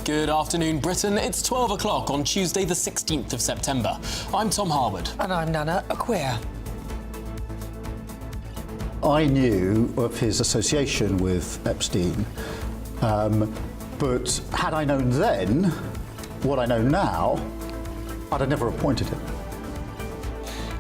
Good afternoon, Britain. It's 12 o'clock on Tuesday, the 16th of September. I'm Tom Harwood. And I'm Nana Acquia. I knew of his association with Epstein, but had I known then what I know now, I'd have never appointed him.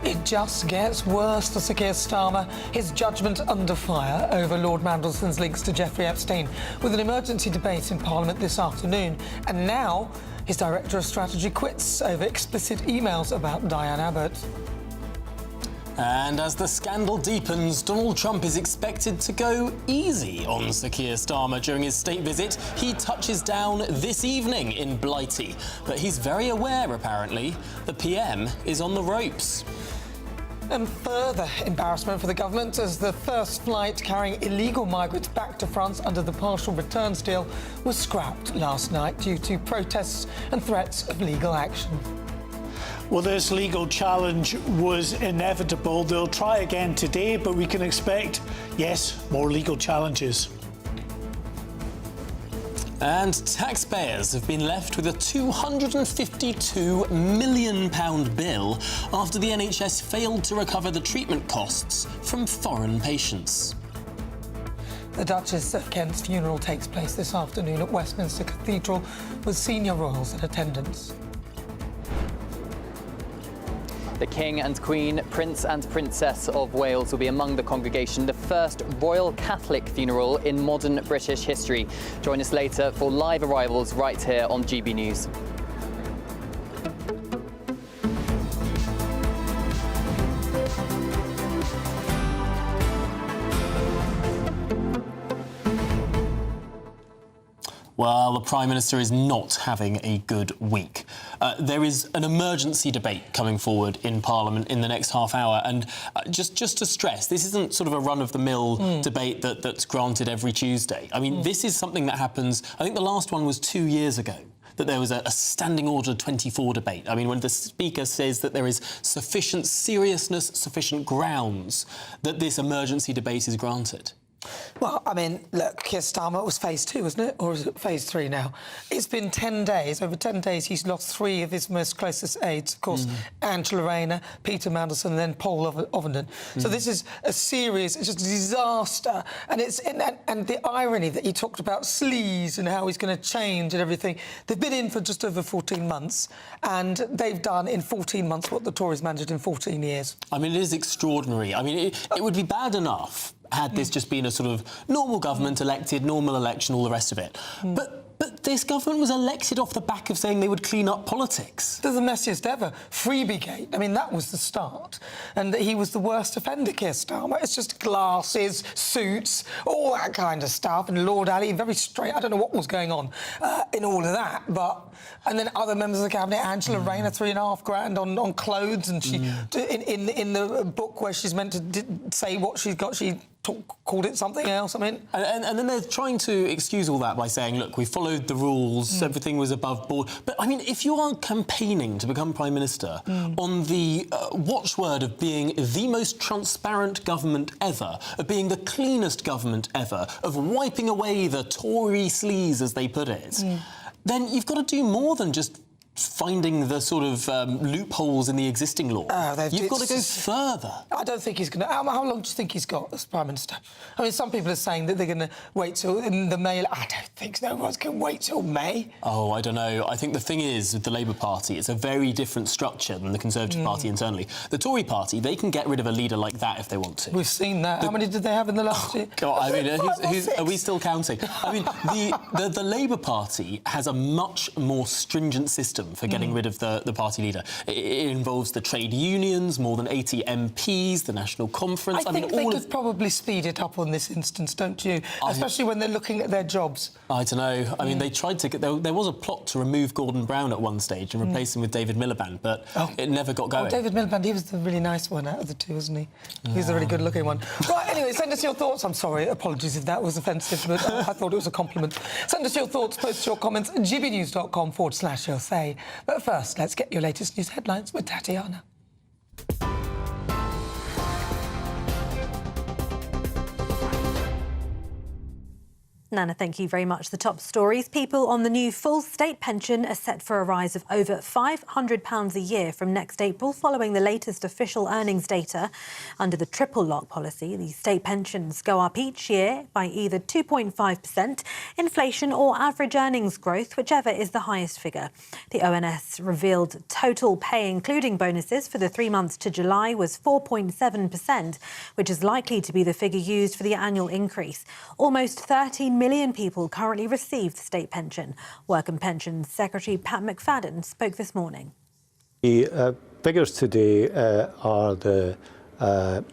It just gets worse for Sir Keir Starmer. His judgment under fire over Lord Mandelson's links to Jeffrey Epstein, with an emergency debate in Parliament this afternoon. And now his Director of Strategy quits over explicit emails about Diane Abbott. And as the scandal deepens, Donald Trump is expected to go easy on Sir Keir Starmer during his state visit. He touches down this evening in Blighty. But he's very aware, apparently, the PM is on the ropes. And further embarrassment for the government as the first flight carrying illegal migrants back to France under the partial returns deal was scrapped last night due to protests and threats of legal action. Well, this legal challenge was inevitable. They'll try again today, but we can expect, yes, more legal challenges. And taxpayers have been left with a £252 million bill after the NHS failed to recover the treatment costs from foreign patients. The Duchess of Kent's funeral takes place this afternoon at Westminster Cathedral with senior royals in attendance. The King and Queen, Prince and Princess of Wales will be among the congregation, the first Royal Catholic funeral in modern British history. Join us later for live arrivals right here on GB News. Well, the Prime Minister is not having a good week. There is an emergency debate coming forward in Parliament in the next half hour. And just to stress, this isn't sort of a run-of-the-mill debate that's granted every Tuesday. I mean, this is something that happens... I think the last one was 2 years ago, that there was a Standing Order 24 debate. I mean, when the Speaker says that there is sufficient seriousness, sufficient grounds that this emergency debate is granted. Well, I mean, look, Keir Starmer, it was phase 2, wasn't it? Or is it phase 3 now? It's been 10 days. Over 10 days, he's lost 3 of his most closest aides, of course, Angela Rayner, Peter Mandelson, and then Paul Ovenden. So this is a series, it's just a disaster. And and the irony that he talked about sleaze and how he's going to change and everything. They've been in for just over 14 months, and they've done in 14 months what the Tories managed in 14 years. I mean, it is extraordinary. I mean, it would be bad enough had this just been a sort of normal government, elected, normal election, all the rest of it. But this government was elected off the back of saying they would clean up politics. They're the messiest ever. Freebiegate, I mean, that was the start. And he was the worst offender, Keir Starmer. It's just glasses, suits, all that kind of stuff. And Lord Ali, very straight. I don't know what was going on in all of that. But and then other members of the cabinet, Angela Rayner, $3.5 grand on clothes, and she in the book where she's meant to say what she's got, she called it something else. I mean, and then they're trying to excuse all that by saying, look, we followed the rules, everything was above board. But I mean, if you are campaigning to become Prime Minister on the watchword of being the most transparent government ever, of being the cleanest government ever, of wiping away the Tory sleaze, as they put it, then you've got to do more than just finding the sort of loopholes in the existing law. You've got to go further. I don't think he's going to... How long do you think he's got as Prime Minister? I mean, some people are saying that they're going to wait till in the May... I don't think no one's going to wait till May. Oh, I don't know. I think the thing is, with the Labour Party, it's a very different structure than the Conservative Party internally. The Tory Party, they can get rid of a leader like that if they want to. We've seen that. How many did they have in the last year? God, I mean, are we still counting? I mean, the Labour Party has a much more stringent system for getting rid of the party leader. It involves the trade unions, more than 80 MPs, the National Conference. I think they could probably speed it up on this instance, don't you? Especially when they're looking at their jobs. I don't know. I mean, they tried to get... There was a plot to remove Gordon Brown at one stage and replace him with David Miliband, but it never got going. Oh, David Miliband, he was the really nice one out of the two, wasn't he? He was the really good-looking one. Right, anyway, send us your thoughts. I'm sorry, apologies if that was offensive, but I thought it was a compliment. Send us your thoughts, post your comments at gbnews.com/your say. But first, let's get your latest news headlines with Tatiana. Nana, thank you very much. The top stories. People on the new full state pension are set for a rise of over £500 a year from next April, following the latest official earnings data. Under the triple lock policy, the state pensions go up each year by either 2.5%, inflation or average earnings growth, whichever is the highest figure. The ONS revealed total pay, including bonuses, for the 3 months to July was 4.7%, which is likely to be the figure used for the annual increase. Almost 13 million people currently receive the state pension. Work and Pensions Secretary Pat McFadden spoke this morning. The figures today are the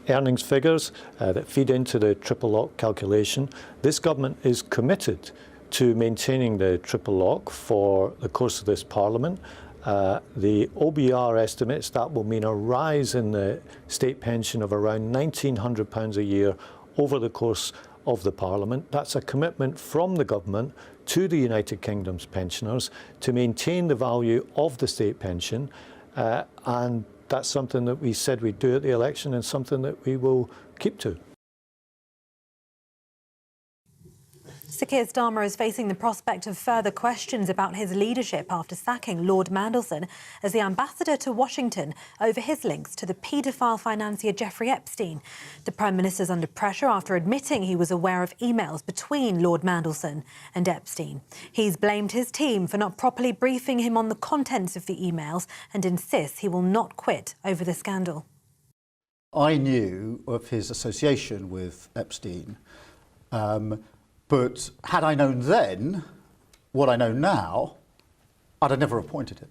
earnings figures that feed into the triple lock calculation. This government is committed to maintaining the triple lock for the course of this Parliament. The OBR estimates that will mean a rise in the state pension of around £1,900 a year over the course of the Parliament. That's a commitment from the government to the United Kingdom's pensioners to maintain the value of the state pension, and that's something that we said we'd do at the election and something that we will keep to. Sir Keir Starmer is facing the prospect of further questions about his leadership after sacking Lord Mandelson as the ambassador to Washington over his links to the paedophile financier Jeffrey Epstein. The Prime Minister's under pressure after admitting he was aware of emails between Lord Mandelson and Epstein. He's blamed his team for not properly briefing him on the contents of the emails and insists he will not quit over the scandal. I knew of his association with Epstein, but had I known then what I know now, I'd have never appointed him.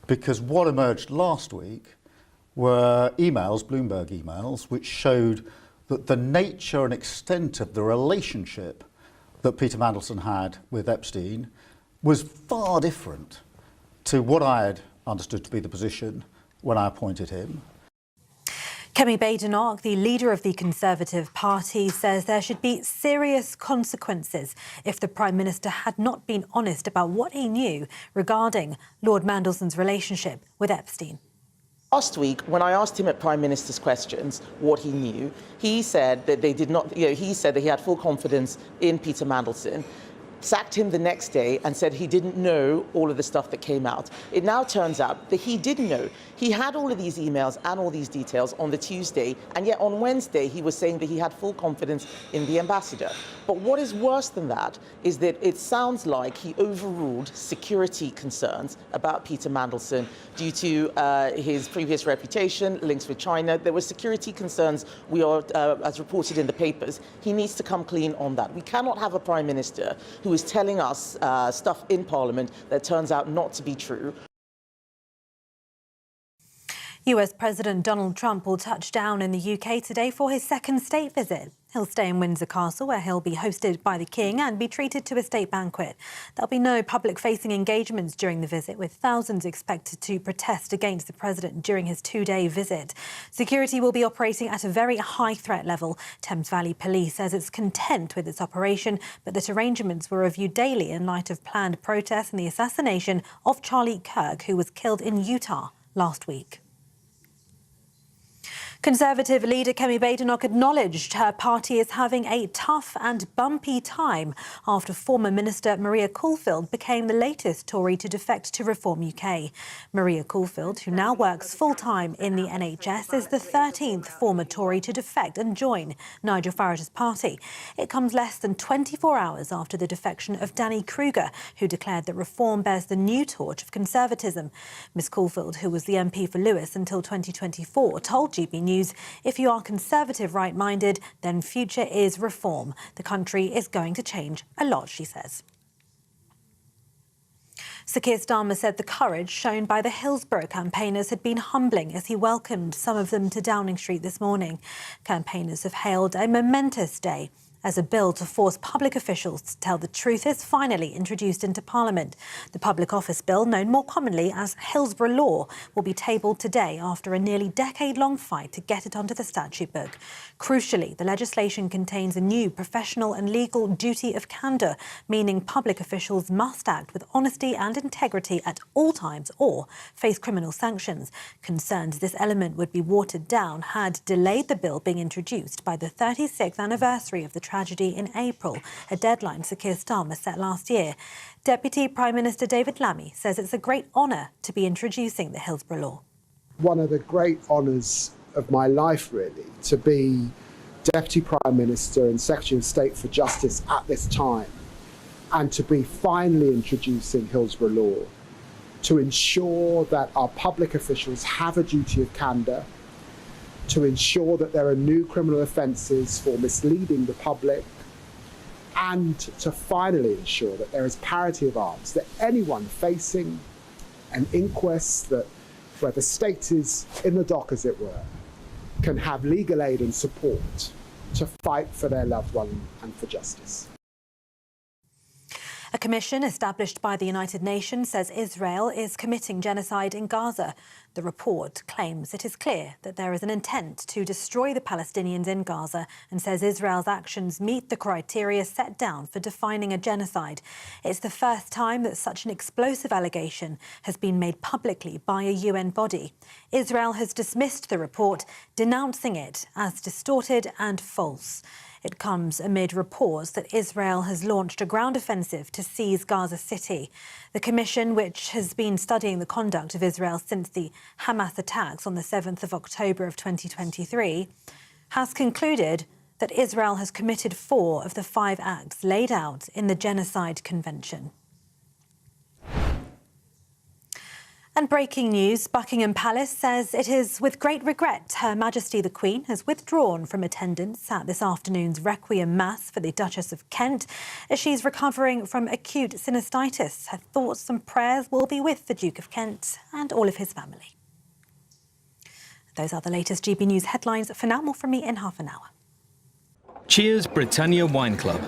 Because what emerged last week were emails, Bloomberg emails, which showed that the nature and extent of the relationship that Peter Mandelson had with Epstein was far different to what I had understood to be the position when I appointed him. Kemi Badenoch, the leader of the Conservative Party, says there should be serious consequences if the Prime Minister had not been honest about what he knew regarding Lord Mandelson's relationship with Epstein. Last week, when I asked him at Prime Minister's questions what he knew, he said that they did not, he said that he had full confidence in Peter Mandelson, sacked him the next day and said he didn't know all of the stuff that came out. It now turns out that he did know. He had all of these emails and all these details on the Tuesday, and yet on Wednesday he was saying that he had full confidence in the ambassador. But what is worse than that is that it sounds like he overruled security concerns about Peter Mandelson due to his previous reputation, links with China. There were security concerns, as reported in the papers. He needs to come clean on that. We cannot have a Prime Minister who is telling us stuff in Parliament that turns out not to be true. US President Donald Trump will touch down in the UK today for his second state visit. He'll stay in Windsor Castle, where he'll be hosted by the King and be treated to a state banquet. There'll be no public-facing engagements during the visit, with thousands expected to protest against the president during his two-day visit. Security will be operating at a very high threat level. Thames Valley Police says it's content with its operation, but that arrangements were reviewed daily in light of planned protests and the assassination of Charlie Kirk, who was killed in Utah last week. Conservative leader Kemi Badenoch acknowledged her party is having a tough and bumpy time after former Minister Maria Caulfield became the latest Tory to defect to Reform UK. Maria Caulfield, who now works full-time in the NHS, is the 13th former Tory to defect and join Nigel Farage's party. It comes less than 24 hours after the defection of Danny Kruger, who declared that Reform bears the new torch of conservatism. Ms Caulfield, who was the MP for Lewis until 2024, told GBNews, if you are Conservative right-minded, then future is Reform. The country is going to change a lot, she says. Sir Keir Starmer said the courage shown by the Hillsborough campaigners had been humbling as he welcomed some of them to Downing Street this morning. Campaigners have hailed a momentous day as a bill to force public officials to tell the truth is finally introduced into Parliament. The Public Office Bill, known more commonly as Hillsborough Law, will be tabled today after a nearly decade-long fight to get it onto the statute book. Crucially, the legislation contains a new professional and legal duty of candour, meaning public officials must act with honesty and integrity at all times or face criminal sanctions. Concerns this element would be watered down had delayed the bill being introduced by the 36th anniversary of the tragedy in April, a deadline Sir Keir Starmer set last year. Deputy Prime Minister David Lammy says it's a great honour to be introducing the Hillsborough Law. One of the great honours of my life, really, to be Deputy Prime Minister and Secretary of State for Justice at this time, and to be finally introducing Hillsborough Law, to ensure that our public officials have a duty of candour, to ensure that there are new criminal offences for misleading the public, and to finally ensure that there is parity of arms, that anyone facing an inquest where the state is in the dock, as it were, can have legal aid and support to fight for their loved one and for justice. A commission established by the United Nations says Israel is committing genocide in Gaza. The report claims it is clear that there is an intent to destroy the Palestinians in Gaza and says Israel's actions meet the criteria set down for defining a genocide. It's the first time that such an explosive allegation has been made publicly by a UN body. Israel has dismissed the report, denouncing it as distorted and false. It comes amid reports that Israel has launched a ground offensive to seize Gaza City. The commission, which has been studying the conduct of Israel since the Hamas attacks on the 7th of October of 2023, has concluded that Israel has committed 4 of the 5 acts laid out in the Genocide Convention. And breaking news, Buckingham Palace says it is with great regret Her Majesty the Queen has withdrawn from attendance at this afternoon's Requiem Mass for the Duchess of Kent as she's recovering from acute sinusitis. Her thoughts and prayers will be with the Duke of Kent and all of his family. Those are the latest GB News headlines. For now, more from me in half an hour. Cheers Britannia Wine Club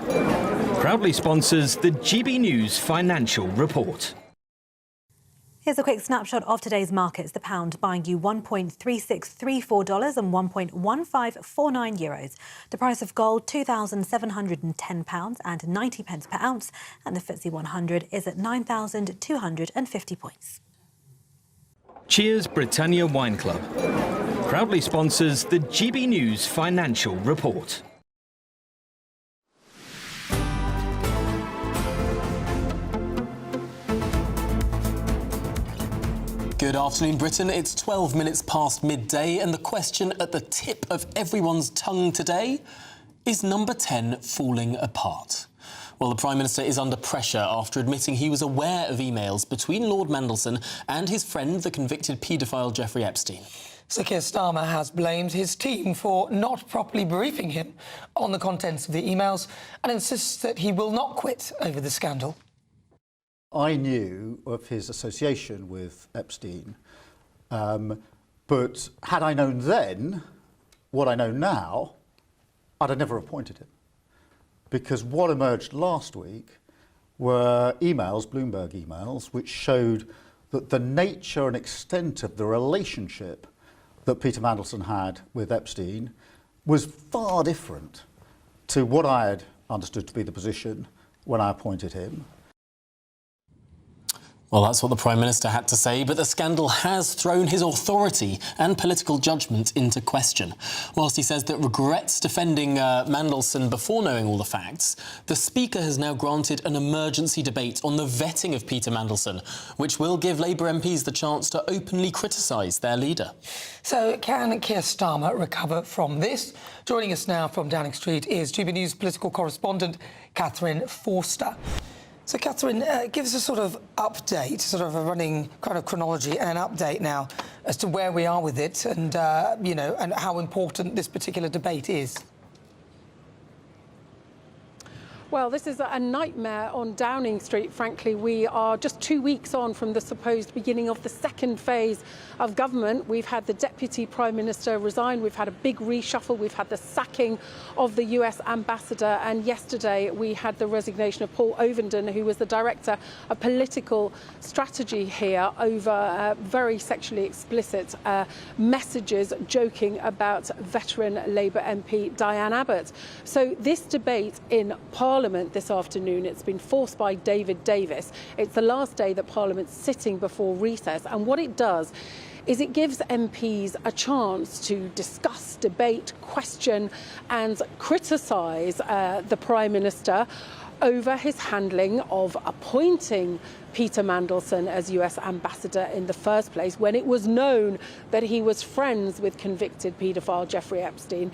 proudly sponsors the GB News Financial Report. Here's a quick snapshot of today's markets. The pound buying you $1.3634 and €1.1549. The price of gold, £2,710 and 90 pence per ounce. And the FTSE 100 is at 9,250 points. Cheers Britannia Wine Club proudly sponsors the GB News Financial Report. Good afternoon, Britain. It's 12 minutes past midday, and the question at the tip of everyone's tongue today is number 10 falling apart? Well, the Prime Minister is under pressure after admitting he was aware of emails between Lord Mandelson and his friend, the convicted paedophile Jeffrey Epstein. Sir Keir Starmer has blamed his team for not properly briefing him on the contents of the emails and insists that he will not quit over the scandal. I knew of his association with Epstein, but had I known then what I know now, I'd have never appointed him. Because what emerged last week were emails, Bloomberg emails, which showed that the nature and extent of the relationship that Peter Mandelson had with Epstein was far different to what I had understood to be the position when I appointed him. Well, that's what the Prime Minister had to say, but the scandal has thrown his authority and political judgment into question. Whilst he says that regrets defending Mandelson before knowing all the facts, the Speaker has now granted an emergency debate on the vetting of Peter Mandelson, which will give Labour MPs the chance to openly criticise their leader. So can Keir Starmer recover from this? Joining us now from Downing Street is GB News political correspondent Catherine Forster. So, Catherine, give us a sort of update, sort of a running kind of chronology and an update now as to where we are with it and, you know, and how important this particular debate is. Well, this is a nightmare on Downing Street, frankly. We are just 2 weeks on from the supposed beginning of the second phase of government. We've had the Deputy Prime Minister resign. We've had a big reshuffle. We've had the sacking of the US ambassador. And yesterday we had the resignation of Paul Ovenden, who was the Director of Political Strategy here, over very sexually explicit messages joking about veteran Labour MP Diane Abbott. So this debate in Parliament this afternoon, it's been forced by David Davis. It's the last day that Parliament's sitting before recess, and what it does is it gives MPs a chance to discuss, debate, question and criticise the Prime Minister over his handling of appointing Peter Mandelson as US ambassador in the first place, when it was known that he was friends with convicted paedophile Jeffrey Epstein,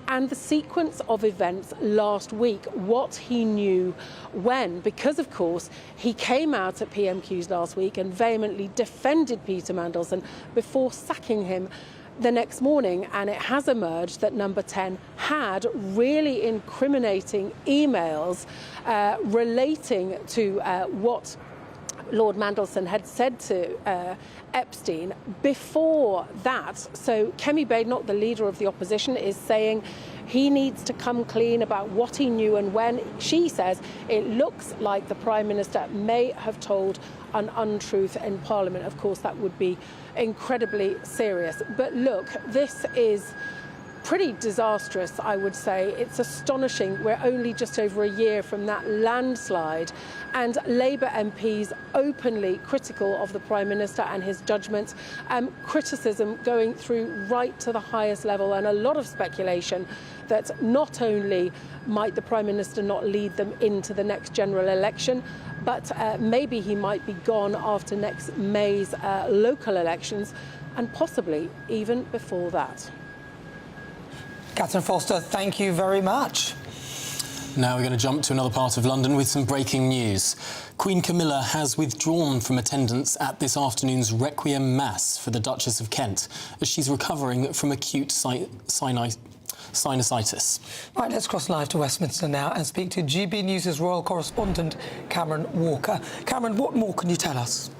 and the sequence of events last week, what he knew when, because of course he came out at PMQs last week and vehemently defended Peter Mandelson before sacking him the next morning, and it has emerged that Number 10 had really incriminating emails relating to what Lord Mandelson had said to Epstein before that. So Kemi Badenoch, the leader of the opposition, is saying he needs to come clean about what he knew and when. She says it looks like the Prime Minister may have told an untruth in Parliament. Of course, that would be incredibly serious. But look, this is pretty disastrous, I would say. It's astonishing. We're only just over a year from that landslide, and Labour MPs openly critical of the Prime Minister and his judgment, criticism going through right to the highest level, and a lot of speculation that not only might the Prime Minister not lead them into the next general election, but maybe he might be gone after next May's local elections, and possibly even before that. Catherine Foster, thank you very much. Now we're going to jump to another part of London with some breaking news. Queen Camilla has withdrawn from attendance at this afternoon's Requiem Mass for the Duchess of Kent as she's recovering from acute sinusitis. Right, let's cross live to Westminster now and speak to GB News' royal correspondent, Cameron Walker. Cameron, what more can you tell us?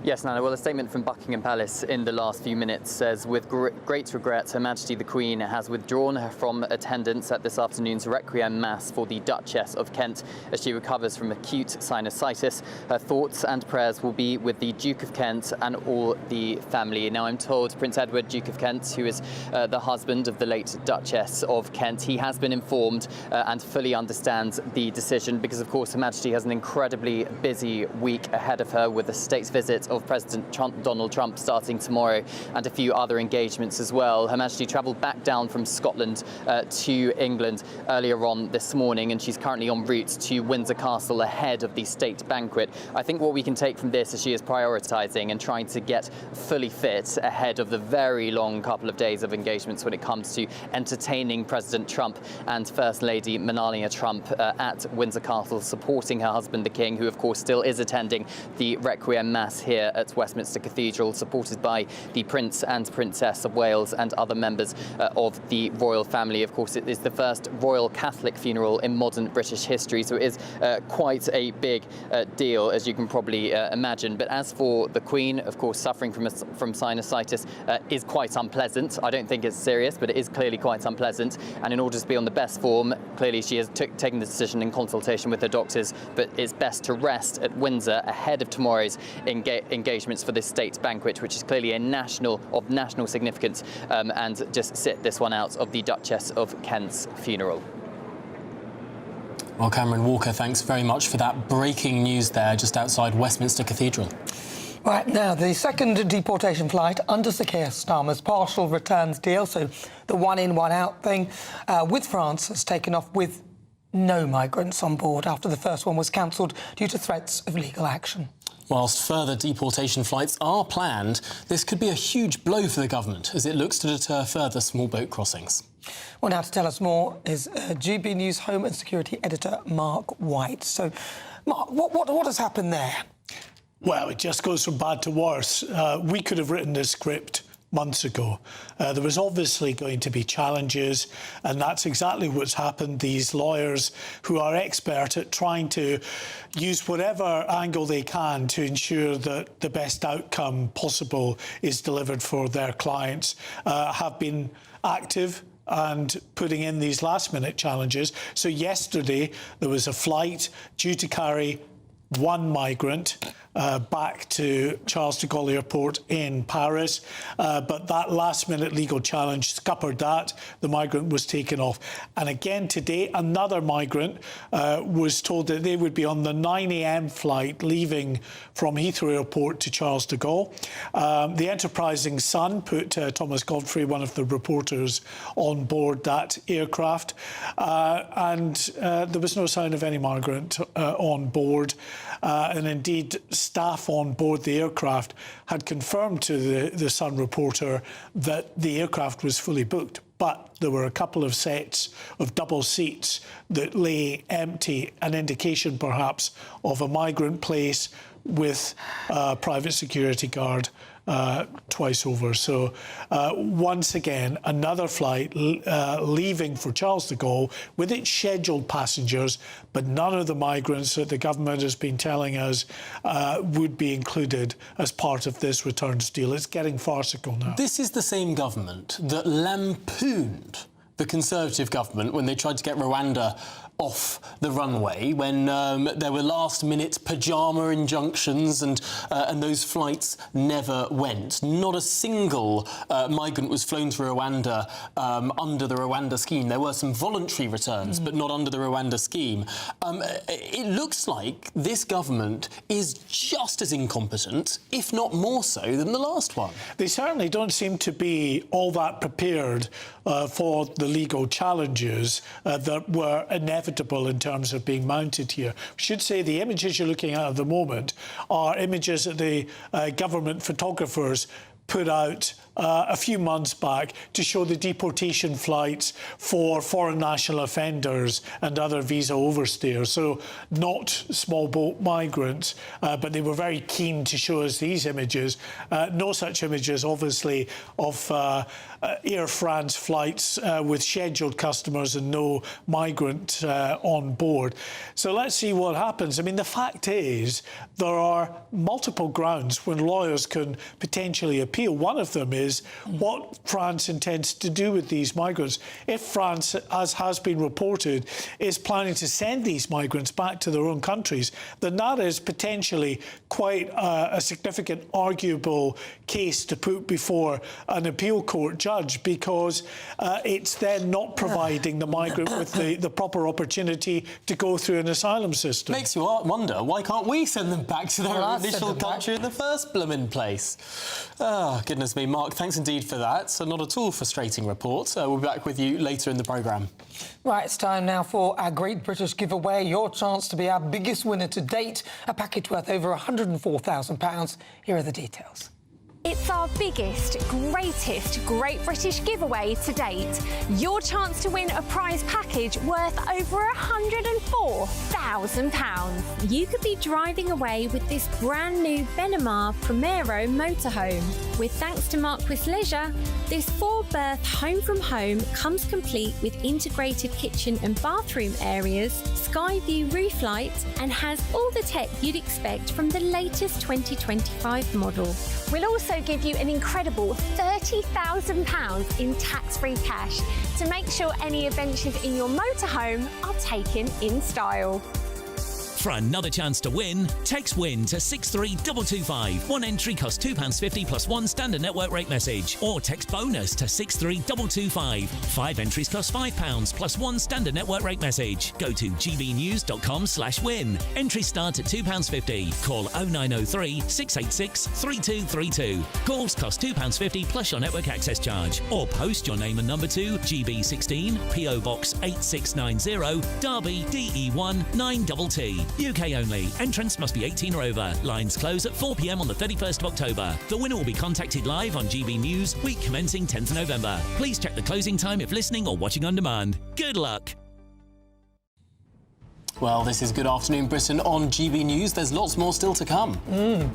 Yes, Nana. Well, a statement from Buckingham Palace in the last few minutes says, with great regret, Her Majesty the Queen has withdrawn from attendance at this afternoon's Requiem Mass for the Duchess of Kent as she recovers from acute sinusitis. Her thoughts and prayers will be with the Duke of Kent and all the family. Now, I'm told Prince Edward, Duke of Kent, who is the husband of the late Duchess of Kent, he has been informed and fully understands the decision because, of course, Her Majesty has an incredibly busy week ahead of her with a state visit of President Donald Trump starting tomorrow and a few other engagements as well. Her Majesty travelled back down from Scotland to England earlier on this morning, and she's currently en route to Windsor Castle ahead of the state banquet. I think what we can take from this is she is prioritising and trying to get fully fit ahead of the very long couple of days of engagements when it comes to entertaining President Trump and First Lady Melania Trump at Windsor Castle, supporting her husband, the King, who of course still is attending the Requiem Mass here at Westminster Cathedral, supported by the Prince and Princess of Wales and other members of the royal family. Of course, it is the first royal Catholic funeral in modern British history, so it is quite a big deal, as you can probably imagine. But as for the Queen, of course, suffering from sinusitis is quite unpleasant. I don't think it's serious, but it is clearly quite unpleasant. And in order to be on the best form, clearly she has taken the decision in consultation with her doctors, but it's best to rest at Windsor ahead of tomorrow's engagements for this state banquet, which is clearly of national significance, and just sit this one out of the Duchess of Kent's funeral. Well, Cameron Walker, thanks very much for that breaking news there just outside Westminster Cathedral. Right, now, the second deportation flight under Sir Keir Starmer's partial returns deal, so the one-in, one-out thing, with France has taken off with no migrants on board after the first one was cancelled due to threats of legal action. Whilst further deportation flights are planned, this could be a huge blow for the government as it looks to deter further small boat crossings. Well, now to tell us more is GB News Home and Security Editor Mark White. So, Mark, what has happened there? Well, it just goes from bad to worse. We could have written this script months ago. There was obviously going to be challenges, and that's exactly what's happened. These lawyers who are expert at trying to use whatever angle they can to ensure that the best outcome possible is delivered for their clients have been active and putting in these last-minute challenges. So yesterday there was a flight due to carry one migrant back to Charles de Gaulle Airport in Paris, but that last-minute legal challenge scuppered that. The migrant was taken off. And again today, another migrant was told that they would be on the 9 a.m. flight leaving from Heathrow Airport to Charles de Gaulle. The enterprising Sun put Thomas Godfrey, one of the reporters, on board that aircraft, and there was no sign of any migrant on board. And indeed, staff on board the aircraft had confirmed to the Sun reporter that the aircraft was fully booked. But there were a couple of sets of double seats that lay empty, an indication perhaps of a migrant place with a private security guard twice over. So once again, another flight leaving for Charles de Gaulle with its scheduled passengers, but none of the migrants that the government has been telling us would be included as part of this returns deal. It's getting farcical now. This is the same government that lampooned the Conservative government when they tried to get Rwanda off the runway, when there were last-minute pyjama injunctions and those flights never went. Not a single migrant was flown to Rwanda under the Rwanda scheme. There were some voluntary returns, but not under the Rwanda scheme. It looks like this government is just as incompetent, if not more so, than the last one. They certainly don't seem to be all that prepared for the legal challenges that were inevitable in terms of being mounted here. We should say the images you're looking at the moment are images that the government photographers put out a few months back to show the deportation flights for foreign national offenders and other visa overstayers. So not small boat migrants, but they were very keen to show us these images. No such images, obviously, of Air France flights with scheduled customers and no migrant on board. So let's see what happens. I mean, the fact is there are multiple grounds when lawyers can potentially appeal. One of them is what France intends to do with these migrants. If France, as has been reported, is planning to send these migrants back to their own countries, then that is potentially quite a significant, arguable case to put before an appeal court judge, because it's then not providing the migrant with the proper opportunity to go through an asylum system. Makes you wonder, why can't we send them back to their initial country in the first blooming place? Oh, goodness me. Mark, thanks indeed for that. So not at all frustrating report. We'll be back with you later in the programme. Right, it's time now for our Great British Giveaway. Your chance to be our biggest winner to date. A package worth over £104,000. Here are the details. It's our biggest, greatest Great British giveaway to date. Your chance to win a prize package worth over £104,000. You could be driving away with this brand new Benamar Primero motorhome. With thanks to Marquis Leisure, this 4-berth home from home comes complete with integrated kitchen and bathroom areas, sky view roof light, and has all the tech you'd expect from the latest 2025 model. We'll also give you an incredible £30,000 in tax-free cash to make sure any adventures in your motorhome are taken in style. For another chance to win, text WIN to 63225. One entry costs £2.50 plus one standard network rate message. Or text BONUS to 63225. 5 entries cost £5 plus one standard network rate message. Go to gbnews.com/win. Entries start at £2.50. Call 0903 686 3232. Calls cost £2.50 plus your network access charge. Or post your name and number to GB16 PO Box 8690 Derby DE1 9TT. UK only. Entrance must be 18 or over. Lines close at 4 p.m. on the 31st of October. The winner will be contacted live on GB News, week commencing 10th of November. Please check the closing time if listening or watching on demand. Good luck. Well, this is Good Afternoon Britain on GB News. There's lots more still to come.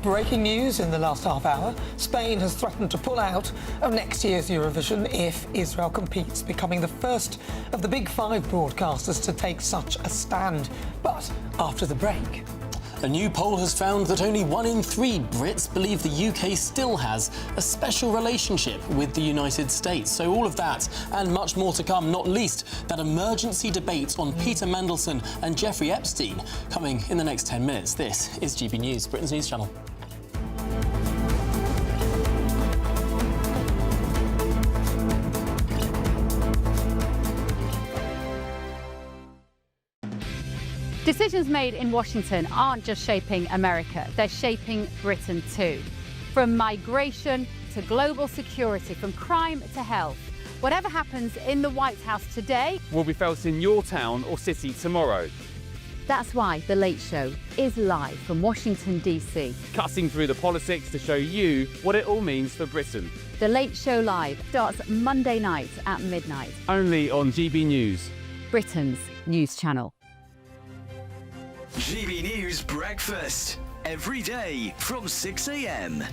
Breaking news in the last half hour. Spain has threatened to pull out of next year's Eurovision if Israel competes, becoming the first of the big 5 broadcasters to take such a stand. But after the break... A new poll has found that only 1 in 3 Brits believe the UK still has a special relationship with the United States. So all of that and much more to come, not least that emergency debate on Peter Mandelson and Jeffrey Epstein, coming in the next 10 minutes. This is GB News, Britain's news channel. Decisions made in Washington aren't just shaping America, they're shaping Britain too. From migration to global security, from crime to health. Whatever happens in the White House today will be felt in your town or city tomorrow. That's why The Late Show is live from Washington, D.C. Cutting through the politics to show you what it all means for Britain. The Late Show Live starts Monday night at midnight. Only on GB News, Britain's news channel. GB News Breakfast, every day from 6 a.m.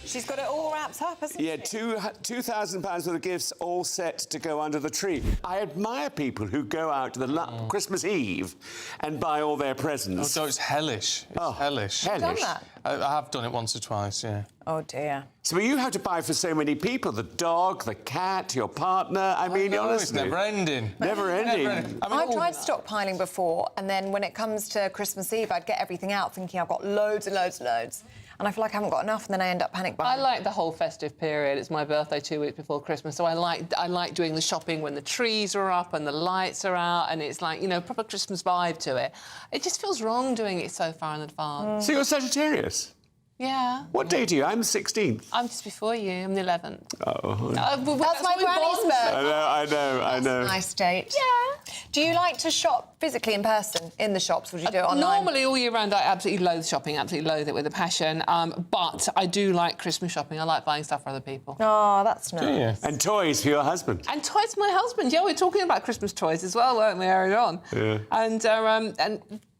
She's got it all wrapped up, hasn't she? Yeah, £2,000 worth of gifts all set to go under the tree. I admire people who go out to the Christmas Eve and buy all their presents. Oh, it's hellish. It's hellish. Have you done that? I have done it once or twice, yeah. Oh, dear. So you have to buy for so many people, the dog, the cat, your partner. I mean, honestly. It's never ending. Never ending. I've tried stockpiling before, and then when it comes to Christmas Eve, I'd get everything out thinking I've got loads and loads and loads. And I feel like I haven't got enough, and then I end up panic buying. I like the whole festive period. It's my birthday 2 weeks before Christmas, so I like doing the shopping when the trees are up and the lights are out, and it's like, you know, proper Christmas vibe to it. It just feels wrong doing it so far in advance. So you're Sagittarius? Yeah. What day do you? I'm the 16th. I'm just before you. I'm the 11th. Oh. That's my granny's birthday. I know. That's a nice date. Yeah. Do you like to shop physically in person in the shops? Would you do it online? Normally, all year round, I absolutely loathe shopping, absolutely loathe it with a passion. But I do like Christmas shopping. I like buying stuff for other people. Oh, that's nice. Do you? And toys for your husband. And toys for my husband. Yeah, we're talking about Christmas toys as well, weren't we, earlier on? Yeah. And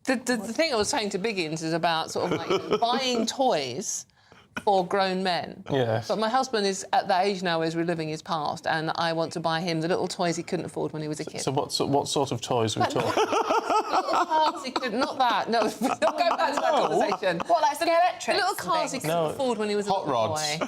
the thing I was saying to Biggins is about sort of like buying toys for grown men. Yes. But my husband is at that age now where he's reliving his past, and I want to buy him the little toys he couldn't afford when he was a kid. So what sort of toys are we talking? Little cars he couldn't... Not that, no. Don't go back to that conversation. What, like electric? Little cars he couldn't afford when he was a little boy.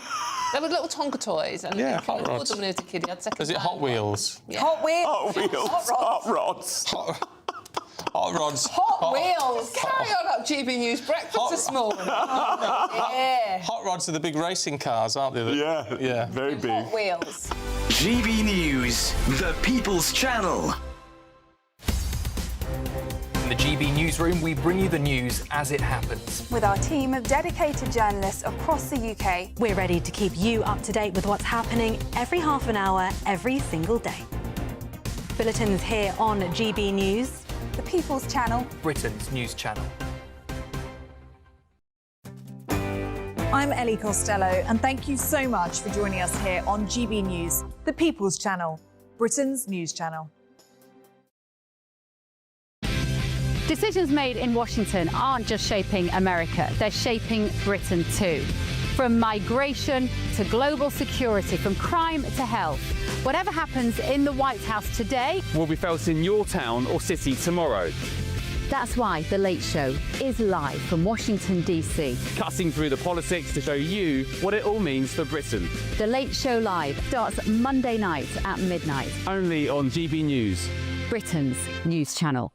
There were little Tonka toys, and he couldn't afford them when he was a kid. He had second. Is it Hot Wheels? Yeah. Hot Wheels? Hot Wheels. Hot rods. Hot rods. Hot Wheels. Carry on up GB News Breakfast this morning. Yeah. Hot rods are the big racing cars, aren't they? Yeah. Very big. Hot Wheels. GB News, the People's Channel. In the GB Newsroom, we bring you the news as it happens. With our team of dedicated journalists across the UK. We're ready to keep you up to date with what's happening every half an hour, every single day. Bulletins here on GB News. The People's Channel. Britain's news channel. I'm Ellie Costello, and thank you so much for joining us here on GB News, the People's Channel, Britain's news channel. Decisions made in Washington aren't just shaping America, they're shaping Britain too. From migration to global security, from crime to health. Whatever happens in the White House today will be felt in your town or city tomorrow. That's why The Late Show is live from Washington, D.C. Cutting through the politics to show you what it all means for Britain. The Late Show Live starts Monday night at midnight. Only on GB News, Britain's news channel.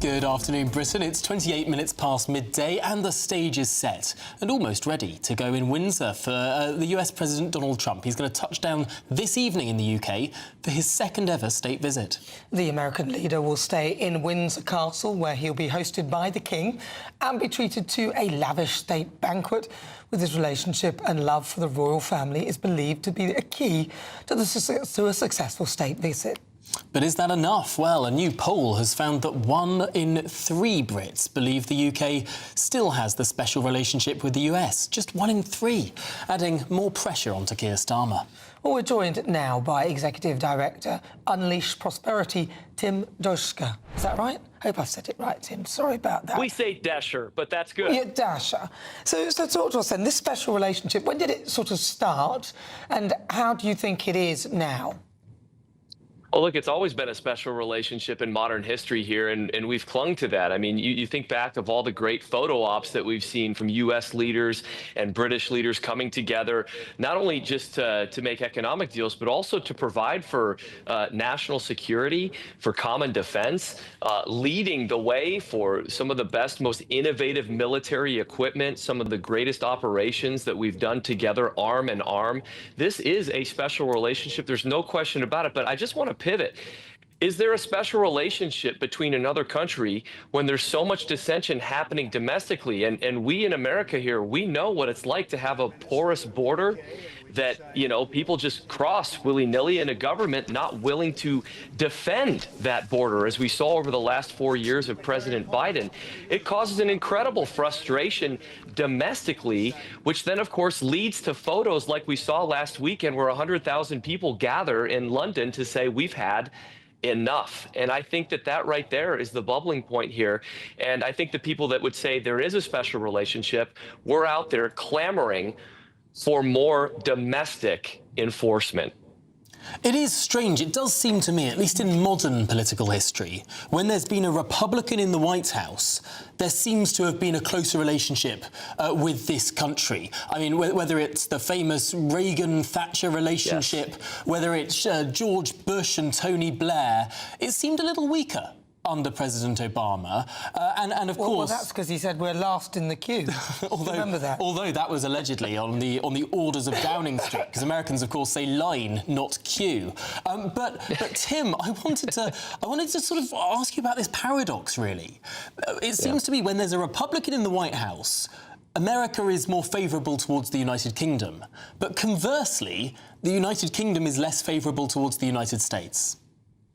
Good afternoon, Britain. It's 28 minutes past midday and the stage is set and almost ready to go in Windsor for the US President Donald Trump. He's going to touch down this evening in the UK for his second ever state visit. The American leader will stay in Windsor Castle, where he'll be hosted by the King and be treated to a lavish state banquet. With his relationship and love for the royal family is believed to be a key to a successful state visit. But is that enough? Well, a new poll has found that 1 in 3 Brits believe the UK still has the special relationship with the US. Just 1 in 3, adding more pressure onto Keir Starmer. Well, we're joined now by Executive Director, Unleash Prosperity, Tim Doschke. Is that right? Hope I've said it right, Tim. Sorry about that. We say Dasher, but that's good. Yeah, Dasher. So talk to us then. This special relationship, when did it sort of start, and how do you think it is now? Well, look, it's always been a special relationship in modern history here, and we've clung to that. I mean, you think back of all the great photo ops that we've seen from U.S. leaders and British leaders coming together, not only just to make economic deals, but also to provide for national security, for common defense, leading the way for some of the best, most innovative military equipment, some of the greatest operations that we've done together, arm in arm. This is a special relationship. There's no question about it, but I just want to pivot. Is there a special relationship between another country when there's so much dissension happening domestically? And we in America here, we know what it's like to have a porous border that, you know, people just cross willy-nilly, and a government not willing to defend that border, as we saw over the last 4 years of President Biden. It causes an incredible frustration domestically, which then, of course, leads to photos like we saw last weekend where 100,000 people gather in London to say we've had enough. And I think that right there is the bubbling point here. And I think the people that would say there is a special relationship, we're out there clamoring for more domestic enforcement. It is strange. It does seem to me, at least in modern political history, when there's been a Republican in the White House, there seems to have been a closer relationship with this country. I mean, whether it's the famous Reagan-Thatcher relationship, yes, whether it's George Bush and Tony Blair, it seemed a little weaker under President Obama, and of course... Well, that's because he said we're last in the queue. Remember that? Although that was allegedly on the orders of Downing Street, because Americans, of course, say line, not queue. But Tim, I wanted to sort of ask you about this paradox, really. It seems to me when there's a Republican in the White House, America is more favourable towards the United Kingdom. But conversely, the United Kingdom is less favourable towards the United States.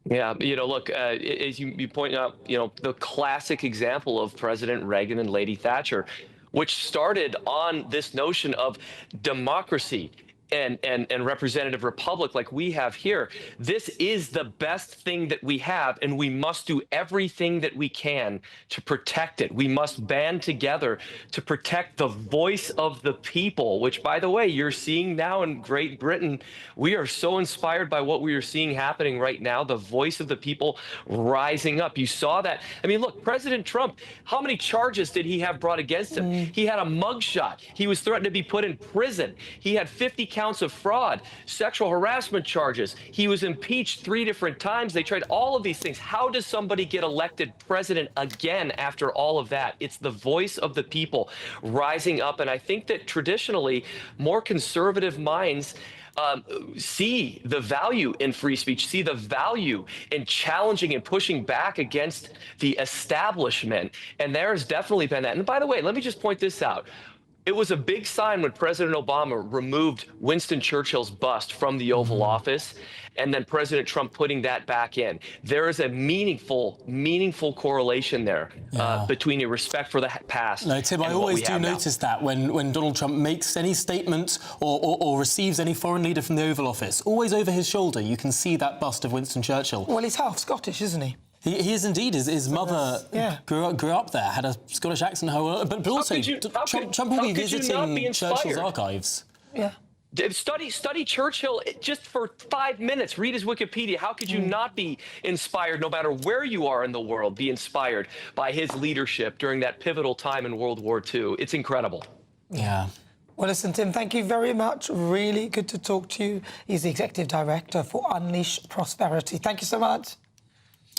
Yeah, you know, look, as you point out, you know, the classic example of President Reagan and Lady Thatcher, which started on this notion of democracy and representative republic like we have here. This is the best thing that we have, and we must do everything that we can to protect it. We must band together to protect the voice of the people, which, by the way, you're seeing now in Great Britain. We are so inspired by what we are seeing happening right now, the voice of the people rising up. You saw that. I mean, look, President Trump, how many charges did he have brought against him? He had a mugshot. He was threatened to be put in prison. He had 50 counts of fraud, sexual harassment charges. He was impeached 3 different times. They tried all of these things. How does somebody get elected president again after all of that? It's the voice of the people rising up. And I think that traditionally, more conservative minds see the value in free speech, see the value in challenging and pushing back against the establishment. And there has definitely been that. And by the way, let me just point this out. It was a big sign when President Obama removed Winston Churchill's bust from the Oval Office, and then President Trump putting that back in. There is a meaningful correlation there between your respect for the past. No, Tim, I always do notice that when Donald Trump makes any statement or receives any foreign leader from the Oval Office, always over his shoulder, you can see that bust of Winston Churchill. Well, he's half Scottish, isn't he? He is indeed. His mother grew up there, had a Scottish accent, but also Trump will be visiting Churchill's archives. Yeah. Study Churchill just for 5 minutes. Read his Wikipedia. How could you not be inspired, no matter where you are in the world, be inspired by his leadership during that pivotal time in World War II? It's incredible. Yeah. Well, listen, Tim, thank you very much. Really good to talk to you. He's the Executive Director for Unleash Prosperity. Thank you so much.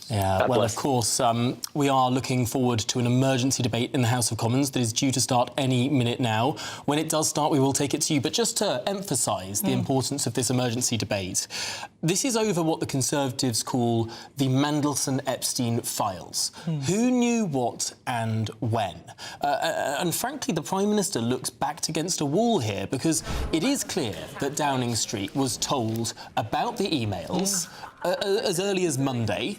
Yeah, well, of course, we are looking forward to an emergency debate in the House of Commons that is due to start any minute now. When it does start, we will take it to you. But just to emphasise the importance of this emergency debate, this is over what the Conservatives call the Mandelson Epstein files. Who knew what and when? And frankly, the Prime Minister looks backed against a wall here, because it is clear that Downing Street was told about the emails as early as Monday.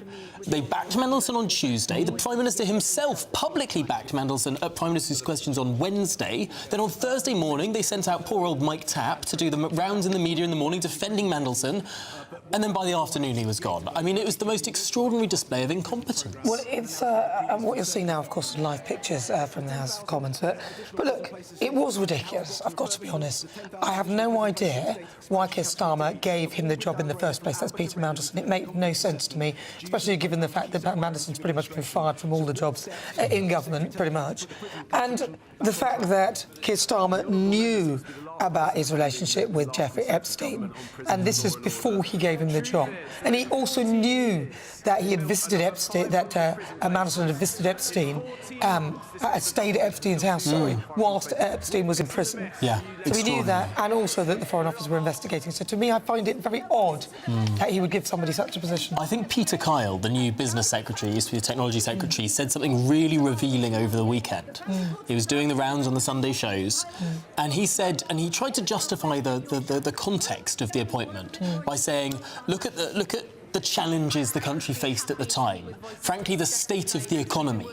They backed Mandelson on Tuesday. The Prime Minister himself publicly backed Mandelson at Prime Minister's Questions on Wednesday. Then on Thursday morning, they sent out poor old Mike Tapp to do the rounds in the media in the morning defending Mandelson. And then by the afternoon, he was gone. I mean, it was the most extraordinary display of incompetence. Well, it's what you'll see now, of course, are live pictures from the House of Commons. But look, it was ridiculous, I've got to be honest. I have no idea why Keir Starmer gave him the job in the first place. That's Peter Mandelson. It made no sense to me, especially given the fact that Mandelson's pretty much been fired from all the jobs in government, pretty much. And the fact that Keir Starmer knew about his relationship with Jeffrey Epstein, and this is before he gave him the job. And he also knew that he had visited Epstein, that Mandelson had visited Epstein, stayed at Epstein's house, whilst Epstein was in prison. Yeah, so he knew that, and also that the Foreign Office were investigating. So to me, I find it very odd that he would give somebody such a position. I think Peter Kyle, the new business secretary, used to be the technology secretary, said something really revealing over the weekend. He was doing the rounds on the Sunday shows, and he said, and he tried to justify the context of the appointment by saying, look at the challenges the country faced at the time. Frankly, the state of the economy.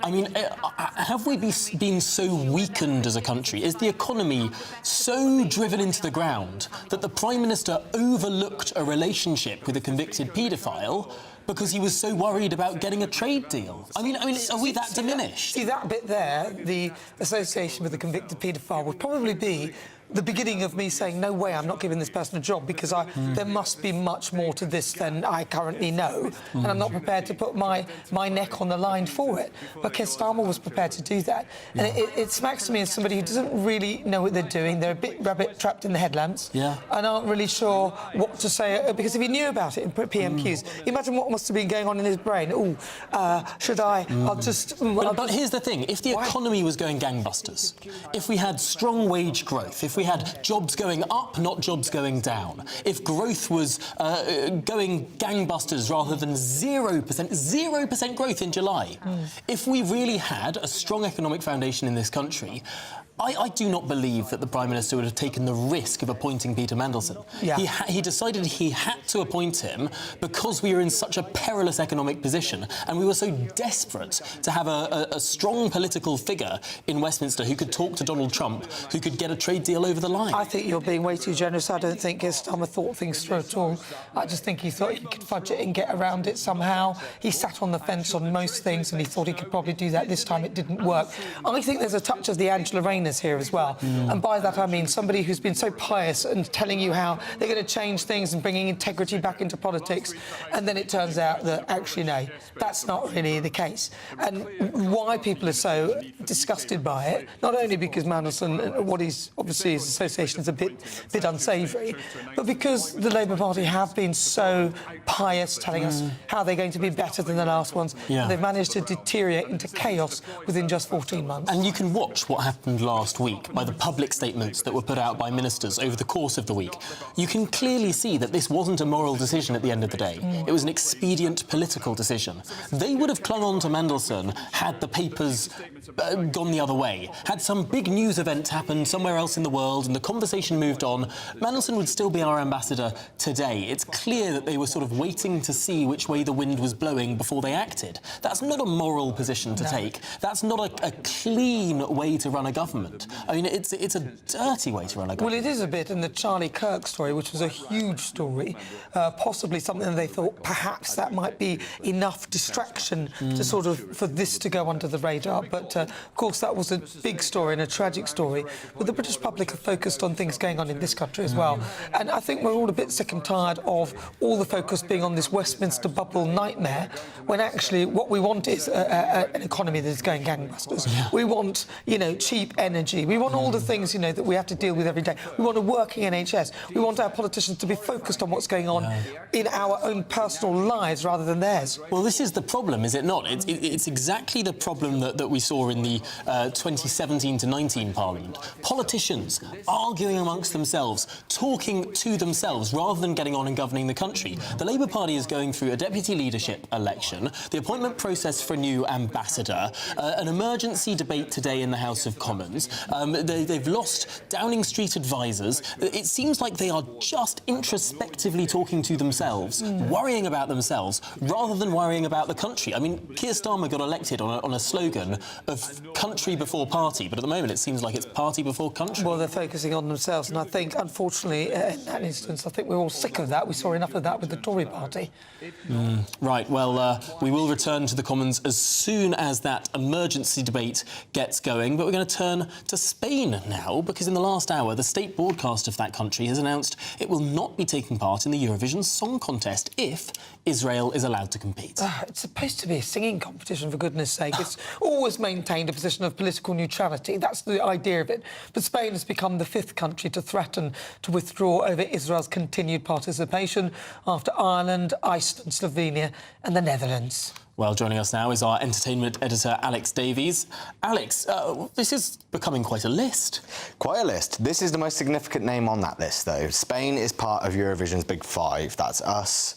I mean, have we been so weakened as a country? Is the economy so driven into the ground that the Prime Minister overlooked a relationship with a convicted paedophile because he was so worried about getting a trade deal? I mean, are we that diminished? See, that bit there, the association with a convicted paedophile, would probably be the beginning of me saying, no way, I'm not giving this person a job, because there must be much more to this than I currently know, and I'm not prepared to put my neck on the line for it. But Keir Starmer was prepared to do that. And it smacks to me as somebody who doesn't really know what they're doing. They're a bit rabbit trapped in the headlamps and aren't really sure what to say, because if he knew about it in PMQs, imagine what must have been going on in his brain. Should I? I'll just... But here's the thing. If the economy was going gangbusters, if we had strong wage growth, if we had jobs going up, not jobs going down, if growth was going gangbusters rather than 0% growth in July, if we really had a strong economic foundation in this country, I do not believe that the Prime Minister would have taken the risk of appointing Peter Mandelson. Yeah. He decided he had to appoint him because we were in such a perilous economic position, and we were so desperate to have a strong political figure in Westminster who could talk to Donald Trump, who could get a trade deal over the line. I think you're being way too generous. I don't think Keir Starmer thought things through at all. I just think he thought he could fudge it and get around it somehow. He sat on the fence on most things, and he thought he could probably do that. This time it didn't work. I think there's a touch of the Angela Rayner here as well, and by that I mean somebody who's been so pious and telling you how they're going to change things and bringing integrity back into politics, and then it turns out that actually no, that's not really the case. And why people are so disgusted by it, not only because Mandelson, what he's obviously his association is a bit unsavoury, but because the Labour Party have been so pious, telling us how they're going to be better than the last ones. And they've managed to deteriorate into chaos within just 14 months. And you can watch what happened last week by the public statements that were put out by ministers over the course of the week. You can clearly see that this wasn't a moral decision at the end of the day. It was an expedient political decision. They would have clung on to Mandelson had the papers gone the other way. Had some big news event happened somewhere else in the world and the conversation moved on, Mandelson would still be our ambassador today. It's clear that they were sort of waiting to see which way the wind was blowing before they acted. That's not a moral position to take. That's not a clean way to run a government. I mean, it's a dirty way to run a government. Well, it is a bit, and the Charlie Kirk story, which was a huge story, possibly something they thought perhaps that might be enough distraction to sort of, for this to go under the radar. But, of course, that was a big story and a tragic story. But the British public are focused on things going on in this country as well. And I think we're all a bit sick and tired of all the focus being on this Westminster bubble nightmare, when actually what we want is an economy that is going gangbusters. We want, cheap energy. We want all the things, that we have to deal with every day. We want a working NHS. We want our politicians to be focused on what's going on in our own personal lives rather than theirs. Well, this is the problem, is it not? It's exactly the problem that we saw in the 2017 to 19 Parliament. Politicians arguing amongst themselves, talking to themselves, rather than getting on and governing the country. The Labour Party is going through a deputy leadership election, the appointment process for a new ambassador, an emergency debate today in the House of Commons. Times. They've lost Downing Street advisors. It seems like they are just introspectively talking to themselves, worrying about themselves, rather than worrying about the country. I mean, Keir Starmer got elected on a slogan of country before party, but at the moment it seems like it's party before country. Well, they're focusing on themselves, and I think, unfortunately, in that instance, I think we're all sick of that. We saw enough of that with the Tory party. Right, well, we will return to the Commons as soon as that emergency debate gets going, but we're going to turn to Spain now, because in the last hour, the state broadcast of that country has announced it will not be taking part in the Eurovision Song Contest if Israel is allowed to compete. It's supposed to be a singing competition, for goodness sake. It's always maintained a position of political neutrality. That's the idea of it. But Spain has become the fifth country to threaten to withdraw over Israel's continued participation after Ireland, Iceland, Slovenia and the Netherlands. Well, joining us now is our entertainment editor, Alex Davies. Alex, this is becoming quite a list. Quite a list. This is the most significant name on that list, though. Spain is part of Eurovision's Big Five. That's us,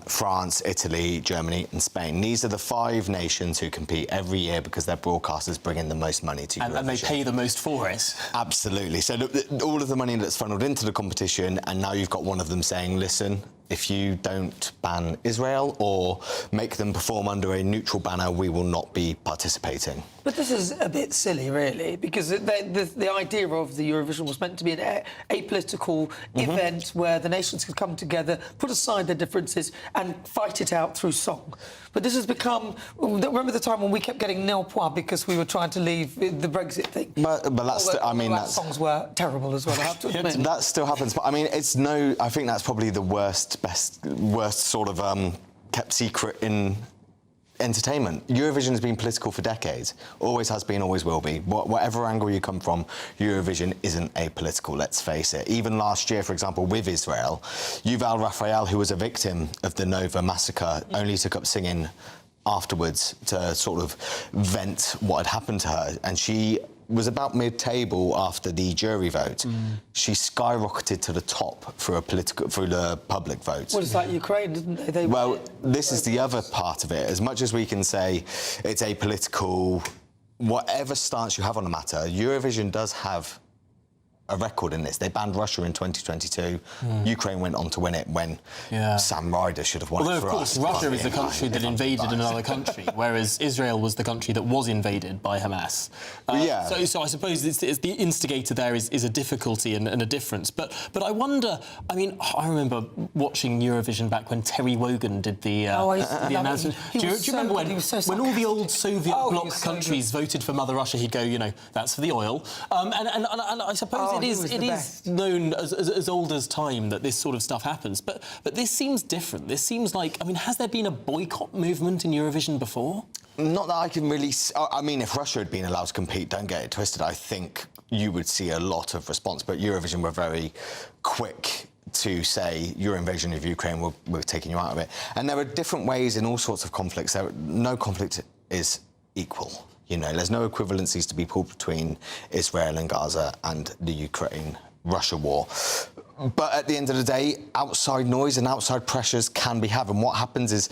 France, Italy, Germany and Spain. These are the five nations who compete every year because their broadcasters bring in the most money to Eurovision. And they pay the most for it. Absolutely. So all of the money that's funneled into the competition, and now you've got one of them saying, listen, if you don't ban Israel or make them perform under a neutral banner, we will not be participating. But this is a bit silly, really, because the idea of the Eurovision was meant to be an apolitical event where the nations could come together, put aside their differences and fight it out through song. But this has become... Remember the time when we kept getting nil point because we were trying to leave the Brexit thing? But that's... I mean, that's... songs were terrible as well, I have to admit. That still happens, but I mean, it's no... I think that's probably the worst sort of kept secret in entertainment. Eurovision has been political for decades. Always has been, always will be. Whatever angle you come from, Eurovision isn't apolitical, let's face it. Even last year, for example, with Israel, Yuval Raphael, who was a victim of the Nova massacre, only took up singing afterwards to sort of vent what had happened to her. And she was about mid-table after the jury vote. She skyrocketed to the top through the public vote. Well, it's like Ukraine, isn't it? Well, this is the other part of it. As much as we can say it's apolitical, whatever stance you have on the matter, Eurovision does have a record in this. They banned Russia in 2022. Ukraine went on to win it when Sam Ryder should have won it for us. Although, of course, Russia is the country that invaded another country, whereas Israel was the country that was invaded by Hamas. So I suppose it's the instigator there is a difficulty and a difference. But I wonder, I mean, I remember watching Eurovision back when Terry Wogan did the announcement. Do you remember when all the old Soviet bloc countries voted for Mother Russia, he'd go, you know, that's for the oil. And I suppose it is known as old as time that this sort of stuff happens, but this seems different. This seems like, I mean, has there been a boycott movement in Eurovision before? Not that I can really... I mean, if Russia had been allowed to compete, don't get it twisted, I think you would see a lot of response, but Eurovision were very quick to say, your invasion of Ukraine, we're taking you out of it. And there are different ways in all sorts of conflicts. No conflict is equal. You know, there's no equivalencies to be pulled between Israel and Gaza and the Ukraine-Russia war. But at the end of the day, outside noise and outside pressures can be had. And what happens is,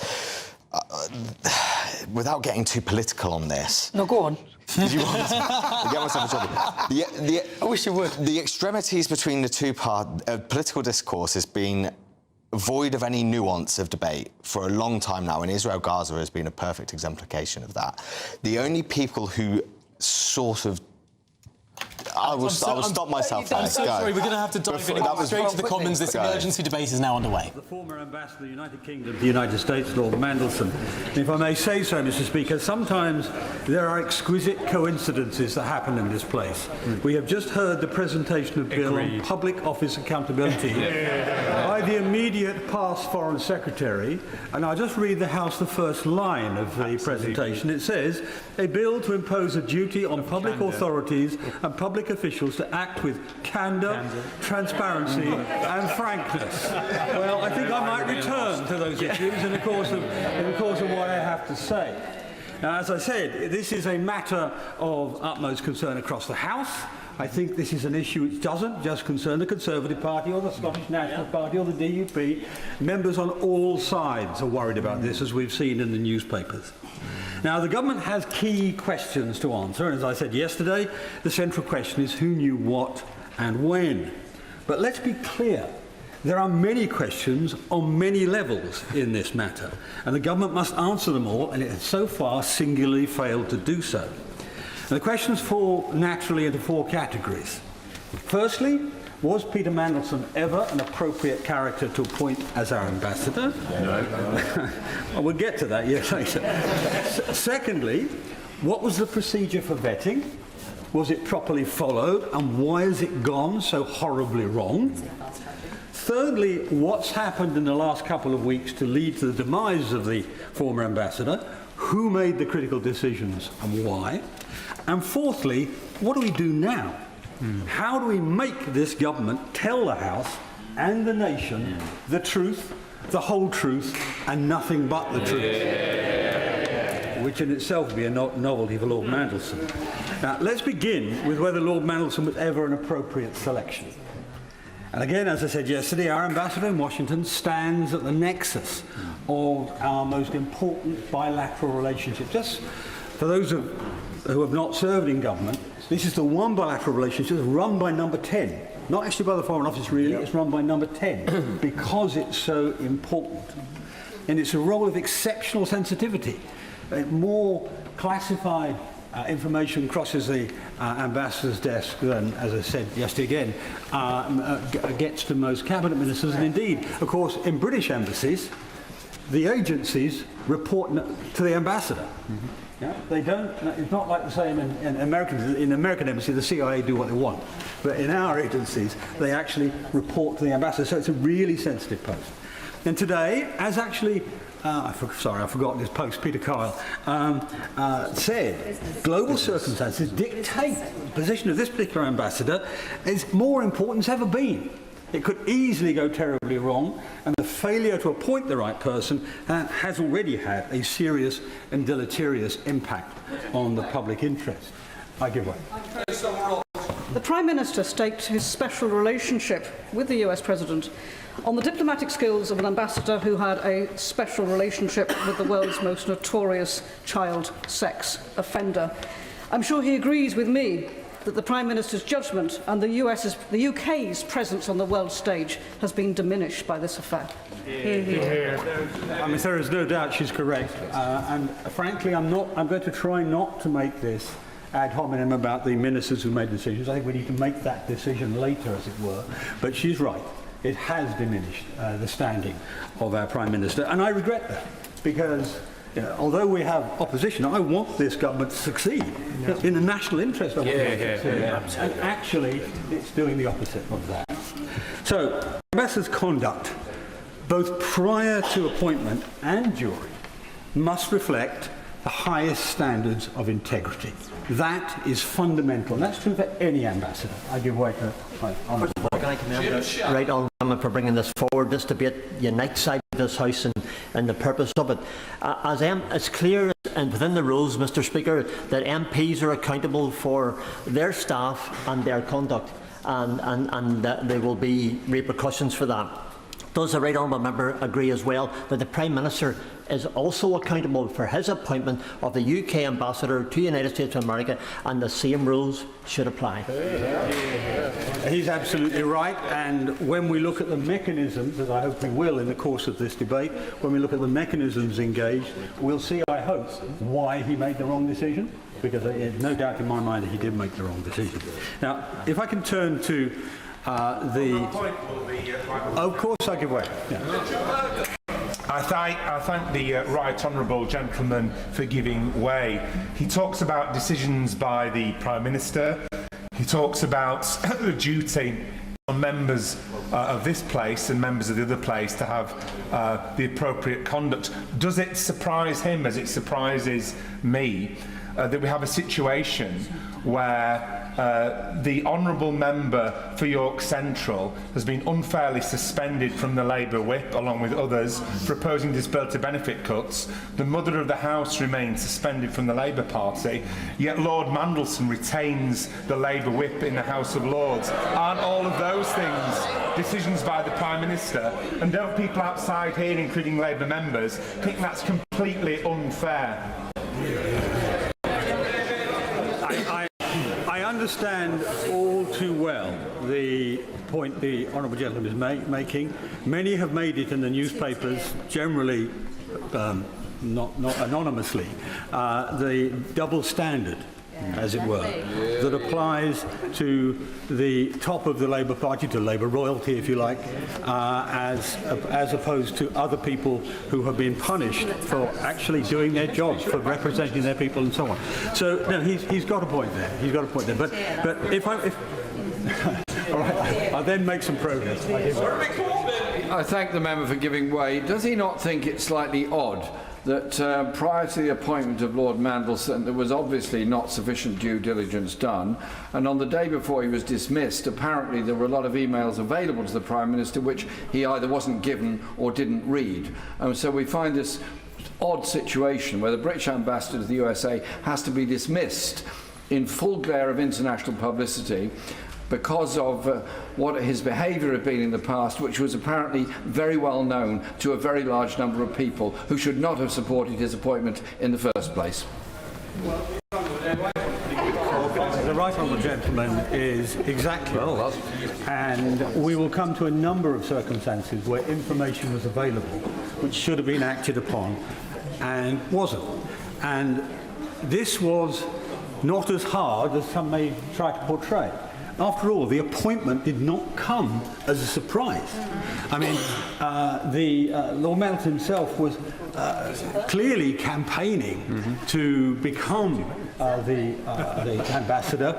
without getting too political on this... No, go on. You want to get myself in trouble. I wish you would. The extremities between the two political discourse has been void of any nuance of debate for a long time now, and Israel-Gaza has been a perfect exemplification of that. The only people who sort of... I will stop myself there. I'm so sorry, we're going to have to dive straight to the Commons. This emergency debate is now underway. The former ambassador of the United Kingdom to the United States, Lord Mandelson. If I may say so, Mr. Speaker, sometimes there are exquisite coincidences that happen in this place. We have just heard the presentation of Bill on public office accountability by the immediate past Foreign Secretary, and I'll just read the House the first line of the presentation. It says, a bill to impose a duty on public authorities and public officials to act with candour, transparency and frankness. Well, I think I might return to those issues in the course of what I have to say. Now, as I said, this is a matter of utmost concern across the House. I think this is an issue which doesn't just concern the Conservative Party or the Scottish National Party or the DUP. Members on all sides are worried about this, as we've seen in the newspapers. Now, the government has key questions to answer, and as I said yesterday, the central question is who knew what and when. But let's be clear, there are many questions on many levels in this matter, and the government must answer them all, and it has so far singularly failed to do so. And the questions fall naturally into four categories. Firstly, was Peter Mandelson ever an appropriate character to appoint as our ambassador? No. Well, we'll get to that later. Secondly, what was the procedure for vetting? Was it properly followed, and why has it gone so horribly wrong? Thirdly, what's happened in the last couple of weeks to lead to the demise of the former ambassador? Who made the critical decisions and why? And fourthly, what do we do now? How do we make this government tell the House and the nation the truth, the whole truth, and nothing but the truth? Which in itself would be a novelty for Lord Mandelson. Now, let's begin with whether Lord Mandelson was ever an appropriate selection. And again, as I said yesterday, our ambassador in Washington stands at the nexus of our most important bilateral relationship. Just for those who have not served in government, this is the one bilateral relationship run by number 10. Not actually by the Foreign Office, really, it's run by number 10 because it's so important. And it's a role of exceptional sensitivity. More classified information crosses the ambassador's desk than, as I said yesterday again, gets to most cabinet ministers. And indeed, of course, in British embassies, the agencies report to the ambassador. Yeah, they don't. It's not like the same in American embassy. The CIA do what they want, but in our agencies, they actually report to the ambassador. So it's a really sensitive post. And today, as actually, I've forgotten his post. Peter Kyle said, global circumstances dictate the position of this particular ambassador is more important than it's ever been. It could easily go terribly wrong, and the failure to appoint the right person has already had a serious and deleterious impact on the public interest. I give way. The Prime Minister staked his special relationship with the US President on the diplomatic skills of an ambassador who had a special relationship with the world's most notorious child sex offender. I'm sure he agrees with me that the Prime Minister's judgment and the UK's presence on the world stage has been diminished by this affair. I mean, there is no doubt she's correct. And frankly, I'm going to try not to make this ad hominem about the ministers who made decisions. I think we need to make that decision later, as it were. But she's right. It has diminished the standing of our Prime Minister. And I regret that, because although we have opposition, I want this government to succeed. It's in the national interest of it. And actually, it's doing the opposite of that. So, the ambassador's conduct, both prior to appointment and during, must reflect the highest standards of integrity. That is fundamental, and that's true for any ambassador. I give way to my honourable. Can I commend the right honourable for bringing this forward? This debate unites side of this House and the purpose of it. It's clear and within the rules, Mr. Speaker, that MPs are accountable for their staff and their conduct, and there will be repercussions for that. Does the right honourable member agree as well that the Prime Minister is also accountable for his appointment of the UK ambassador to the United States of America, and the same rules should apply? He's absolutely right, and when we look at the mechanisms, as I hope we will in the course of this debate, when we look at the mechanisms engaged, we'll see, I hope, why he made the wrong decision, because there's no doubt in my mind that he did make the wrong decision. Now, if I can turn to of course I give way. Yeah. I thank the right honourable gentleman for giving way. He talks about decisions by the Prime Minister. He talks about the duty on members of this place and members of the other place to have the appropriate conduct. Does it surprise him, as it surprises me, that we have a situation where the honourable member for York Central has been unfairly suspended from the Labour whip, along with others, proposing disability benefit cuts. The Mother of the House remains suspended from the Labour Party, yet Lord Mandelson retains the Labour whip in the House of Lords. Aren't all of those things decisions by the Prime Minister? And don't people outside here, including Labour members, think that's completely unfair? I understand all too well the point the honourable gentleman is making. Many have made it in the newspapers, generally not anonymously, the double standard, as it were, that applies to the top of the Labour Party, to Labour royalty, if you like, as opposed to other people who have been punished for actually doing their jobs, for representing their people and so on. So, no, he's got a point there. He's got a point there. But if all right, I'll then make some progress. I thank the member for giving way. Does he not think it's slightly odd that prior to the appointment of Lord Mandelson, there was obviously not sufficient due diligence done, and on the day before he was dismissed, apparently there were a lot of emails available to the Prime Minister which he either wasn't given or didn't read. So we find this odd situation where the British ambassador to the USA has to be dismissed in full glare of international publicity because of what his behaviour had been in the past, which was apparently very well known to a very large number of people who should not have supported his appointment in the first place. The right honourable gentleman is exactly right. And we will come to a number of circumstances where information was available which should have been acted upon and wasn't. And this was not as hard as some may try to portray. After all, the appointment did not come as a surprise. I mean, Lord Mandelson himself was clearly campaigning to become the ambassador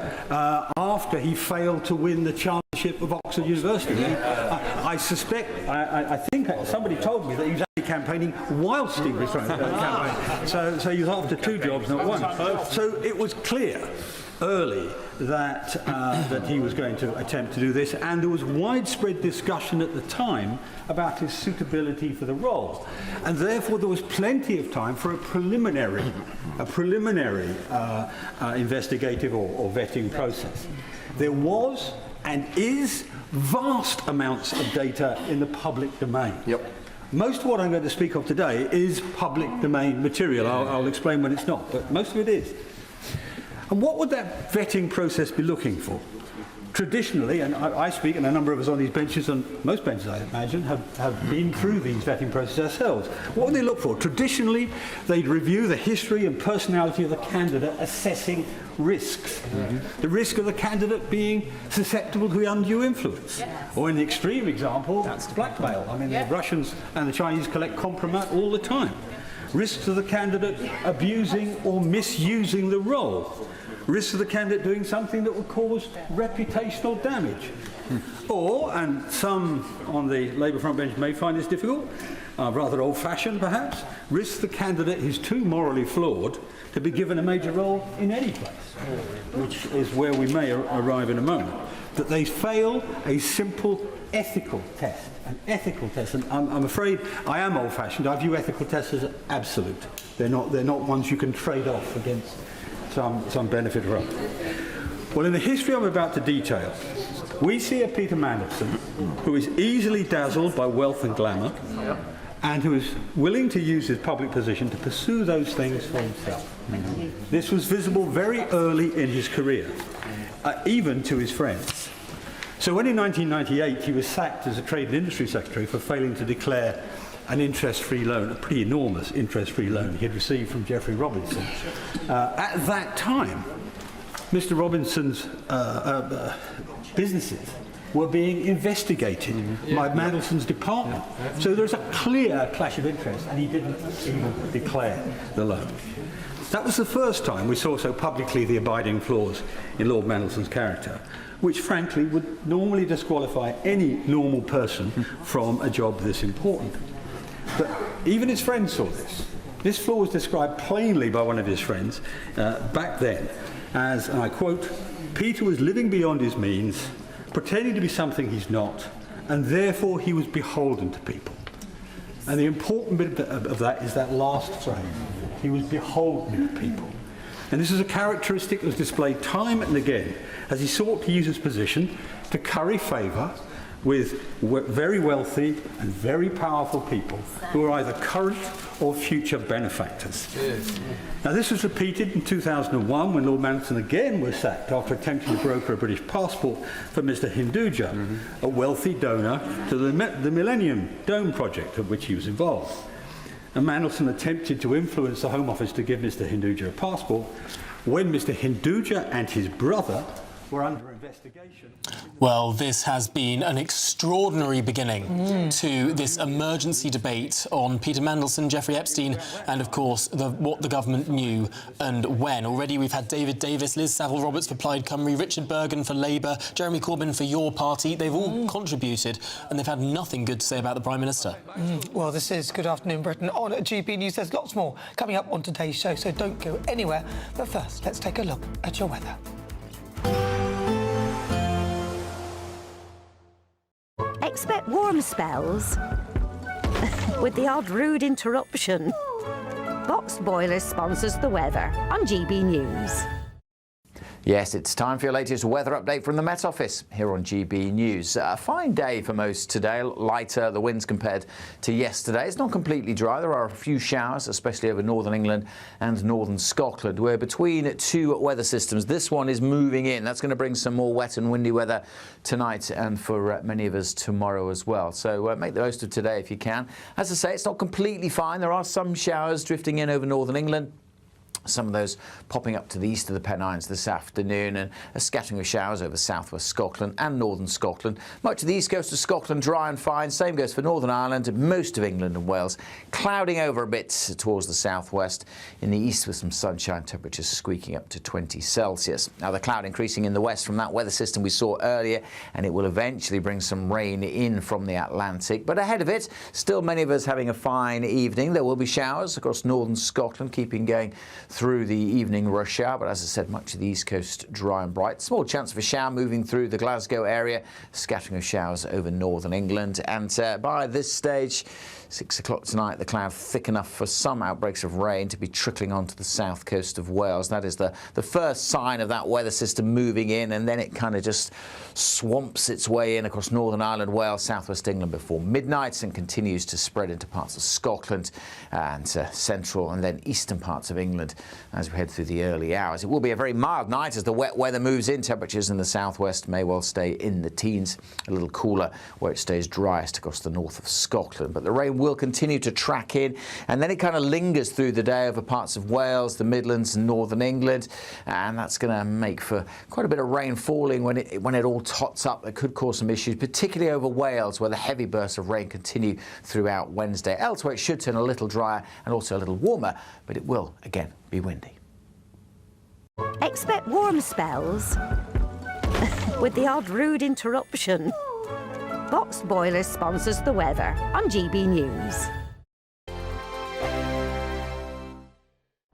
after he failed to win the chancellorship of Oxford University. I suspect, I think somebody told me that he was actually campaigning whilst he was trying to campaign. So he was after two jobs, not one. So it was clear early that he was going to attempt to do this, and there was widespread discussion at the time about his suitability for the role, and therefore there was plenty of time for a preliminary investigative or vetting process. There was and is vast amounts of data in the public domain. Most of what I'm going to speak of today is public domain material. I'll explain when it's not, but most of it is. And what would that vetting process be looking for? Traditionally, and I speak, and a number of us on these benches, and most benches I imagine, have been through these vetting processes ourselves. What would they look for? Traditionally, they'd review the history and personality of the candidate, assessing risks. The risk of the candidate being susceptible to undue influence. Or in the extreme example, that's blackmail. I mean, the Russians and the Chinese collect compromise all the time. Risks of the candidate abusing or misusing the role. Risks of the candidate doing something that would cause reputational damage. Or, and some on the Labour front bench may find this difficult, rather old-fashioned perhaps, risks the candidate is too morally flawed to be given a major role in any place, which is where we may arrive in a moment. That they fail a simple ethical test. An ethical test, and I'm afraid I am old-fashioned. I view ethical tests as absolute. They're not ones you can trade off against some benefit or other. Well, in the history I'm about to detail, we see a Peter Mandelson who is easily dazzled by wealth and glamour, and who is willing to use his public position to pursue those things for himself. This was visible very early in his career, even to his friends. So when in 1998 he was sacked as a Trade and Industry Secretary for failing to declare an interest-free loan, a pretty enormous interest-free loan he had received from Geoffrey Robinson. At that time, Mr. Robinson's businesses were being investigated by Mandelson's department. So there's a clear clash of interest, and he didn't even declare the loan. That was the first time we saw so publicly the abiding flaws in Lord Mandelson's character, which frankly would normally disqualify any normal person from a job this important. But even his friends saw this. This flaw was described plainly by one of his friends back then as, and I quote, "Peter was living beyond his means, pretending to be something he's not, and therefore he was beholden to people." And the important bit of that is that last phrase. He was beholden to people. And this is a characteristic that was displayed time and again as he sought to use his position to curry favour with very wealthy and very powerful people who were either current or future benefactors. Now, this was repeated in 2001 when Lord Mandelson again was sacked after attempting to broker a British passport for Mr Hinduja, a wealthy donor to the Millennium Dome project of which he was involved. And Mandelson attempted to influence the Home Office to give Mr Hinduja a passport when Mr Hinduja and his brother were under investigation. Well, this has been an extraordinary beginning to this emergency debate on Peter Mandelson, Jeffrey Epstein, and, of course, what the government knew and when. Already we've had David Davis, Liz Saville-Roberts for Plaid Cymru, Richard Bergen for Labour, Jeremy Corbyn for your party. They've all contributed, and they've had nothing good to say about the Prime Minister. Well, this is Good Afternoon Britain on GB News. There's lots more coming up on today's show, so don't go anywhere. But first, let's take a look at your weather. Expect warm spells with the odd rude interruption. Boxed Boiler sponsors the weather on GB News. Yes, it's time for your latest weather update from the Met Office here on GB News. A fine day for most today, lighter the winds compared to yesterday. It's not completely dry. There are a few showers, especially over northern England and northern Scotland. We're between two weather systems. This one is moving in. That's going to bring some more wet and windy weather tonight and for many of us tomorrow as well. So make the most of today if you can. As I say, it's not completely fine. There are some showers drifting in over northern England. Some of those popping up to the east of the Pennines this afternoon, and a scattering of showers over southwest Scotland and northern Scotland. Much of the east coast of Scotland dry and fine. Same goes for Northern Ireland and most of England and Wales. Clouding over a bit towards the southwest. In the east with some sunshine, temperatures squeaking up to 20 Celsius. Now the cloud increasing in the west from that weather system we saw earlier, and it will eventually bring some rain in from the Atlantic. But ahead of it, still many of us having a fine evening. There will be showers across northern Scotland, keeping going through the evening rush hour, but as I said, much of the east coast dry and bright. Small chance of a shower moving through the Glasgow area, scattering of showers over northern England, and by this stage, 6 o'clock tonight, the cloud thick enough for some outbreaks of rain to be trickling onto the south coast of Wales. That is the first sign of that weather system moving in, and then it kind of just swamps its way in across Northern Ireland, Wales, southwest England before midnight, and continues to spread into parts of Scotland and central and then eastern parts of England as we head through the early hours. It will be a very mild night as the wet weather moves in. Temperatures in the southwest may well stay in the teens, a little cooler where it stays driest across the north of Scotland. But the rain will continue to track in, and then it kind of lingers through the day over parts of Wales, the Midlands and northern England, and that's going to make for quite a bit of rain falling when it all tots up. It could cause some issues, particularly over Wales, where the heavy bursts of rain continue throughout Wednesday. Elsewhere it should turn a little drier and also a little warmer, but it will again be windy. Expect warm spells with the odd rude interruption. Boxed Boiler sponsors the weather on GB News.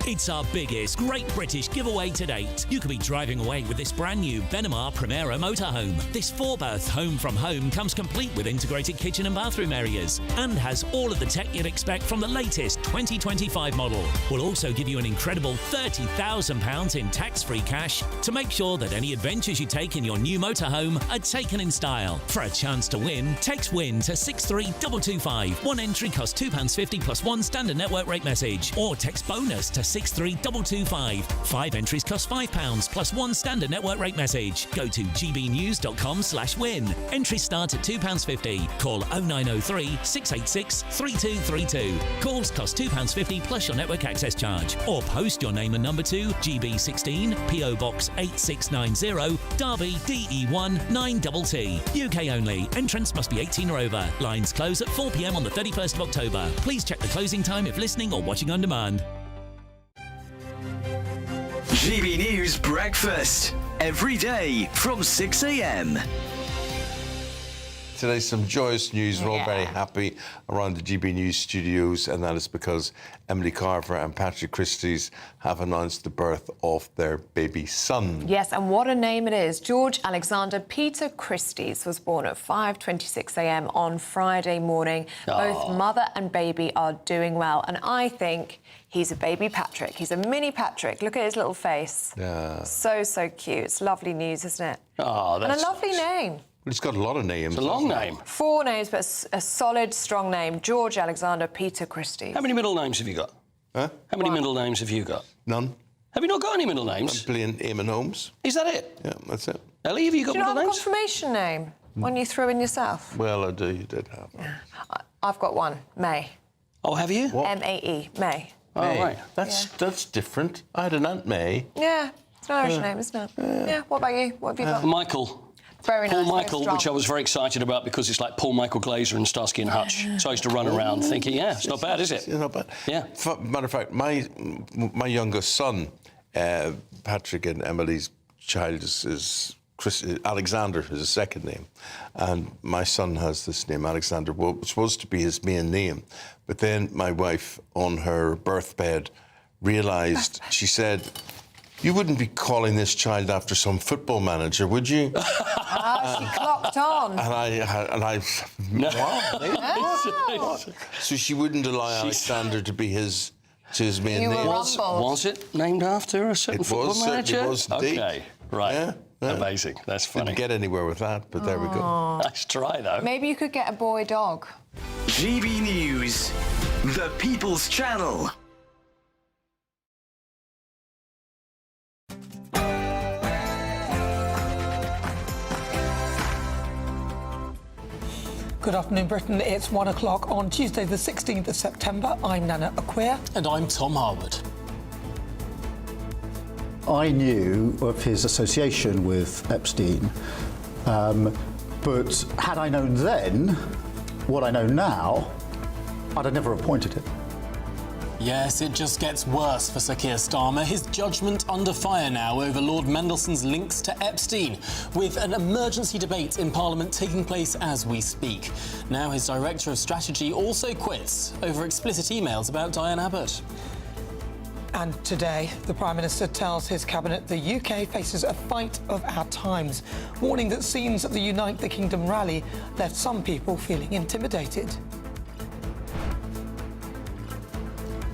It's our biggest Great British giveaway to date. You could be driving away with this brand new Benamar Primera motorhome. This 4-berth home from home comes complete with integrated kitchen and bathroom areas and has all of the tech you'd expect from the latest 2025 model. We'll also give you an incredible £30,000 in tax-free cash to make sure that any adventures you take in your new motorhome are taken in style. For a chance to win, text WIN to 63225. One entry costs £2.50 plus one standard network rate message, or text BONUS to 63225. 5 entries cost £5 plus one standard network rate message. Go to gbnews.com/win. Entries start at £2.50. Call 0903 686 3232. Calls cost £2.50 plus your network access charge. Or post your name and number to GB16 PO Box 8690 Derby DE1 9TT. UK only. Entrance must be 18 or over. Lines close at 4 p.m. on the 31st of October. Please check the closing time if listening or watching on demand. GB News Breakfast, every day from 6 a.m. Today's some joyous news. We're all very happy around the GB News studios, and that is because Emily Carver and Patrick Christie's have announced the birth of their baby son. Yes, and what a name it is. George Alexander Peter Christie's was born at 5:26 a.m. on Friday morning. Both mother and baby are doing well, and I think he's a baby Patrick. He's a mini Patrick. Look at his little face. Yeah. So cute. It's lovely news, isn't it? Oh, and a lovely name. Well, he's got a lot of names. It's a long name. 4 names, but a solid, strong name. George Alexander Peter Christies. How many middle names have you got? Huh? How many middle names have you got? None. Have you not got any middle names? I'm playing Eamon Holmes. Is that it? Yeah, that's it. Ellie, have you got Do you not middle have a names? confirmation name? One you threw in yourself? Well, I do. You did have. I've got one. May. Oh, have you? What? M-A-E. May. Oh, right. That's different. I had an Aunt May. Yeah, it's an Irish name, isn't it? Yeah. What about you? What have you got? Michael. Very nice. Paul very Michael, strong. which I was very excited about because it's like Paul Michael Glaser and Starsky and Hutch. So I used to run around thinking, yeah, it's not bad, is it? It's not bad. Yeah. Matter of fact, my youngest son, Patrick and Emily's child is Alexander is his second name, and my son has this name Alexander. Well, it was supposed to be his main name, but then my wife on her birthbed realised, she said, "You wouldn't be calling this child after some football manager, would you?" She clocked on. So she wouldn't allow Alexander to be his main name. Was it named after a certain football manager? It was indeed. Okay, right. Yeah. Amazing. That's funny. Didn't get anywhere with that, but there we go. Nice try, though. Maybe you could get a boy dog. GB News, the People's Channel. Good afternoon, Britain. It's 1 o'clock on Tuesday, the 16th of September. I'm Nana Acquia. And I'm Tom Harwood. I knew of his association with Epstein, but had I known then what I know now, I'd have never appointed him. Yes, it just gets worse for Sir Keir Starmer. His judgment under fire now over Lord Mandelson's links to Epstein, with an emergency debate in Parliament taking place as we speak. Now his Director of Strategy also quits over explicit emails about Diane Abbott. And today, the Prime Minister tells his cabinet the UK faces a fight of our times, warning that scenes at the Unite the Kingdom rally left some people feeling intimidated.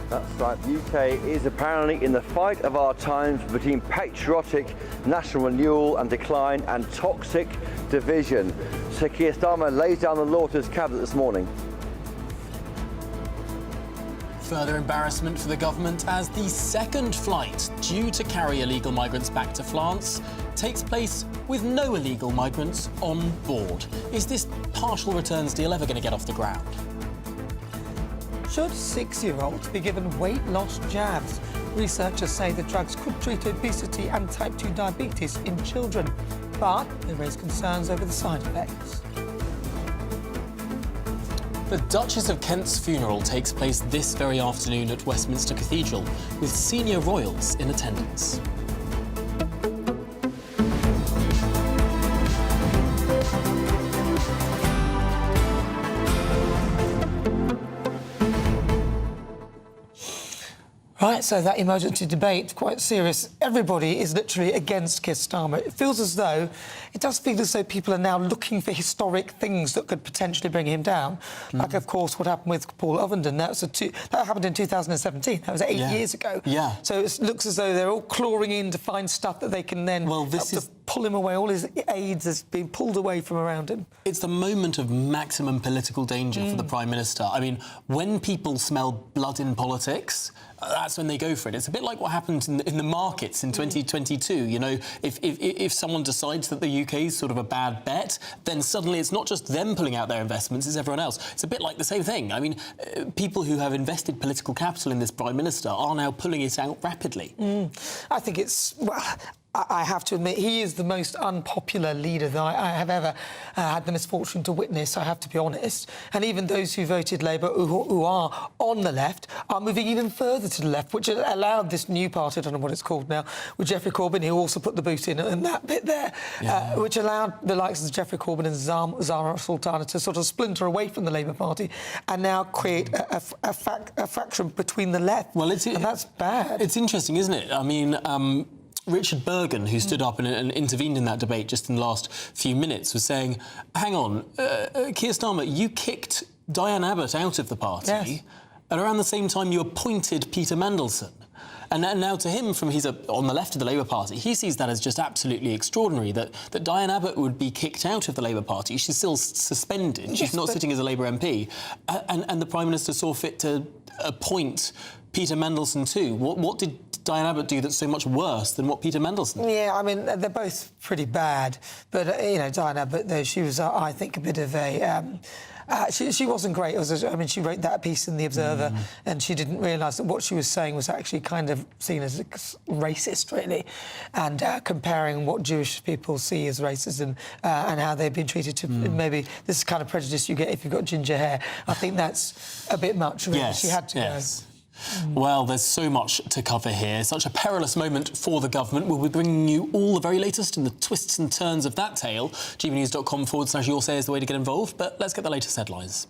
That's right, the UK is apparently in the fight of our times between patriotic national renewal and decline and toxic division. Sir Keir Starmer lays down the law to his cabinet this morning. Further embarrassment for the government as the second flight due to carry illegal migrants back to France takes place with no illegal migrants on board. Is this partial returns deal ever going to get off the ground? Should 6-year-olds be given weight loss jabs? Researchers say the drugs could treat obesity and type 2 diabetes in children, but they raise concerns over the side effects. The Duchess of Kent's funeral takes place this very afternoon at Westminster Cathedral, with senior royals in attendance. Right, so that emergency debate, quite serious. Everybody is literally against Keir Starmer. It feels as though, it does feel as though people are now looking for historic things that could potentially bring him down. Like, of course, what happened with Paul Ovenden. That happened in 2017. That was 8 years ago. Yeah. So it looks as though they're all clawing in to find stuff that they can then pull him away. All his aides has been pulled away from around him. It's the moment of maximum political danger for the Prime Minister. I mean, when people smell blood in politics, that's when they go for it. It's a bit like what happened in the markets in 2022. You know, if someone decides that the UK is sort of a bad bet, then suddenly it's not just them pulling out their investments, it's everyone else. It's a bit like the same thing. I mean, people who have invested political capital in this Prime Minister are now pulling it out rapidly. I think it's... well, I have to admit, he is the most unpopular leader that I have ever had the misfortune to witness, I have to be honest. And even those who voted Labour, who are on the left, are moving even further to the left, which allowed this new party, I don't know what it's called now, with Geoffrey Corbyn, who also put the boot in, and that bit there, which allowed the likes of Geoffrey Corbyn and Zara Sultana to sort of splinter away from the Labour Party and now create a faction between the left. Well, and that's bad. It's interesting, isn't it? I mean... Richard Bergen, who stood up and intervened in that debate just in the last few minutes, was saying, hang on, Keir Starmer, you kicked Diane Abbott out of the party, and around the same time you appointed Peter Mandelson. And now to him, he's on the left of the Labour Party, he sees that as just absolutely extraordinary, that Diane Abbott would be kicked out of the Labour Party. She's still suspended. She's not sitting as a Labour MP. And the Prime Minister saw fit to appoint Peter Mandelson too. What did Diane Abbott do that's so much worse than what Peter Mandelson? Yeah, I mean, they're both pretty bad. But, you know, Diane Abbott, though, she was, I think, a bit of a... she wasn't great. I mean, she wrote that piece in The Observer and she didn't realise that what she was saying was actually kind of seen as racist, really, and comparing what Jewish people see as racism and how they've been treated to maybe this kind of prejudice you get if you've got ginger hair. I think that's a bit much, really. Yes, she had to go. Well, there's so much to cover here. Such a perilous moment for the government. We'll be bringing you all the very latest and the twists and turns of that tale. gbnews.com/Your Say is the way to get involved. But let's get the latest headlines.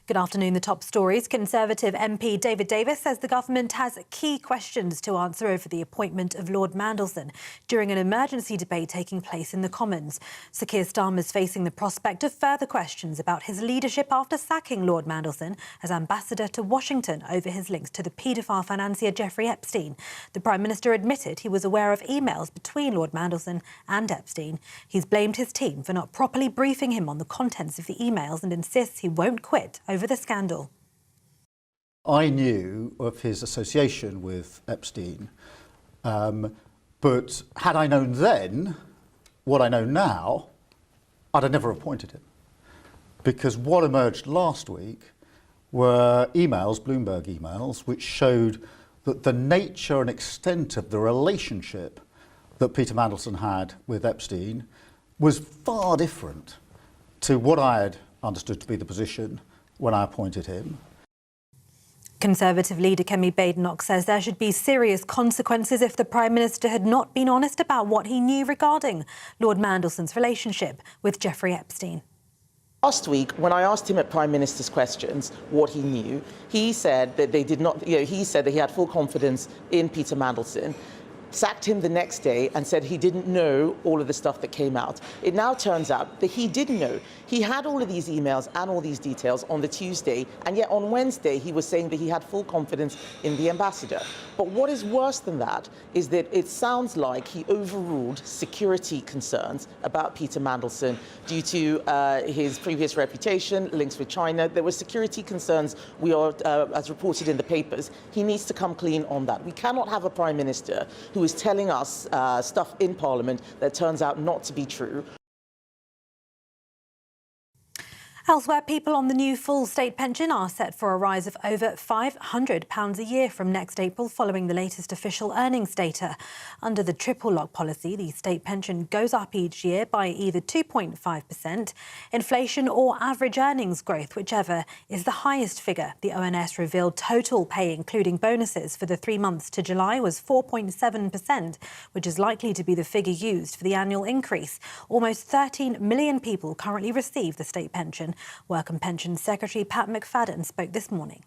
Good afternoon. The top stories. Conservative MP David Davis says the government has key questions to answer over the appointment of Lord Mandelson during an emergency debate taking place in the Commons. Sir Keir Starmer is facing the prospect of further questions about his leadership after sacking Lord Mandelson as ambassador to Washington over his links to the paedophile financier Jeffrey Epstein. The Prime Minister admitted he was aware of emails between Lord Mandelson and Epstein. He's blamed his team for not properly briefing him on the contents of the emails and insists he won't quit over the scandal. I knew of his association with Epstein, but had I known then what I know now, I'd have never appointed him. Because what emerged last week were emails, Bloomberg emails, which showed that the nature and extent of the relationship that Peter Mandelson had with Epstein was far different to what I had understood to be the position when I appointed him. Conservative leader Kemi Badenoch says there should be serious consequences if the Prime Minister had not been honest about what he knew regarding Lord Mandelson's relationship with Jeffrey Epstein. Last week, when I asked him at Prime Minister's questions what he knew, he said that they did not, he said that he had full confidence in Peter Mandelson, sacked him the next day and said he didn't know all of the stuff that came out. It now turns out that he did know. He had all of these emails and all these details on the Tuesday, and yet on Wednesday he was saying that he had full confidence in the ambassador. But what is worse than that is that it sounds like he overruled security concerns about Peter Mandelson due to his previous reputation, links with China. There were security concerns, as reported in the papers. He needs to come clean on that. We cannot have a Prime Minister who is telling us stuff in Parliament that turns out not to be true. Elsewhere, people on the new full state pension are set for a rise of over £500 a year from next April following the latest official earnings data. Under the triple lock policy, the state pension goes up each year by either 2.5%, inflation or average earnings growth, whichever is the highest figure. The ONS revealed total pay, including bonuses, for the 3 months to July was 4.7%, which is likely to be the figure used for the annual increase. Almost 13 million people currently receive the state pension. Work and Pensions Secretary Pat McFadden spoke this morning.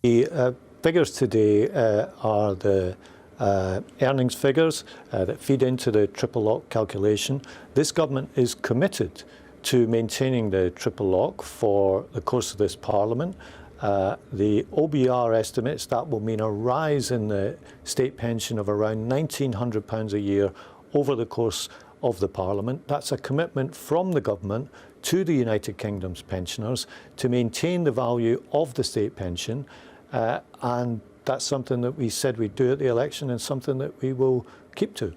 The figures today are the earnings figures that feed into the triple lock calculation. This government is committed to maintaining the triple lock for the course of this Parliament. The OBR estimates that will mean a rise in the state pension of around £1,900 a year over the course of the Parliament. That's a commitment from the government to the United Kingdom's pensioners to maintain the value of the state pension, and that's something that we said we'd do at the election and something that we will keep to.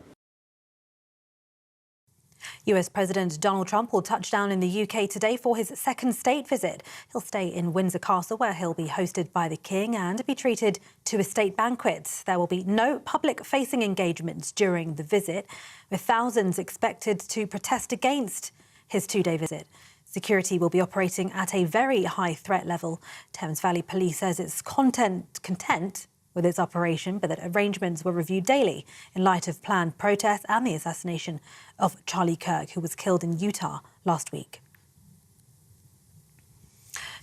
US President Donald Trump will touch down in the UK today for his second state visit. He'll stay in Windsor Castle, where he'll be hosted by the King and be treated to a state banquet. There will be no public-facing engagements during the visit, with thousands expected to protest against his two-day visit. Security will be operating at a very high threat level. Thames Valley Police says it's content with its operation, but that arrangements were reviewed daily in light of planned protests and the assassination of Charlie Kirk, who was killed in Utah last week.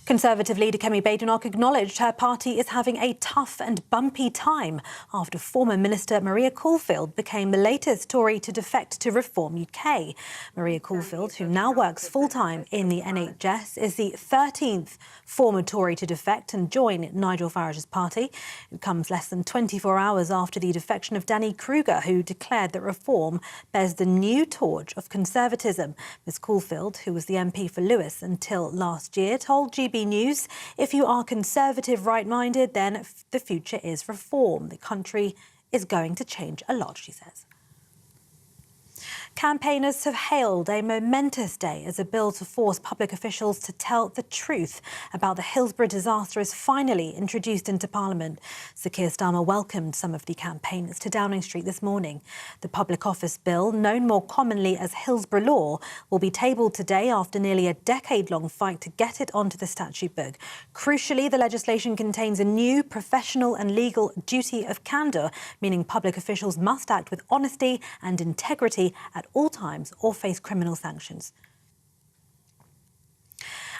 Conservative leader Kemi Badenoch acknowledged her party is having a tough and bumpy time after former Minister Maria Caulfield became the latest Tory to defect to Reform UK. Maria Caulfield, who now works full-time in the NHS, is the 13th former Tory to defect and join Nigel Farage's party. It comes less than 24 hours after the defection of Danny Kruger, who declared that Reform bears the new torch of conservatism. Ms Caulfield, who was the MP for Lewis until last year, told GBNews, if you are conservative right-minded, then the future is reform. The country is going to change a lot, she says. Campaigners have hailed a momentous day as a bill to force public officials to tell the truth about the Hillsborough disaster is finally introduced into Parliament. Sir Keir Starmer welcomed some of the campaigners to Downing Street this morning. The Public Office Bill, known more commonly as Hillsborough Law, will be tabled today after nearly a decade-long fight to get it onto the statute book. Crucially, the legislation contains a new professional and legal duty of candour, meaning public officials must act with honesty and integrity at all times or face criminal sanctions.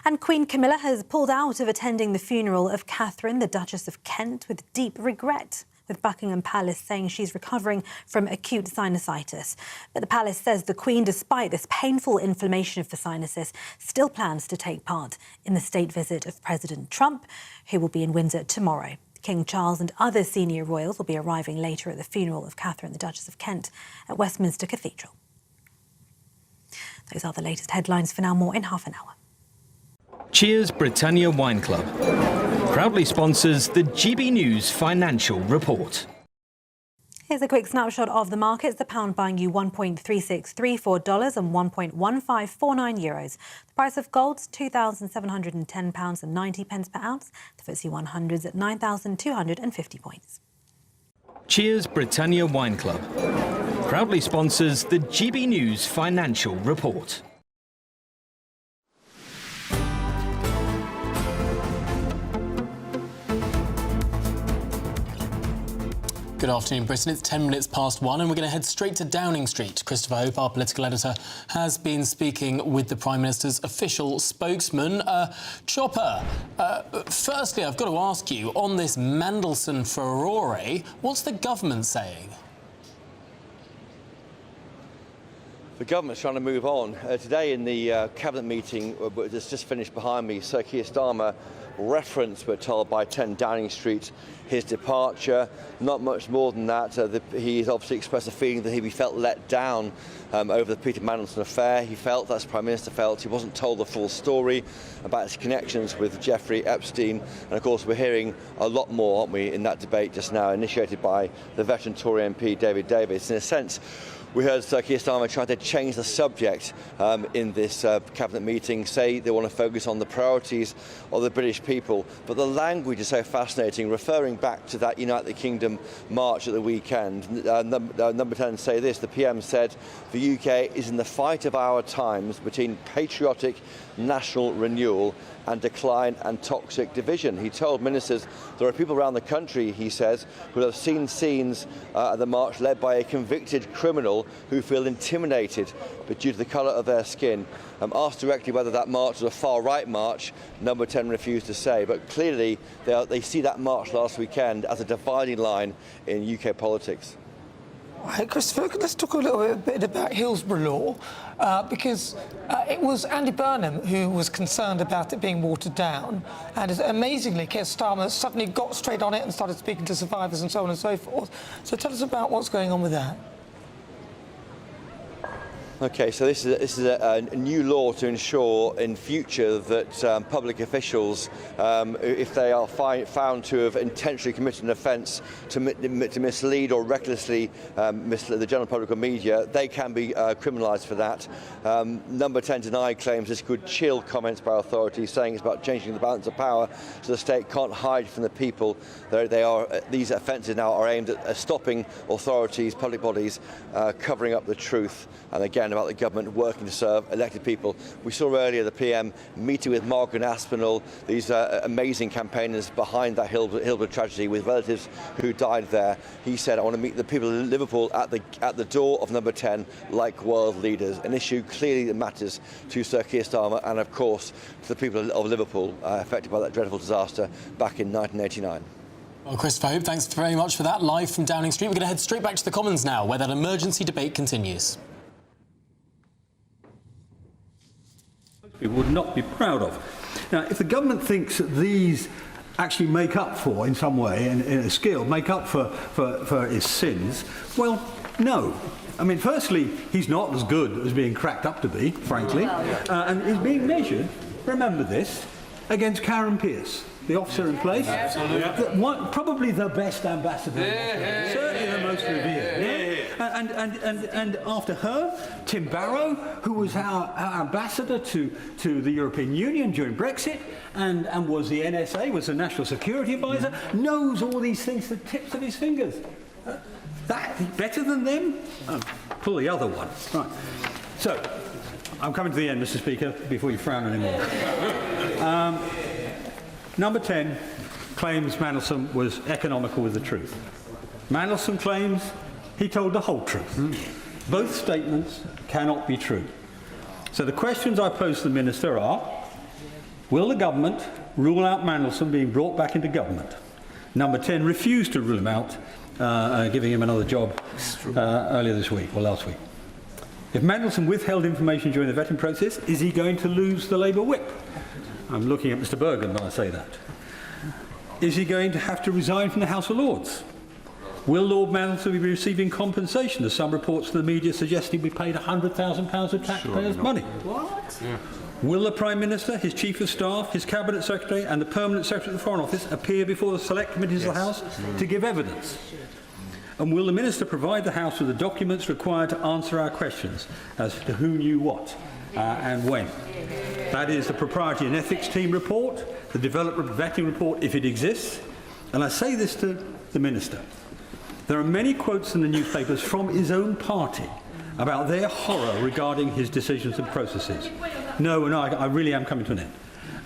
And Queen Camilla has pulled out of attending the funeral of Catherine, the Duchess of Kent, with deep regret, with Buckingham Palace saying she's recovering from acute sinusitis. But the palace says the Queen, despite this painful inflammation of the sinuses, still plans to take part in the state visit of President Trump, who will be in Windsor tomorrow. King Charles and other senior royals will be arriving later at the funeral of Catherine, the Duchess of Kent, at Westminster Cathedral. Those are the latest headlines. For now, more in half an hour. Cheers Britannia Wine Club proudly sponsors the GBNews Financial Report. Here's a quick snapshot of the markets. The pound buying you $1.3634 and €1.1549. The price of gold's £2,710.90 per ounce. The FTSE 100's at 9,250 points. Cheers Britannia Wine Club proudly sponsors the GBNews Financial Report. Good afternoon, Britain. It's 10 minutes past 1 and we're going to head straight to Downing Street. Christopher Hope, our political editor, has been speaking with the Prime Minister's official spokesman. Chopper, firstly, I've got to ask you, on this Mandelson furore, what's the government saying? The government's trying to move on. Today in the cabinet meeting that's just finished behind me, Sir Keir Starmer referenced, we're told, by 10 Downing Street, his departure. Not much more than that. He's obviously expressed a feeling that he felt let down over the Peter Mandelson affair. He felt, as Prime Minister felt, he wasn't told the full story about his connections with Jeffrey Epstein. And of course, we're hearing a lot more, aren't we, in that debate just now, initiated by the veteran Tory MP David Davis. In a sense, we heard Sir Keir Starmer try to change the subject in this cabinet meeting, say they want to focus on the priorities of the British people. But the language is so fascinating, referring back to that United Kingdom march at the weekend. Number 10 say this, the PM said, the UK is in the fight of our times between patriotic national renewal and decline and toxic division. He told ministers there are people around the country, he says, who have seen scenes at the march led by a convicted criminal who feel intimidated but due to the colour of their skin. Asked directly whether that march was a far-right march, Number 10 refused to say, but clearly they see that march last weekend as a dividing line in UK politics. Right, Christopher, let's talk a little bit about Hillsborough Law, because it was Andy Burnham who was concerned about it being watered down, and amazingly, Keir Starmer suddenly got straight on it and started speaking to survivors and so on and so forth. So tell us about what's going on with that. Okay, so this is a new law to ensure in future that public officials, if they are found to have intentionally committed an offence to mislead or recklessly mislead the general public or media, they can be criminalised for that. Number 10 denied claims this could chill comments by authorities, saying it's about changing the balance of power so the state can't hide from the people. These offences now are aimed at stopping authorities, public bodies, covering up the truth. And again, again about the government working to serve elected people. We saw earlier the PM meeting with Margaret Aspinall, these amazing campaigners behind that Hillsborough tragedy with relatives who died there. He said, I want to meet the people of Liverpool at the door of number 10 like world leaders, an issue clearly that matters to Sir Keir Starmer and, of course, to the people of Liverpool affected by that dreadful disaster back in 1989. Well, Christopher Hope, thanks very much for that. Live from Downing Street. We're going to head straight back to the Commons now, where that emergency debate continues. People would not be proud of. Now, if the government thinks that these actually make up for, in some way, in a skill, make up for its sins, well, no. I mean, firstly, he's not as good as being cracked up to be, frankly, and he's being measured, remember this, against Karen Pierce, the officer in place. Probably the best ambassador, certainly the most revered. And after her, Tim Barrow, who was our ambassador to the European Union during Brexit and was the NSA, was the National Security Advisor, knows all these things to the tips of his fingers. That better than them? Oh, pull the other one. Right. So, I'm coming to the end, Mr. Speaker, before you frown anymore. Number 10 claims Mandelson was economical with the truth. Mandelson claims he told the whole truth. Both statements cannot be true. So the questions I pose to the Minister are, will the government rule out Mandelson being brought back into government? Number 10 refused to rule him out, giving him another job earlier this week, or last week. If Mandelson withheld information during the vetting process, is he going to lose the Labour whip? I'm looking at Mr Bergen when I say that. Is he going to have to resign from the House of Lords? Will Lord Mandelson be receiving compensation, as some reports in the media suggest he'll be paid £100,000 of taxpayers' money? What? Yeah. Will the Prime Minister, his Chief of Staff, his Cabinet Secretary and the Permanent Secretary of the Foreign Office appear before the Select Committees of the House to give evidence? And will the Minister provide the House with the documents required to answer our questions as to who knew what and when? That is the Propriety and Ethics Team report, the Development Vetting report, if it exists. And I say this to the Minister. There are many quotes in the newspapers from his own party about their horror regarding his decisions and processes. No, I really am coming to an end.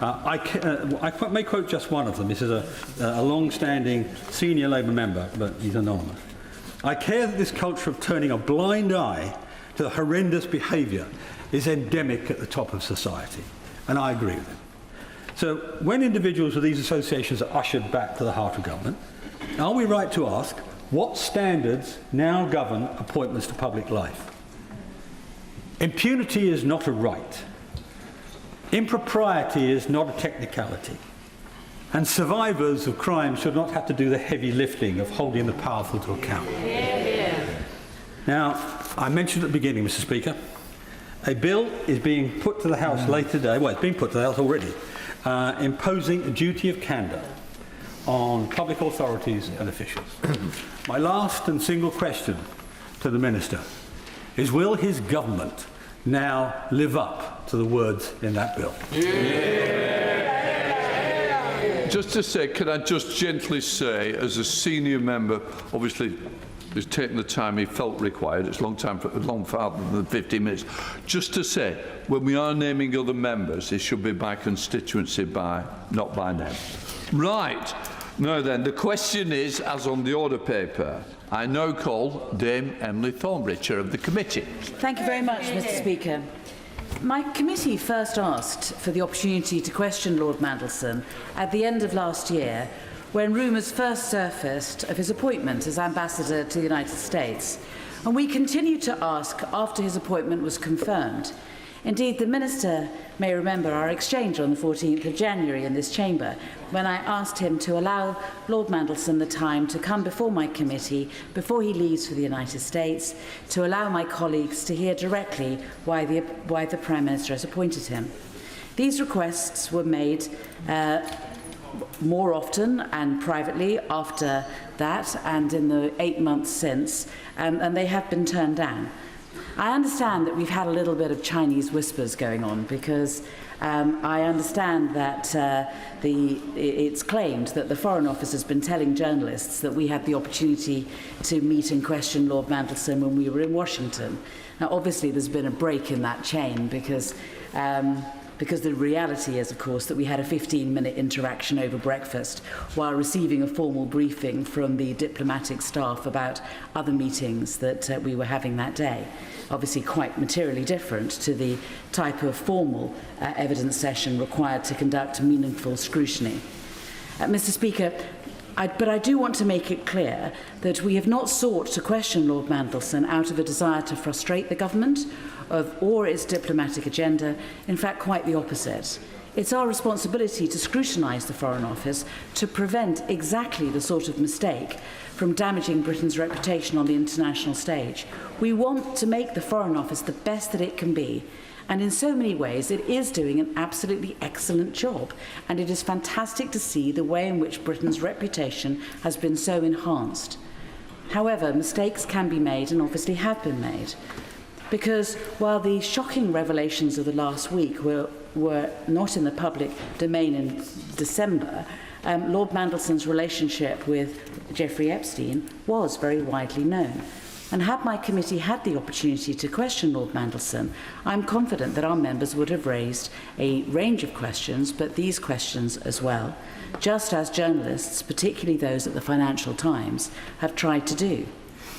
I may quote just one of them. This is a long-standing senior Labour member, but he's anonymous. I care that this culture of turning a blind eye to the horrendous behaviour is endemic at the top of society. And I agree with him. So when individuals with these associations are ushered back to the heart of government, are we right to ask what standards now govern appointments to public life? Impunity is not a right. Impropriety is not a technicality. And survivors of crime should not have to do the heavy lifting of holding the powerful to account. Now, I mentioned at the beginning, Mr. Speaker, a bill is being put to the House later today, well, it's been put to the House already, imposing a duty of candour on public authorities and officials. My last and single question to the Minister is, will his government now live up to the words in that bill? Just to say, can I just gently say, as a senior member, obviously he's taken the time he felt required, it's long farther than 15 minutes, just to say, when we are naming other members, it should be by constituency, not by name. Right. Now then, the question is, as on the order paper, I now call Dame Emily Thornberry, Chair of the committee. Thank you very much, Mr. Speaker. My committee first asked for the opportunity to question Lord Mandelson at the end of last year, when rumours first surfaced of his appointment as Ambassador to the United States. And we continued to ask after his appointment was confirmed. Indeed, the Minister may remember our exchange on the 14th of January in this chamber, when I asked him to allow Lord Mandelson the time to come before my committee before he leaves for the United States, to allow my colleagues to hear directly why the Prime Minister has appointed him. These requests were made more often and privately after that, and in the 8 months since, and they have been turned down. I understand that we've had a little bit of Chinese whispers going on because I understand that it's claimed that the Foreign Office has been telling journalists that we had the opportunity to meet and question Lord Mandelson when we were in Washington. Now, obviously, there's been a break in that chain because the reality is, of course, that we had a 15-minute interaction over breakfast while receiving a formal briefing from the diplomatic staff about other meetings that we were having that day. Obviously quite materially different to the type of formal evidence session required to conduct meaningful scrutiny. Mr. Speaker, but I do want to make it clear that we have not sought to question Lord Mandelson out of a desire to frustrate the government or its diplomatic agenda. In fact, quite the opposite. It's our responsibility to scrutinise the Foreign Office to prevent exactly the sort of mistake from damaging Britain's reputation on the international stage. We want to make the Foreign Office the best that it can be, and in so many ways it is doing an absolutely excellent job, and it is fantastic to see the way in which Britain's reputation has been so enhanced. However, mistakes can be made, and obviously have been made, because while the shocking revelations of the last week were not in the public domain in December, Lord Mandelson's relationship with Jeffrey Epstein was very widely known. And had my committee had the opportunity to question Lord Mandelson, I'm confident that our members would have raised a range of questions, but these questions as well, just as journalists, particularly those at the Financial Times, have tried to do.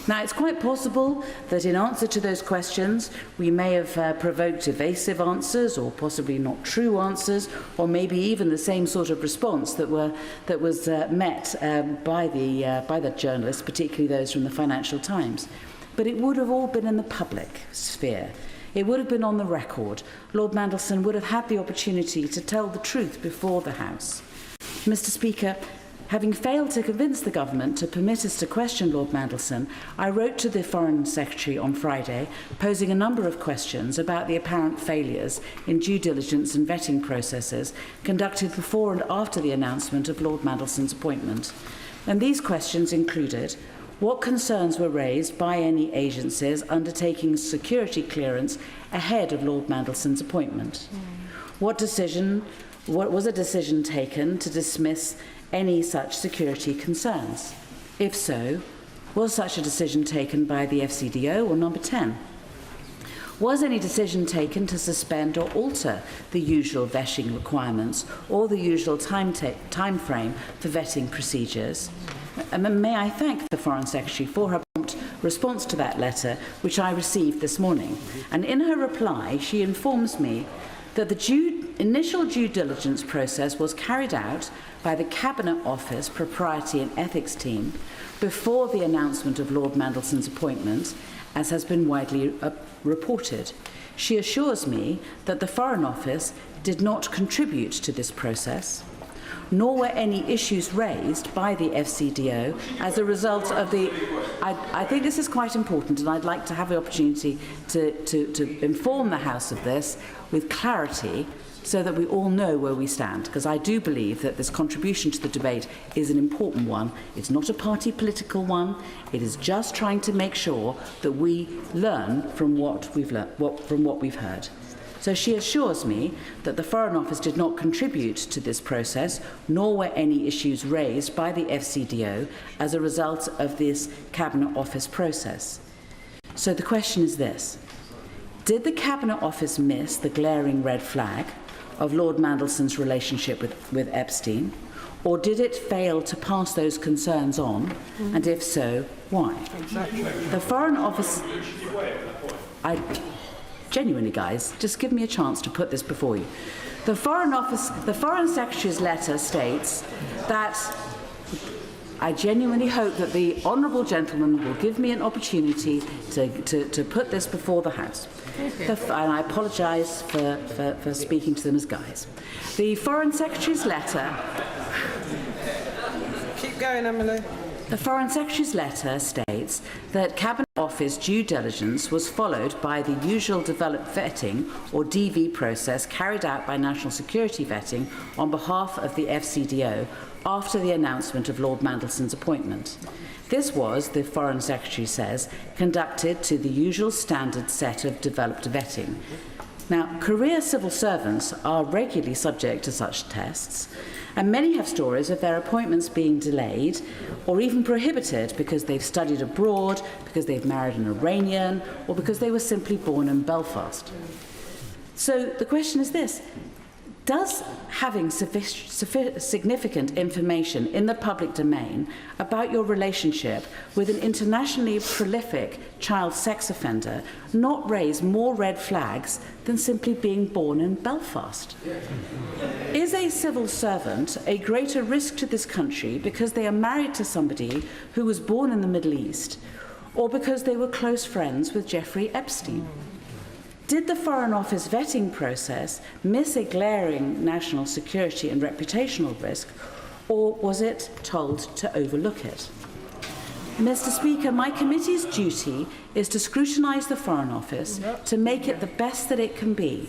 Now, it's quite possible that in answer to those questions, we may have provoked evasive answers or possibly not true answers, or maybe even the same sort of response that was met by the journalists, particularly those from the Financial Times. But it would have all been in the public sphere. It would have been on the record. Lord Mandelson would have had the opportunity to tell the truth before the House. Mr. Speaker, having failed to convince the government to permit us to question Lord Mandelson, I wrote to the Foreign Secretary on Friday, posing a number of questions about the apparent failures in due diligence and vetting processes conducted before and after the announcement of Lord Mandelson's appointment. And these questions included: what concerns were raised by any agencies undertaking security clearance ahead of Lord Mandelson's appointment? What was a decision taken to dismiss any such security concerns? If so, was such a decision taken by the FCDO or Number 10? Was any decision taken to suspend or alter the usual vetting requirements or the usual time frame for vetting procedures? And may I thank the Foreign Secretary for her prompt response to that letter, which I received this morning. And in her reply, she informs me that the initial due diligence process was carried out by the Cabinet Office Propriety and Ethics team before the announcement of Lord Mandelson's appointment, as has been widely reported. She assures me that the Foreign Office did not contribute to this process, nor were any issues raised by the FCDO as a result of the... I think this is quite important, and I'd like to have the opportunity to inform the House of this with clarity, so that we all know where we stand, because I do believe that this contribution to the debate is an important one. It's not a party political one. It is just trying to make sure that we learn from what we've heard. So she assures me that the Foreign Office did not contribute to this process, nor were any issues raised by the FCDO as a result of this Cabinet Office process. So the question is this: did the Cabinet Office miss the glaring red flag of Lord Mandelson's relationship with Epstein, or did it fail to pass those concerns on, and if so, why? Exactly. The Foreign Office... Genuinely, guys, just give me a chance to put this before you. The Foreign Secretary's letter states that I genuinely hope that the honourable gentleman will give me an opportunity to put this before the House. And I apologise for speaking to them as guys. The Foreign Secretary's letter... Keep going, Emily. The Foreign Secretary's letter states that Cabinet Office due diligence was followed by the usual developed vetting, or DV process, carried out by National Security Vetting on behalf of the FCDO after the announcement of Lord Mandelson's appointment. This was, the Foreign Secretary says, conducted to the usual standard set of developed vetting. Now, career civil servants are regularly subject to such tests, and many have stories of their appointments being delayed or even prohibited because they've studied abroad, because they've married an Iranian, or because they were simply born in Belfast. So the question is this: does having significant information in the public domain about your relationship with an internationally prolific child sex offender not raise more red flags than simply being born in Belfast? Is a civil servant a greater risk to this country because they are married to somebody who was born in the Middle East, or because they were close friends with Jeffrey Epstein? Did the Foreign Office vetting process miss a glaring national security and reputational risk, or was it told to overlook it? Mr. Speaker, my committee's duty is to scrutinise the Foreign Office to make it the best that it can be.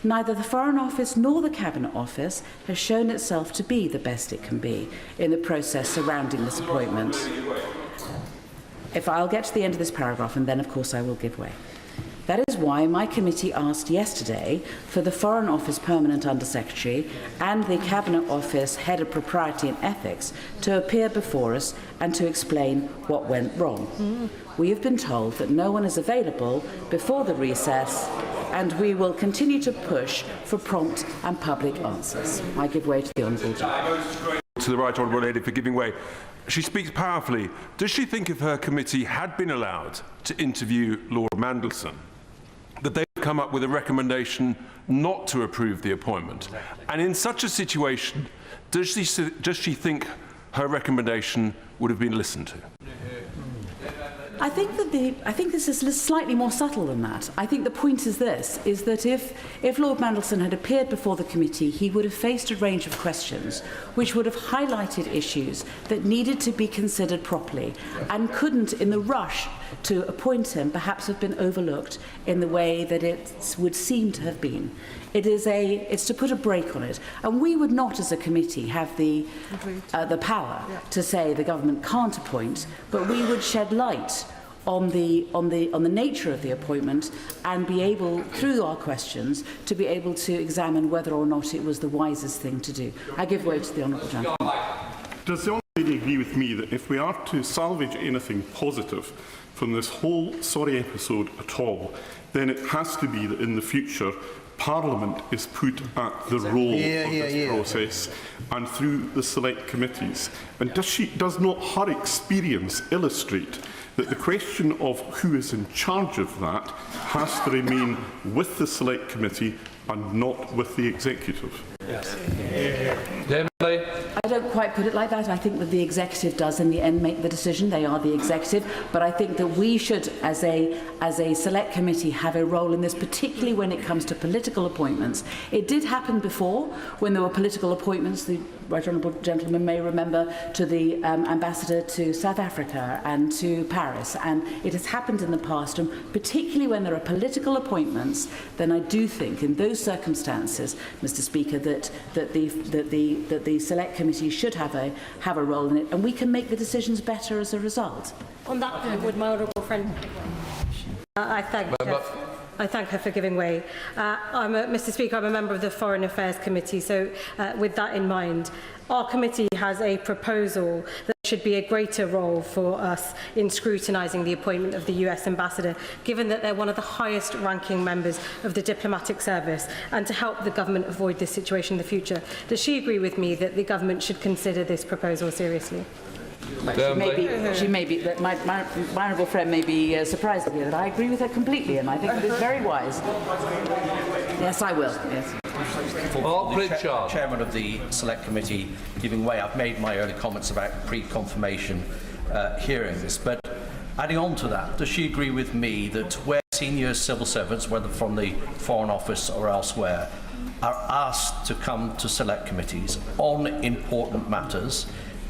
Neither the Foreign Office nor the Cabinet Office has shown itself to be the best it can be in the process surrounding this appointment. If I'll get to the end of this paragraph, and then, of course, I will give way. That is why my committee asked yesterday for the Foreign Office Permanent Undersecretary and the Cabinet Office Head of Propriety and Ethics to appear before us and to explain what went wrong. We have been told that no one is available before the recess, and we will continue to push for prompt and public answers. I give way to the Honourable Gentleman. To the Right Honourable Lady for giving way. She speaks powerfully. Does she think if her committee had been allowed to interview Lord Mandelson, that they would come up with a recommendation not to approve the appointment? And in such a situation, does she think her recommendation would have been listened to? I think this is slightly more subtle than that. I think the point is this, is that if Lord Mandelson had appeared before the committee, he would have faced a range of questions which would have highlighted issues that needed to be considered properly and couldn't, in the rush to appoint him, perhaps have been overlooked in the way that it would seem to have been. It's to put a brake on it, and we would not, as a committee, have the power to say the government can't appoint, but we would shed light on the nature of the appointment and be able, through our questions, to be able to examine whether or not it was the wisest thing to do. I give way to the Honourable Gentleman. Does the Honourable Lady agree with me that if we are to salvage anything positive from this whole sorry episode at all, then it has to be that in the future Parliament is put at the role of this process and through the select committees? And does not her experience illustrate that the question of who is in charge of that has to remain with the select committee and not with the executive? Yes. I don't quite put it like that. I think that the executive does in the end make the decision. They are the executive, but I think that we should, as a select committee, have a role in this, particularly when it comes to political appointments. It did happen before when there were political appointments. The Right Honourable Gentleman may remember, to the ambassador to South Africa and to Paris, and it has happened in the past. And particularly when there are political appointments, then I do think, in those circumstances, Mr. Speaker, that the select committee should have a role in it, and we can make the decisions better as a result. On that point, would my honourable friend, I thank her for giving way. Mr. Speaker, I'm a member of the Foreign Affairs Committee, so with that in mind, our committee has a proposal that there should be a greater role for us in scrutinising the appointment of the US ambassador, given that they're one of the highest ranking members of the diplomatic service, and to help the government avoid this situation in the future. Does she agree with me that the government should consider this proposal seriously? She may be, my honourable friend may be surprised to hear that I agree with her completely, and I think it is very wise. Yes, I will. Yes. Chairman of the Select Committee giving way. I've made my early comments about pre-confirmation hearings, but adding on to that, does she agree with me that where senior civil servants, whether from the Foreign Office or elsewhere, are asked to come to Select Committees on important matters,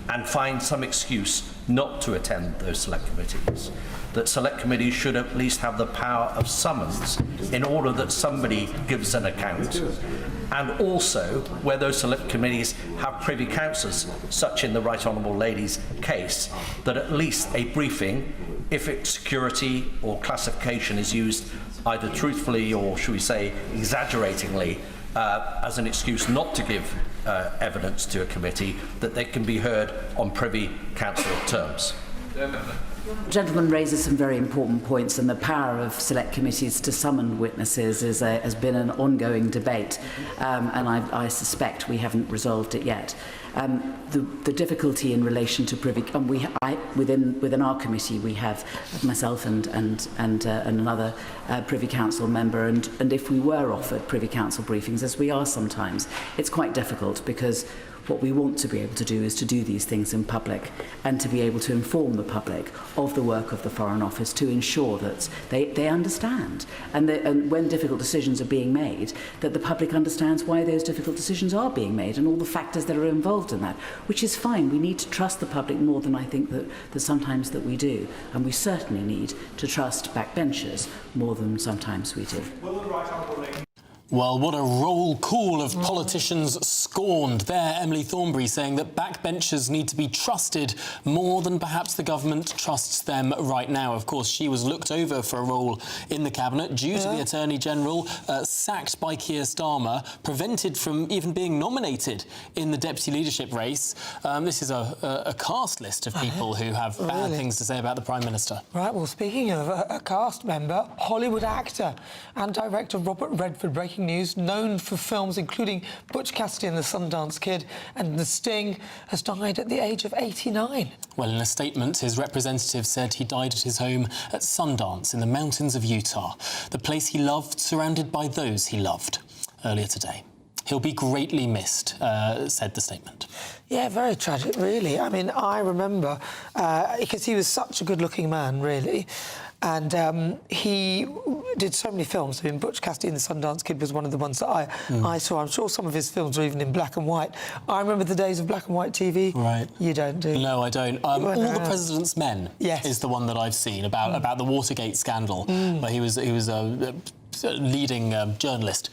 and find some excuse not to attend those select committees, that select committees should at least have the power of summons in order that somebody gives an account, and also where those select committees have privy councillors, such in the Right Honourable Lady's case, that at least a briefing, if its security or classification is used either truthfully or, should we say, exaggeratingly, as an excuse not to give evidence to a committee, that they can be heard on Privy Council terms. The gentleman raises some very important points, and the power of select committees to summon witnesses has been an ongoing debate, and I suspect we haven't resolved it yet. The difficulty in relation to privy, within our committee we have myself and another Privy Council member, and if we were offered Privy Council briefings, as we are sometimes, it's quite difficult, because what we want to be able to do is to do these things in public and to be able to inform the public of the work of the Foreign Office, to ensure that they understand, and when difficult decisions are being made, that the public understands why those difficult decisions are being made and all the factors that are involved in that, which is fine. We need to trust the public more than I think that sometimes that we do, and we certainly need to trust backbenchers more than sometimes we do. Well, what a roll call of politicians scorned. There, Emily Thornberry saying that backbenchers need to be trusted more than perhaps the government trusts them right now. Of course, she was looked over for a role in the Cabinet, due to the Attorney-General, sacked by Keir Starmer, prevented from even being nominated in the deputy leadership race. This is a cast list of people who have bad things to say about the Prime Minister. Right, well, speaking of a cast member, Hollywood actor and director Robert Redford, breaking news, known for films including Butch Cassidy and the Sundance Kid and The Sting, has died at the age of 89. Well, in a statement, his representative said he died at his home at Sundance in the mountains of Utah, the place he loved, surrounded by those he loved, earlier today. He'll be greatly missed, said the statement. Yeah, very tragic, really. I mean, I remember, because he was such a good-looking man, really, and he did so many films. I mean, Butch Cassidy and the Sundance Kid was one of the ones that I saw. I'm sure some of his films are even in black and white. I remember the days of black and white TV. Right. You don't, do you? No, I don't. All the President's Men is the one that I've seen, about the Watergate scandal, where he was a leading journalist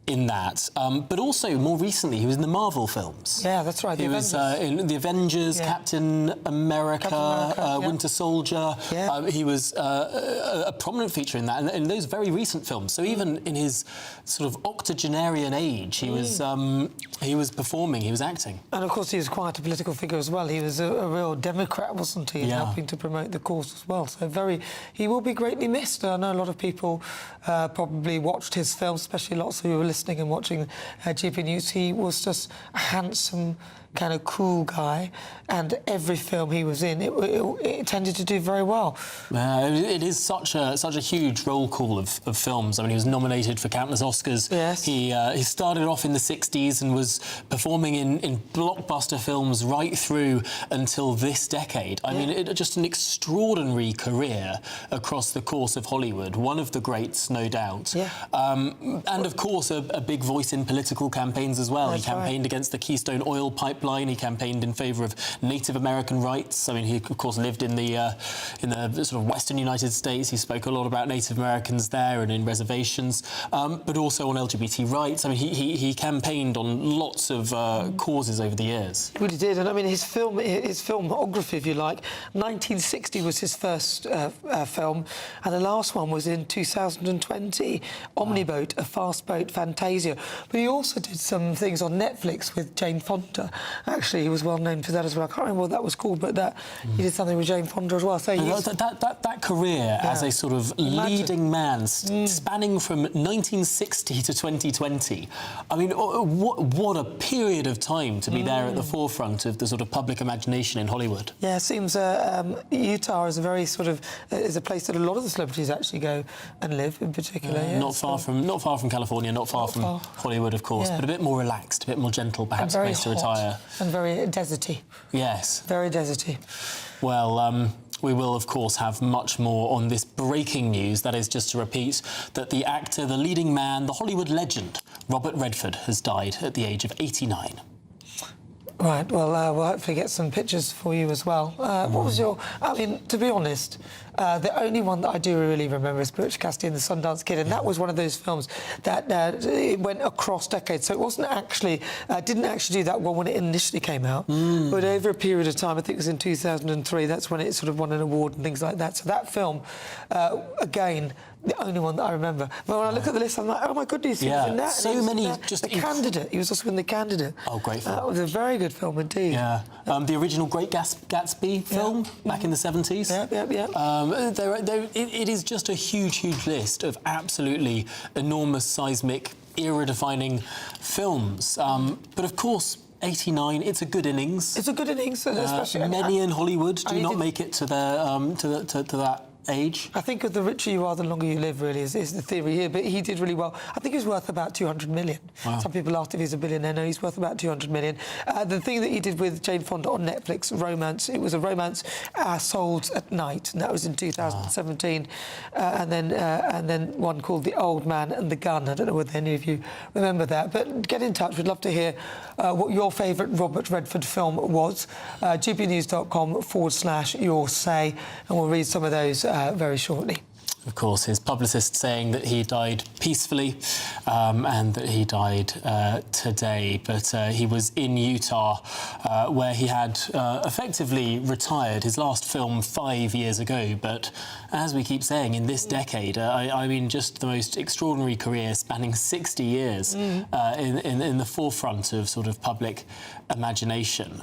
in that, but also more recently he was in the Marvel films. Yeah, that's right. He was in the Avengers, Captain America, Winter Soldier. Yeah. He was a prominent feature in that, and in those very recent films. So even in his sort of octogenarian age, he was performing, he was acting. And of course, he was quite a political figure as well. He was a real Democrat, wasn't he? Yeah. Helping to promote the cause as well. So he will be greatly missed. I know a lot of people probably watched his films, especially lots who were listening and watching GBNews. He was just a handsome, kind of cool guy, and every film he was in, it tended to do very well. It is such a huge roll call of films. I mean, he was nominated for countless Oscars. Yes. He started off in the 60s and was performing in blockbuster films right through until this decade. I mean, just an extraordinary career across the course of Hollywood. One of the greats, no doubt. Yeah. And of course, a big voice in political campaigns as well. That's he campaigned against the Keystone Oil pipeline. He campaigned in favour of Native American rights. I mean, he of course lived in the sort of western United States. He spoke a lot about Native Americans there and in reservations, but also on LGBT rights. I mean, he campaigned on lots of causes over the years. He really did, and I mean, his filmography, if you like, 1960 was his first film, and the last one was in 2020, Omniboat, A Fast Boat Fantasia. But he also did some things on Netflix with Jane Fonda. Actually, he was well known for that as well. I can't remember what that was called, but he did something with Jane Fonda as well. So that career as a sort of leading man, spanning from 1960 to 2020. I mean, what a period of time to be there at the forefront of the sort of public imagination in Hollywood. Yeah, it seems Utah is a very sort of is a place that a lot of the celebrities actually go and live, in particular. Not far from California, not far from Hollywood, of course, but a bit more relaxed, a bit more gentle, perhaps, a place to retire. And very deserty. Yes. Very deserty. Well, we will, of course, have much more on this breaking news. That is just to repeat that the actor, the leading man, the Hollywood legend, Robert Redford, has died at the age of 89. Right, well, we'll hopefully get some pictures for you as well. What was your... I mean, to be honest, the only one that I do really remember is Butch Cassidy and the Sundance Kid, and that was one of those films that it went across decades. So it wasn't actually... didn't actually do that well when it initially came out, but over a period of time, I think it was in 2003, that's when it sort of won an award and things like that. So that film, again... the only one that I remember. But when I look at the list, I'm like, oh my goodness, he was in that. So many just... The Candidate. He was also in The Candidate. Oh, great film. It was a very good film indeed. Yeah. The original Great Gatsby film back in the 70s. It is just a huge, huge list of absolutely enormous, seismic, era-defining films. But of course... 89. It's a good innings. It's a good innings, especially many in Hollywood do not make it to their to that age. I think the richer you are, the longer you live, really, is the theory here. But he did really well. I think he's worth about 200 million. Wow. Some people asked if he's a billionaire. No, he's worth about 200 million. The thing that he did with Jane Fonda on Netflix, Romance, it was a romance, Souls at Night, and that was in 2017. And then one called The Old Man and the Gun. I don't know whether any of you remember that. But get in touch. We'd love to hear what your favourite Robert Redford film was. gbnews.com/your say, and we'll read some of those very shortly. Of course, his publicist saying that he died peacefully and that he died today. But he was in Utah where he had effectively retired. His last film 5 years ago. But as we keep saying, in this decade, I mean, just the most extraordinary career spanning 60 years in the forefront of sort of public imagination.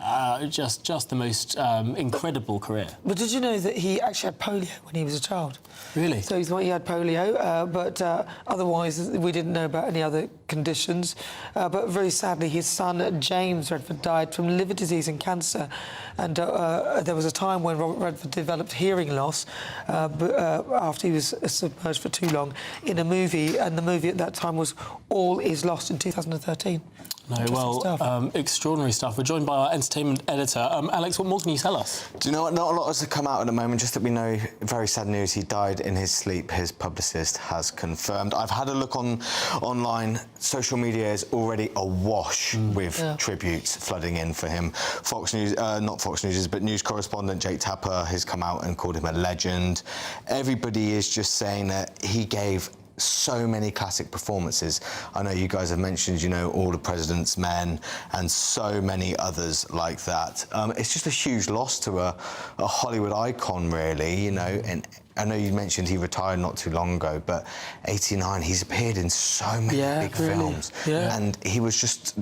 Just the most incredible career. But did you know that he actually had polio when he was a child? Really? So he had polio, but otherwise we didn't know about any other conditions. But very sadly, his son James Redford died from liver disease and cancer. And there was a time when Robert Redford developed hearing loss after he was submerged for too long in a movie, and the movie at that time was All Is Lost in 2013. No, well, extraordinary stuff. We're joined by our entertainment editor. Alex, what more can you tell us? Do you know what? Not a lot has come out at the moment, just that we know very sad news. He died in his sleep, his publicist has confirmed. I've had a look online. Social media is already awash with tributes flooding in for him. Fox News, not Fox News, but news correspondent Jake Tapper has come out and called him a legend. Everybody is just saying that he gave so many classic performances. I know you guys have mentioned, you know, All the President's Men and so many others like that. It's just a huge loss to a Hollywood icon, really, you know, and I know you mentioned he retired not too long ago, but 89, he's appeared in so many big films. And he was just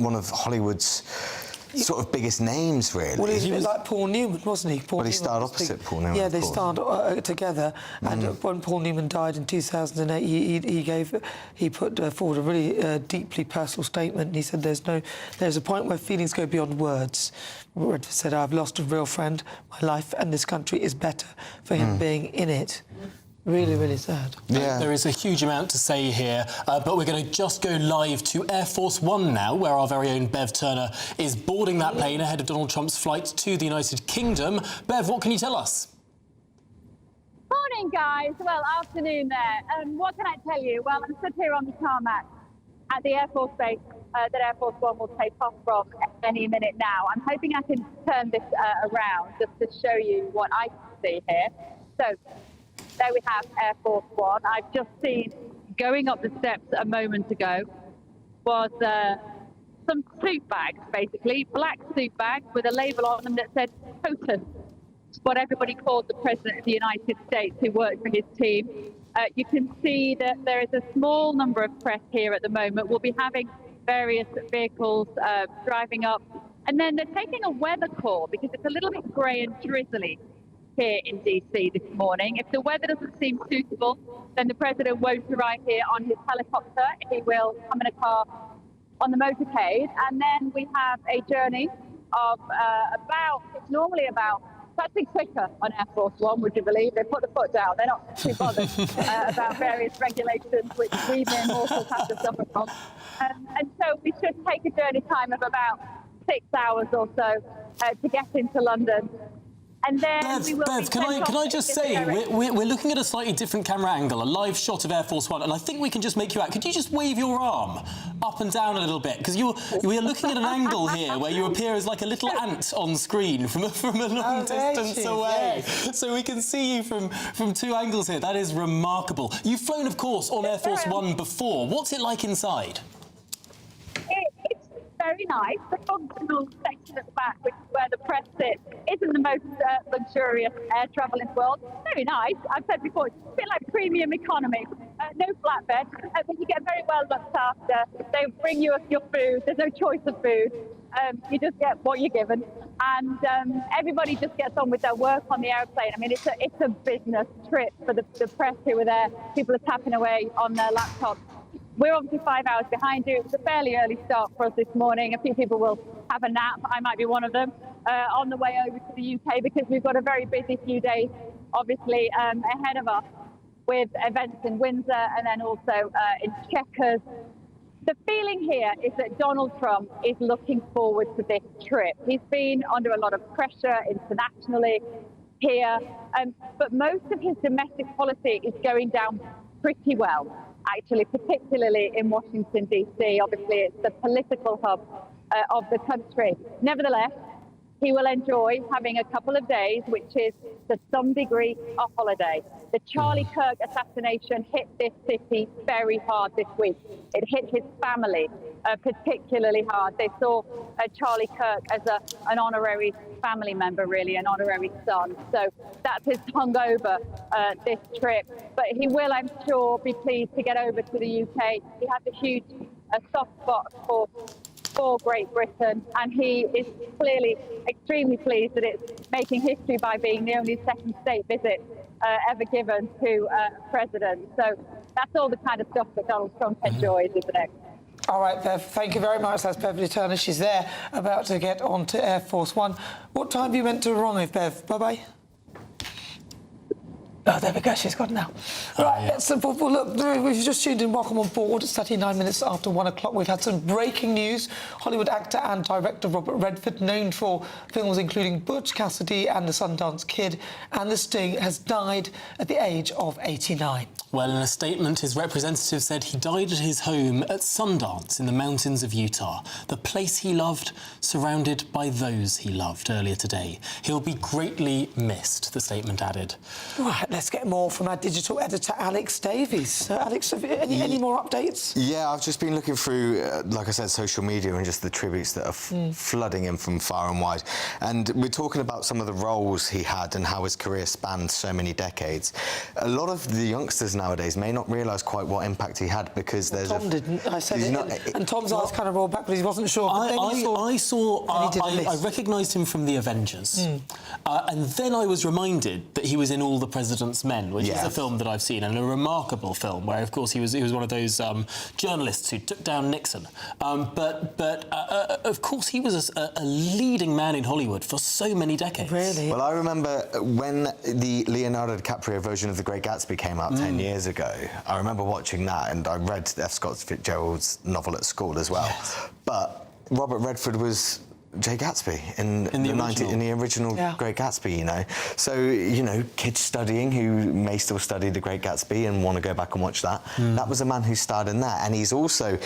one of Hollywood's sort of biggest names, really. Well, he was like Paul Newman, wasn't he? He starred opposite Paul Newman. Yeah, they starred together. And when Paul Newman died in 2008, he put forward a really deeply personal statement. And he said, "There's a point where feelings go beyond words." Redford said, "I've lost a real friend. My life and this country is better for him being in it." Really, really sad. Yeah. There is a huge amount to say here, but we're going to just go live to Air Force One now, where our very own Bev Turner is boarding that plane ahead of Donald Trump's flight to the United Kingdom. Bev, what can you tell us? Morning, guys. Well, afternoon there. And what can I tell you? Well, I'm stood here on the tarmac at the Air Force Base that Air Force One will take off from any minute now. I'm hoping I can turn this around just to show you what I can see here. So, there we have Air Force One. I've just seen, going up the steps a moment ago, was some suit bags, basically, black suit bags with a label on them that said POTUS, what everybody called the President of the United States who worked for his team. You can see that there is a small number of press here at the moment. We'll be having various vehicles driving up, and then they're taking a weather call because it's a little bit grey and drizzly here in DC this morning. If the weather doesn't seem suitable, then the President won't arrive here on his helicopter. He will come in a car on the motorcade, and then we have a journey of it's normally about, it's actually quicker on Air Force One, would you believe? They put the foot down. They're not too bothered about various regulations which we mere mortals have to suffer from. And so we should take a journey time of about 6 hours or so to get into London. And then we will Bev, can I just say, we're looking at a slightly different camera angle, a live shot of Air Force One, and I think we can just make you out. Could you just wave your arm up and down a little bit? Because we are looking at an angle here where you appear as like a little ant on screen from a long distance away. Yes. So we can see you from two angles here. That is remarkable. You've flown, of course, on Air Force One before. What's it like inside? It's very nice. The functional section at the back, which is where the press sits, isn't the most luxurious air travel in the world. Very nice. I've said before, it's a bit like premium economy. No flatbed, but you get very well looked after. They bring you your food. There's no choice of food. You just get what you're given, and everybody just gets on with their work on the airplane. I mean, it's a business trip for the press who are there. People are tapping away on their laptops. We're obviously 5 hours behind you. It was a fairly early start for us this morning. A few people will have a nap. I might be one of them on the way over to the UK, because we've got a very busy few days, obviously, ahead of us, with events in Windsor and then also in Chequers. The feeling here is that Donald Trump is looking forward to this trip. He's been under a lot of pressure internationally here, but most of his domestic policy is going down pretty well, actually, particularly in Washington, D.C. Obviously, it's the political hub of the country. Nevertheless, he will enjoy having a couple of days, which is to some degree a holiday. The Charlie Kirk assassination hit this city very hard this week. It hit his family particularly hard. They saw Charlie Kirk as an honorary family member, really, an honorary son. So that has hung over this trip. But he will, I'm sure, be pleased to get over to the UK. He has a huge soft spot for Great Britain, and he is clearly extremely pleased that it's making history by being the only second state visit ever given to a president. So that's all the kind of stuff that Donald Trump enjoys, isn't it? All right, Bev, thank you very much. That's Beverly Turner. She's there, about to get on to Air Force One. What time are you meant to arrive, Bev? Bye-bye. Oh, there we go, she's got it now. Right, well, look, we've just tuned in. Welcome on board. It's 39 minutes after 1 o'clock. We've had some breaking news. Hollywood actor and director Robert Redford, known for films including Butch Cassidy and The Sundance Kid and The Sting, has died at the age of 89. Well, in a statement, his representative said he died at his home at Sundance in the mountains of Utah, the place he loved, surrounded by those he loved earlier today. He'll be greatly missed, the statement added. Right, let's get more from our digital editor, Alex Davies. Alex, have you any more updates? Yeah, I've just been looking through, like I said, social media and just the tributes that are flooding in from far and wide. And we're talking about some of the roles he had and how his career spanned so many decades. A lot of the youngsters nowadays may not realise quite what impact he had, because there's Tom didn't. I said it, and Tom's eyes kind of rolled back, but he wasn't sure. I recognised him from The Avengers, and then I was reminded that he was in All the President's Men, which is a film that I've seen, and a remarkable film where, of course, he was one of those journalists who took down Nixon. But of course, he was a leading man in Hollywood for so many decades. Really? Well, I remember when the Leonardo DiCaprio version of The Great Gatsby came out 10 years ago. I remember watching that, and I read F. Scott Fitzgerald's novel at school as well. Yes. But Robert Redford was Jay Gatsby in the original Great Gatsby, you know. So, you know, kids studying who may still study The Great Gatsby and want to go back and watch that. That was a man who starred in that. And he was also,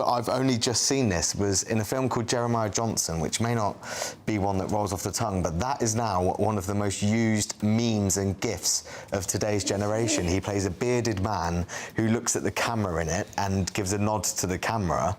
I've only just seen this, was in a film called Jeremiah Johnson, which may not be one that rolls off the tongue, but that is now one of the most used memes and GIFs of today's generation. He plays a bearded man who looks at the camera in it and gives a nod to the camera.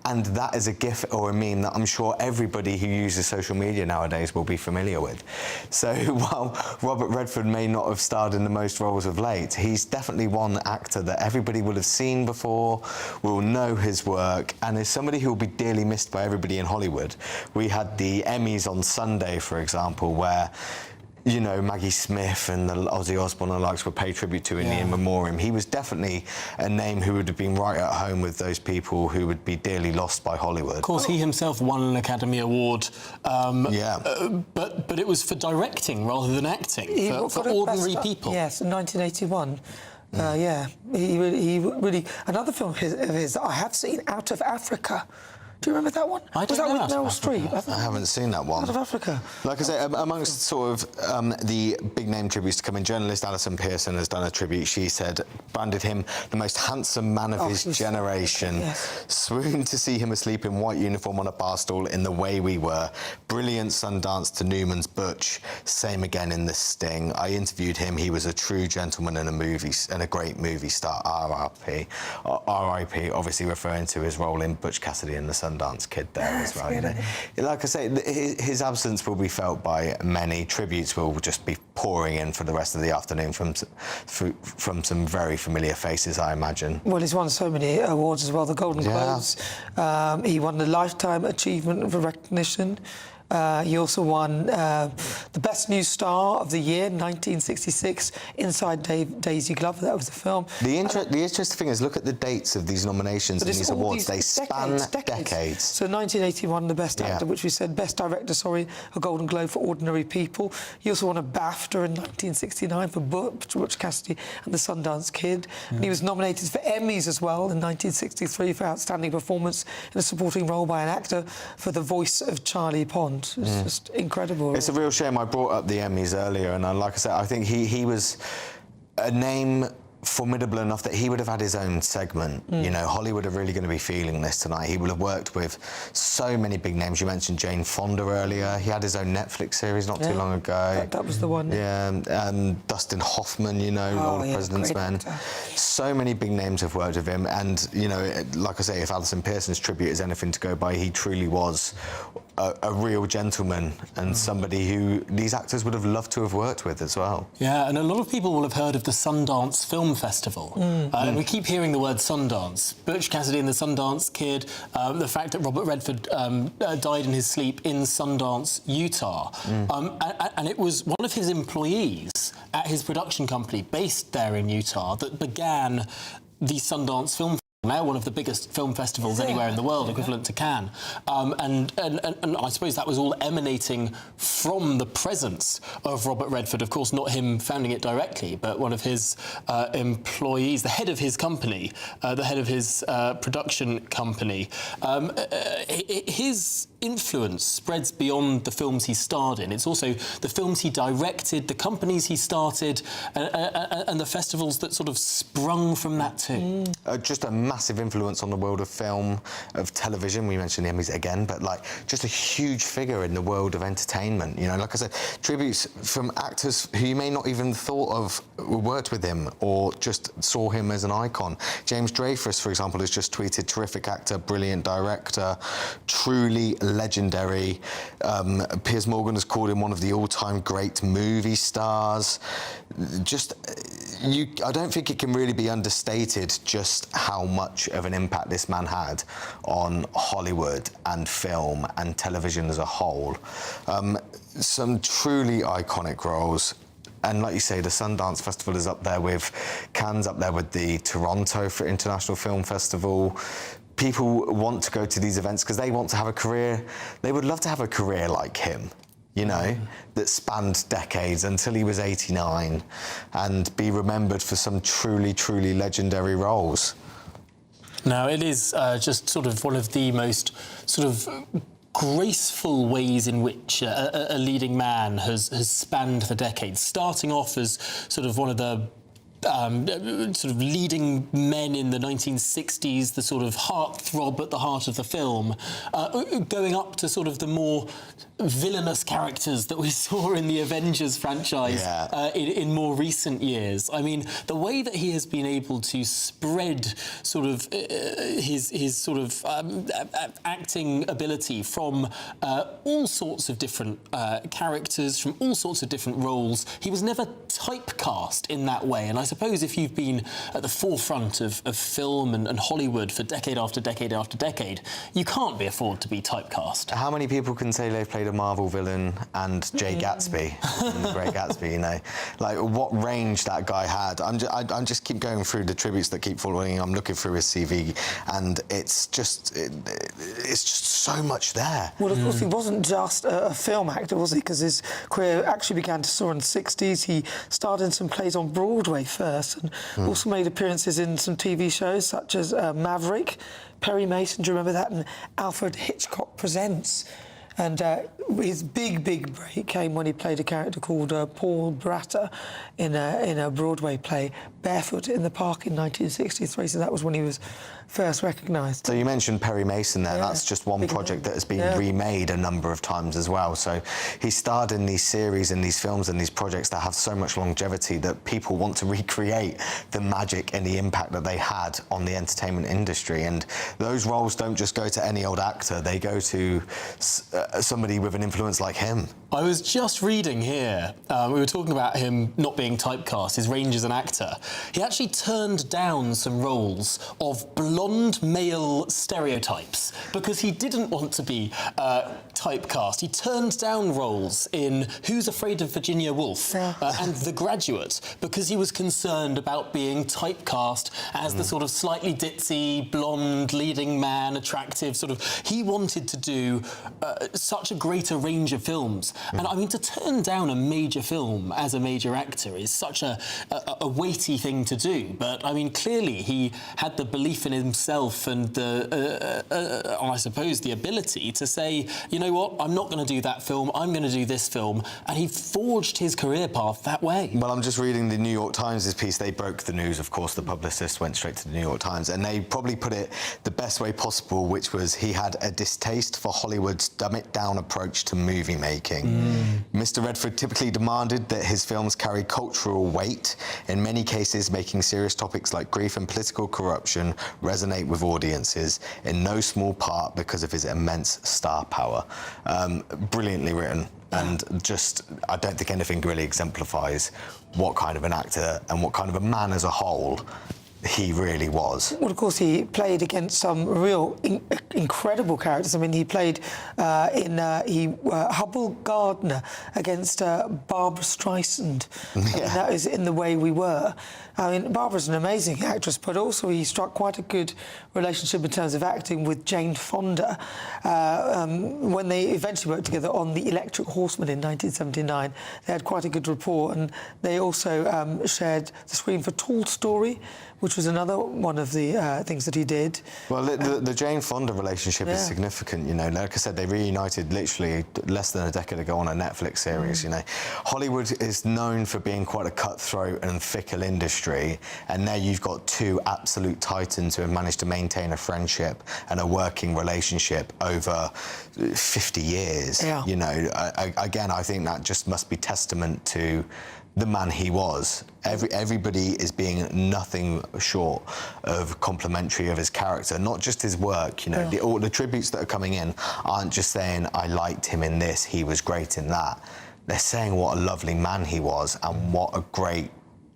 And that is a GIF or a meme that I'm sure everybody who uses social media nowadays will be familiar with. So while Robert Redford may not have starred in the most roles of late, he's definitely one actor that everybody will have seen before, will know his work, and is somebody who will be dearly missed by everybody in Hollywood. We had the Emmys on Sunday, for example, where, you know, Maggie Smith and the Ozzy Osbourne and the likes were paid tribute to in the in memoriam. He was definitely a name who would have been right at home with those people who would be dearly lost by Hollywood. Of course, he himself won an Academy Award, but it was for directing rather than acting, for ordinary people. Yes, in 1981. He really. Another film of his that I have seen, Out of Africa. Do you remember that one? I don't know. Was that with Meryl Streep? I haven't seen that one. Out of Africa. Like I say, amongst sort of the big name tributes to come in, journalist Alison Pearson has done a tribute. She said, branded him the most handsome man of his generation. Yes. Swooned to see him asleep in white uniform on a bar stool in The Way We Were. Brilliant Sundance to Newman's Butch. Same again in The Sting. I interviewed him. He was a true gentleman and a great movie star. R.I.P. R.I.P. Obviously referring to his role in Butch Cassidy and the Sundance Kid there as well. You know? Like I say, his absence will be felt by many. Tributes will just be pouring in for the rest of the afternoon from some very familiar faces, I imagine. Well, he's won so many awards as well. The Golden Globes. He won the Lifetime Achievement for Recognition. He also won the Best New Star of the Year, 1966, Inside Daisy Glover. That was the film. The interesting thing is, look at the dates of these nominations and these awards. They span decades. So 1981, the Best Actor, which we said, Best Director, a Golden Globe for Ordinary People. He also won a BAFTA in 1969 for Butch Cassidy and the Sundance Kid. And he was nominated for Emmys as well in 1963 for Outstanding Performance in a Supporting Role by an Actor for the voice of Charlie Pond. It's just incredible. It's a real shame. I brought up the Emmys earlier, and like I said, I think he was a name formidable enough that he would have had his own segment. You know, Hollywood are really going to be feeling this tonight. He will have worked with so many big names. You mentioned Jane Fonda earlier. He had his own Netflix series not too long ago. That was the one. Yeah, and Dustin Hoffman, you know, All the President's Men. So many big names have worked with him, and, you know, like I say, if Alison Pearson's tribute is anything to go by, he truly was a real gentleman and somebody who these actors would have loved to have worked with as well. Yeah, and a lot of people will have heard of the Sundance Film Festival. And we keep hearing the word Sundance. Butch Cassidy and the Sundance Kid, the fact that Robert Redford died in his sleep in Sundance, Utah. And it was one of his employees at his production company based there in Utah that began the Sundance Film Festival. Now one of the biggest film festivals anywhere in the world, equivalent to Cannes. And I suppose that was all emanating from the presence of Robert Redford. Of course, not him founding it directly, but one of his employees, the head of his company, the head of his production company. His influence spreads beyond the films he starred in. It's also the films he directed, the companies he started, and the festivals that sort of sprung from that too. Just a massive influence on the world of film, of television. We mentioned the Emmys again, but like just a huge figure in the world of entertainment. You know, like I said, tributes from actors who you may not even thought of worked with him or just saw him as an icon. James Dreyfus, for example, has just tweeted, terrific actor, brilliant director, truly legendary. Piers Morgan has called him one of the all-time great movie stars. I don't think it can really be understated just how much of an impact this man had on Hollywood and film and television as a whole. Some truly iconic roles. And like you say, the Sundance Festival is up there with Cannes, up there with the Toronto International Film Festival. People want to go to these events because they want to have a career. They would love to have a career like him, you know, that spanned decades until he was 89 and be remembered for some truly, truly legendary roles. Now, it is just sort of one of the most sort of graceful ways in which a leading man has spanned the decades, starting off as sort of one of the sort of leading men in the 1960s, the sort of heartthrob at the heart of the film, going up to sort of the more villainous characters that we saw in the Avengers franchise in more recent years. I mean, the way that he has been able to spread sort of his sort of acting ability from all sorts of different characters, from all sorts of different roles. He was never typecast in that way, and I suppose if you've been at the forefront of film and Hollywood for decade after decade after decade, you can't be afforded to be typecast. How many people can say they've played a Marvel villain and Jay Gatsby in The Great Gatsby, you know? Like, what range that guy had. I'm just keep going through the tributes that keep following. I'm looking through his CV, and it's just so much there. Well, of course, he wasn't just a film actor, was he? Because his career actually began to soar in the 60s. He starred in some plays on Broadway first, and also made appearances in some TV shows such as Maverick, Perry Mason, do you remember that? And Alfred Hitchcock Presents. And his big break came when he played a character called Paul Bratter in a Broadway play, Barefoot in the Park, in 1963. So that was when he was first recognised. So you mentioned Perry Mason there. That's just one project that has been remade a number of times as well. So he starred in these series and these films and these projects that have so much longevity that people want to recreate the magic and the impact that they had on the entertainment industry. And those roles don't just go to any old actor. They go to somebody with an influence like him. I was just reading here, we were talking about him not being typecast, his range as an actor. He actually turned down some roles of blonde male stereotypes because he didn't want to be typecast. He turned down roles in Who's Afraid of Virginia Woolf and The Graduate because he was concerned about being typecast as the sort of slightly ditzy, blonde, leading man, attractive sort of... He wanted to do such a greater range of films. And I mean, to turn down a major film as a major actor is such a weighty thing to do. But I mean, clearly he had the belief in himself and I suppose the ability to say, you know what, I'm not going to do that film, I'm going to do this film. And he forged his career path that way. Well, I'm just reading the New York Times' piece. They broke the news, of course. The publicist went straight to the New York Times, and they probably put it the best way possible, which was he had a distaste for Hollywood's dumb-it-down approach to movie making. Mr. Redford typically demanded that his films carry cultural weight, in many cases making serious topics like grief and political corruption resonate with audiences, in no small part because of his immense star power. Brilliantly written. And just, I don't think anything really exemplifies what kind of an actor and what kind of a man as a whole he really was. Well, of course, he played against some real incredible characters. I mean, he played Hubble Gardner against Barbara Streisand. I mean, that is In the Way We Were. I mean, Barbara's an amazing actress, but also he struck quite a good relationship in terms of acting with Jane Fonda when they eventually worked together on The Electric Horseman in 1979. They had quite a good rapport, and they also shared the screen for Tall Story, which was another one of the things that he did. Well, the Jane Fonda relationship is significant, you know. Like I said, they reunited literally less than a decade ago on a Netflix series, you know. Hollywood is known for being quite a cutthroat and fickle industry, and now you've got two absolute titans who have managed to maintain a friendship and a working relationship over 50 years, you know. Again, I think that just must be testament to the man he was. Everybody is being nothing short of complimentary of his character, not just his work, you know. All the tributes that are coming in aren't just saying, I liked him in this, he was great in that. They're saying what a lovely man he was and what a great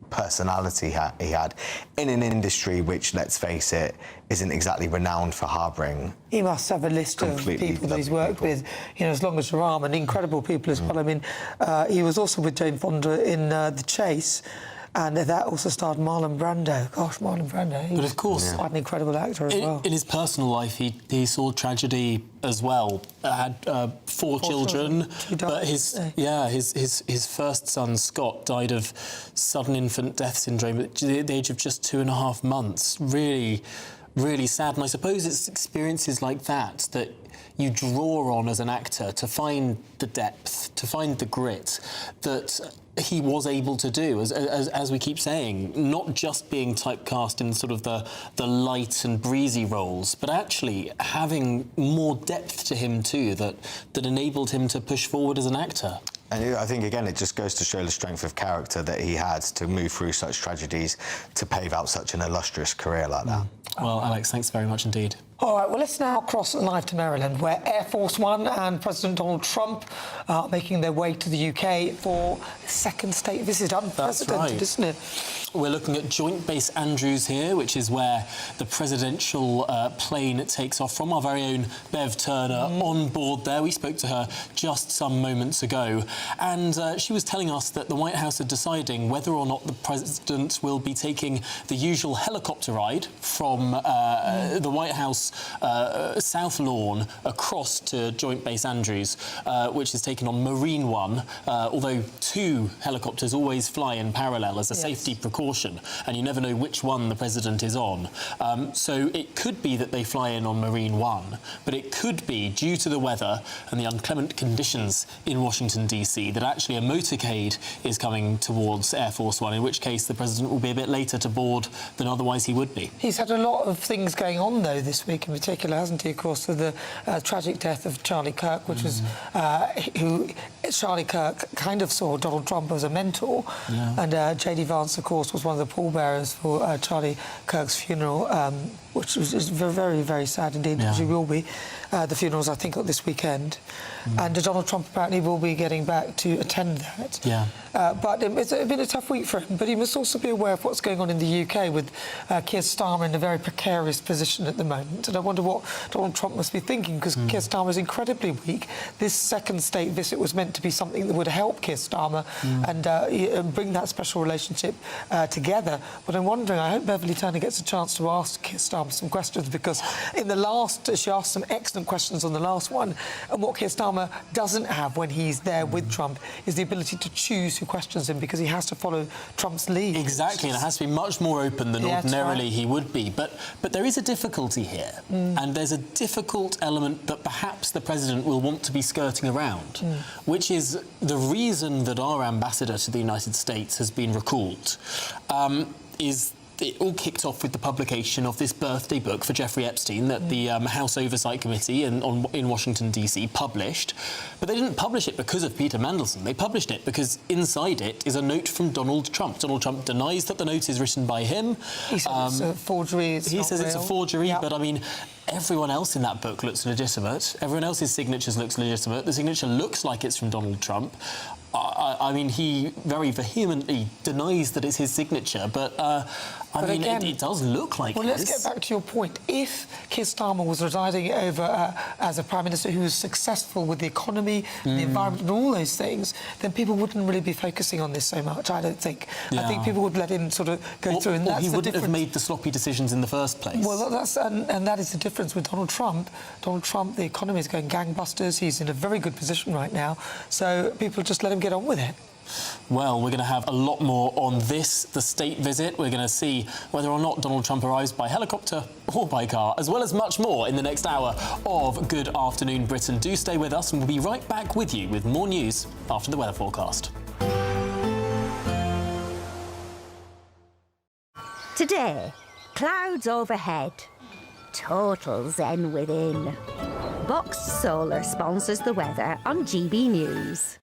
personality he had in an industry which, let's face it, isn't exactly renowned for harbouring. He must have a list of people that he's worked with, you know, as long as your arm, and incredible people as well. I mean, he was also with Jane Fonda in The Chase, and that also starred Marlon Brando. Gosh, Marlon Brando. But of course, quite an incredible actor as well. In his personal life, he saw tragedy as well. Had four children, but his first son Scott died of sudden infant death syndrome at the age of just 2.5 months. Really sad. And I suppose it's experiences like that that you draw on as an actor to find the depth, to find the grit that he was able to do, as we keep saying, not just being typecast in sort of the light and breezy roles, but actually having more depth to him too, that enabled him to push forward as an actor. And I think, again, it just goes to show the strength of character that he had to move through such tragedies to pave out such an illustrious career like that. Well, Alex, thanks very much indeed. All right, well, let's now cross live to Maryland, where Air Force One and President Donald Trump are making their way to the UK for a second state visit. Unprecedented, isn't it? We're looking at Joint Base Andrews here, which is where the presidential plane takes off from. Our very own Bev Turner on board there. We spoke to her just some moments ago, and she was telling us that the White House are deciding whether or not the president will be taking the usual helicopter ride from the White House Force South Lawn across to Joint Base Andrews, which is taken on Marine One, although 2 helicopters always fly in parallel as a safety precaution, and you never know which one the President is on. So it could be that they fly in on Marine One, but it could be, due to the weather and the inclement conditions in Washington, D.C., that actually a motorcade is coming towards Air Force One, in which case the President will be a bit later to board than otherwise he would be. He's had a lot of things going on, though, this week in particular, hasn't he? Of course, with the tragic death of Charlie Kirk, which was who Charlie Kirk kind of saw Donald Trump as a mentor, and J.D. Vance, of course, was one of the pallbearers for Charlie Kirk's funeral, which was very, very sad indeed, as he will be. The funeral's, I think, this weekend. And Donald Trump apparently will be getting back to attend that. But it's been a tough week for him, but he must also be aware of what's going on in the UK with Keir Starmer in a very precarious position at the moment. And I wonder what Donald Trump must be thinking, because Keir Starmer is incredibly weak. This second state visit was meant to be something that would help Keir Starmer and bring that special relationship together. But I'm wondering, I hope Beverly Turner gets a chance to ask Keir Starmer some questions, because in the last, she asked some excellent questions on the last one, and what Keir Starmer doesn't have when he's there with Trump is the ability to choose who questions him, because he has to follow Trump's lead. Exactly, and it has to be much more open than ordinarily he would be. But there is a difficulty here, and there's a difficult element that perhaps the President will want to be skirting around, which is the reason that our ambassador to the United States has been recalled, is it all kicked off with the publication of this birthday book for Jeffrey Epstein that the House Oversight Committee in Washington, D.C. published. But they didn't publish it because of Peter Mandelson. They published it because inside it is a note from Donald Trump. Donald Trump denies that the note is written by him. He says it's a forgery. He says it's a forgery, but I mean, everyone else in that book looks legitimate. Everyone else's signatures looks legitimate. The signature looks like it's from Donald Trump. I mean, he very vehemently denies that it's his signature, but I mean, again, it does look like Well, let's get back to your point. If Keir Starmer was residing over as a Prime Minister who was successful with the economy, the environment and all those things, then people wouldn't really be focusing on this so much, I don't think. I think people would let him sort of go through, and that's he the wouldn't difference. have made the sloppy decisions in the first place. Well, that's and that is the difference with Donald Trump. Donald Trump, the economy is going gangbusters. He's in a very good position right now, so people just let him get on with it. Well, we're going to have a lot more on this, the state visit. We're going to see whether or not Donald Trump arrives by helicopter or by car, as well as much more in the next hour of Good Afternoon Britain. Do stay with us, and we'll be right back with you with more news after the weather forecast. Today, clouds overhead, total zen within. Boxed Solar sponsors the weather on GB News.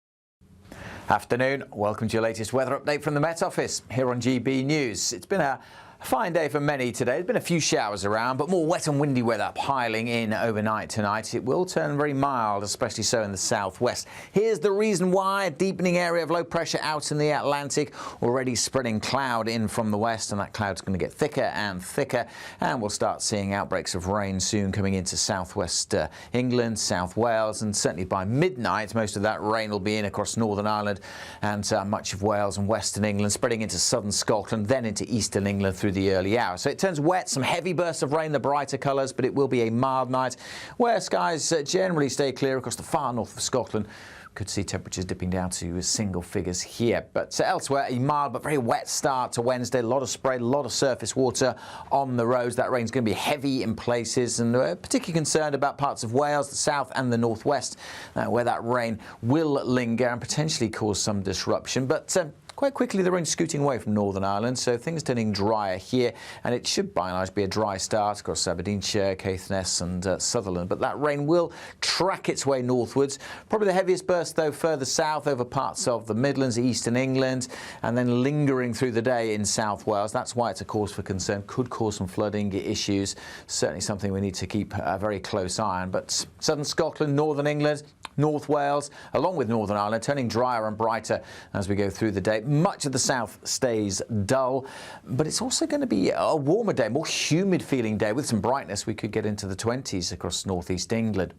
Afternoon, welcome to your latest weather update from the Met Office here on GB News. It's been a fine day for many today. There's been a few showers around, but more wet and windy weather piling in overnight tonight. It will turn very mild, especially so in the southwest. Here's the reason why: a deepening area of low pressure out in the Atlantic, already spreading cloud in from the west, and that cloud's going to get thicker and thicker, and we'll start seeing outbreaks of rain soon coming into southwest England, South Wales, and certainly by midnight most of that rain will be in across Northern Ireland and much of Wales and western England, spreading into southern Scotland, then into eastern England through the early hours. So it turns wet, some heavy bursts of rain, the brighter colours, but it will be a mild night where skies generally stay clear across the far north of Scotland. Could see temperatures dipping down to single figures here. But elsewhere, a mild but very wet start to Wednesday. A lot of spray, a lot of surface water on the roads. That rain's going to be heavy in places, and we're particularly concerned about parts of Wales, the south and the northwest, where that rain will linger and potentially cause some disruption. But quite quickly, the rain's scooting away from Northern Ireland, so things turning drier here, and it should by and large be a dry start across Aberdeenshire, Caithness and Sutherland. But that rain will track its way northwards. Probably the heaviest burst, though, further south over parts of the Midlands, eastern England, and then lingering through the day in South Wales. That's why it's a cause for concern. Could cause some flooding issues. Certainly something we need to keep a very close eye on. But southern Scotland, northern England, North Wales, along with Northern Ireland, turning drier and brighter as we go through the day. much of the south stays dull, but it's also going to be a warmer day, more humid feeling day with some brightness. We could get into the 20s across northeast England.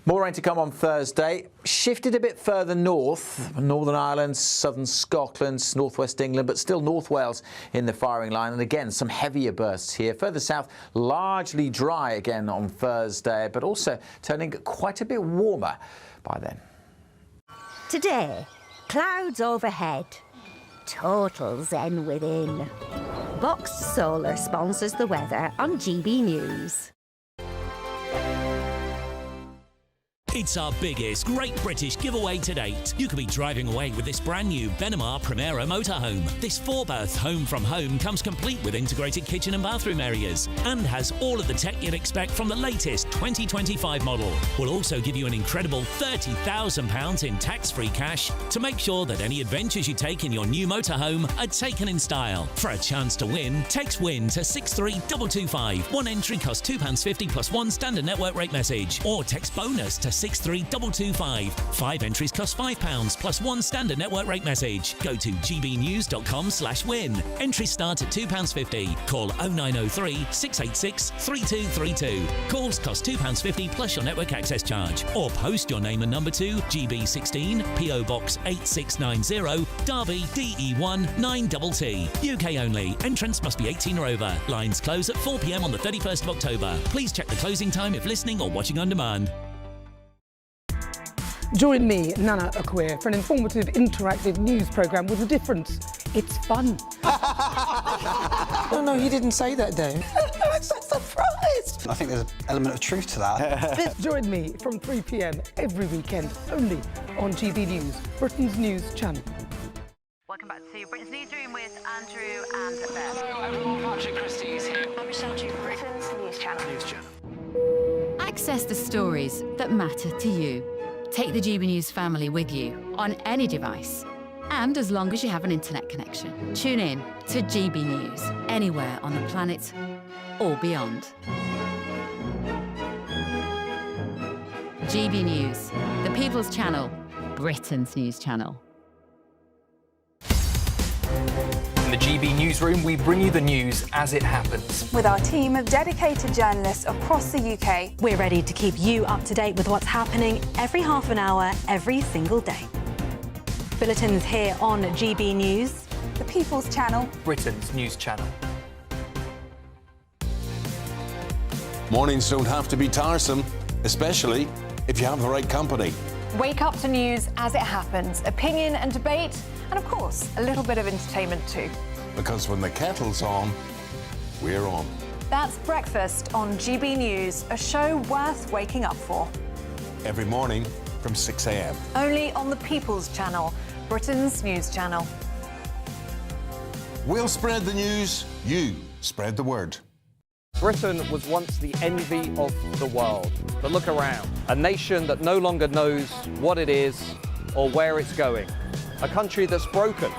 More rain to come on Thursday. Shifted a bit further north, Northern Ireland, southern Scotland, northwest England, but still North Wales in the firing line. And again, some heavier bursts here. Further south, largely dry again on Thursday, but also turning quite a bit warmer by then. Today, clouds overhead. Total zen within. Box Solar sponsors the weather on GB News. It's our biggest Great British giveaway to date. You could be driving away with this brand new Benamar Primera motorhome. This 4-berth home from home comes complete with integrated kitchen and bathroom areas and has all of the tech you'd expect from the latest 2025 model. We'll also give you an incredible £30,000 in tax-free cash to make sure that any adventures you take in your new motorhome are taken in style. For a chance to win, text WIN to 63225. One entry costs £2.50 plus one standard network rate message, or text BONUS to 63225. 5 entries cost £5 plus one standard network rate message. Go to gbnews.com/win. Entries start at £2.50. Call 0903 686 3232. Calls cost £2.50 plus your network access charge. Or post your name and number to GB16 PO Box 8690 Derby DE1 9TT. UK only. Entrance must be 18 or over. Lines close at 4 p.m. on the 31st of October. Please check the closing time if listening or watching on demand. Join me, Nana Akweer, for an informative, interactive news programme with a difference. It's fun. No, he didn't say that, Dave. I'm so surprised. I think there's an element of truth to that. Join me from 3 p.m. every weekend, only on GB News, Britain's news channel. Welcome back to Britain's Newsroom with Andrew and Beth. Hello everyone, Patrick Christie's here. I'm Michelle Duke, Britain's news channel. Access the stories that matter to you. Take the GB News family with you on any device, and as long as you have an internet connection. Tune in to GB News anywhere on the planet or beyond. GB News, the People's Channel, Britain's news channel. In the GB Newsroom, we bring you the news as it happens. With our team of dedicated journalists across the UK, we're ready to keep you up to date with what's happening every half an hour, every single day. Bulletins here on GB News, the People's Channel, Britain's news channel. Mornings don't have to be tiresome, especially if you have the right company. Wake up to news as it happens, opinion and debate, and of course, a little bit of entertainment too. Because when the kettle's on, we're on. That's Breakfast on GB News, a show worth waking up for. Every morning from 6 a.m. Only on the People's Channel, Britain's news channel. We'll spread the news, you spread the word. Britain was once the envy of the world. But look around. A nation that no longer knows what it is or where it's going. A country that's broken.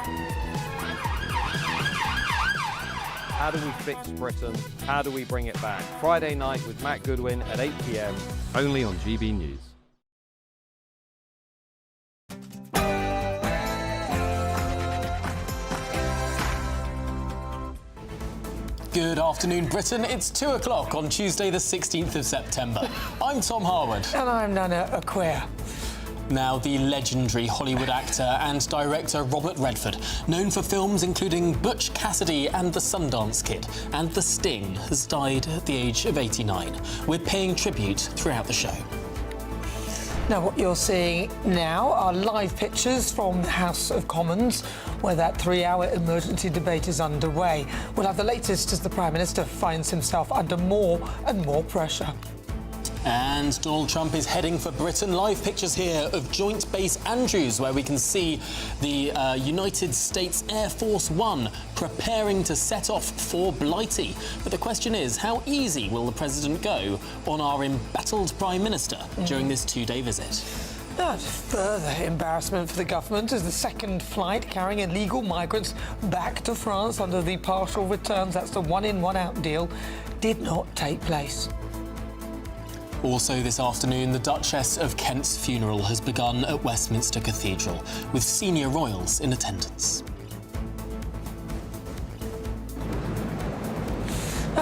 How do we fix Britain? How do we bring it back? Friday night with Matt Goodwin at 8 p.m. only on GB News. Good afternoon, Britain. It's 2 o'clock on Tuesday, the 16th of September. I'm Tom Harwood. And I'm Nana Akweer. Now, the legendary Hollywood actor and director Robert Redford, known for films including Butch Cassidy and The Sundance Kid and The Sting, has died at the age of 89. We're paying tribute throughout the show. Now, what you're seeing now are live pictures from the House of Commons, where that 3-hour emergency debate is underway. We'll have the latest as the Prime Minister finds himself under more and more pressure. And Donald Trump is heading for Britain. Live pictures here of Joint Base Andrews, where we can see the United States Air Force One preparing to set off for Blighty. But the question is, how easy will the President go on our embattled Prime Minister during this 2-day visit? That's further embarrassment for the government as the second flight carrying illegal migrants back to France under the partial returns, that's the one-in, one-out deal, did not take place. Also this afternoon, the Duchess of Kent's funeral has begun at Westminster Cathedral, with senior royals in attendance.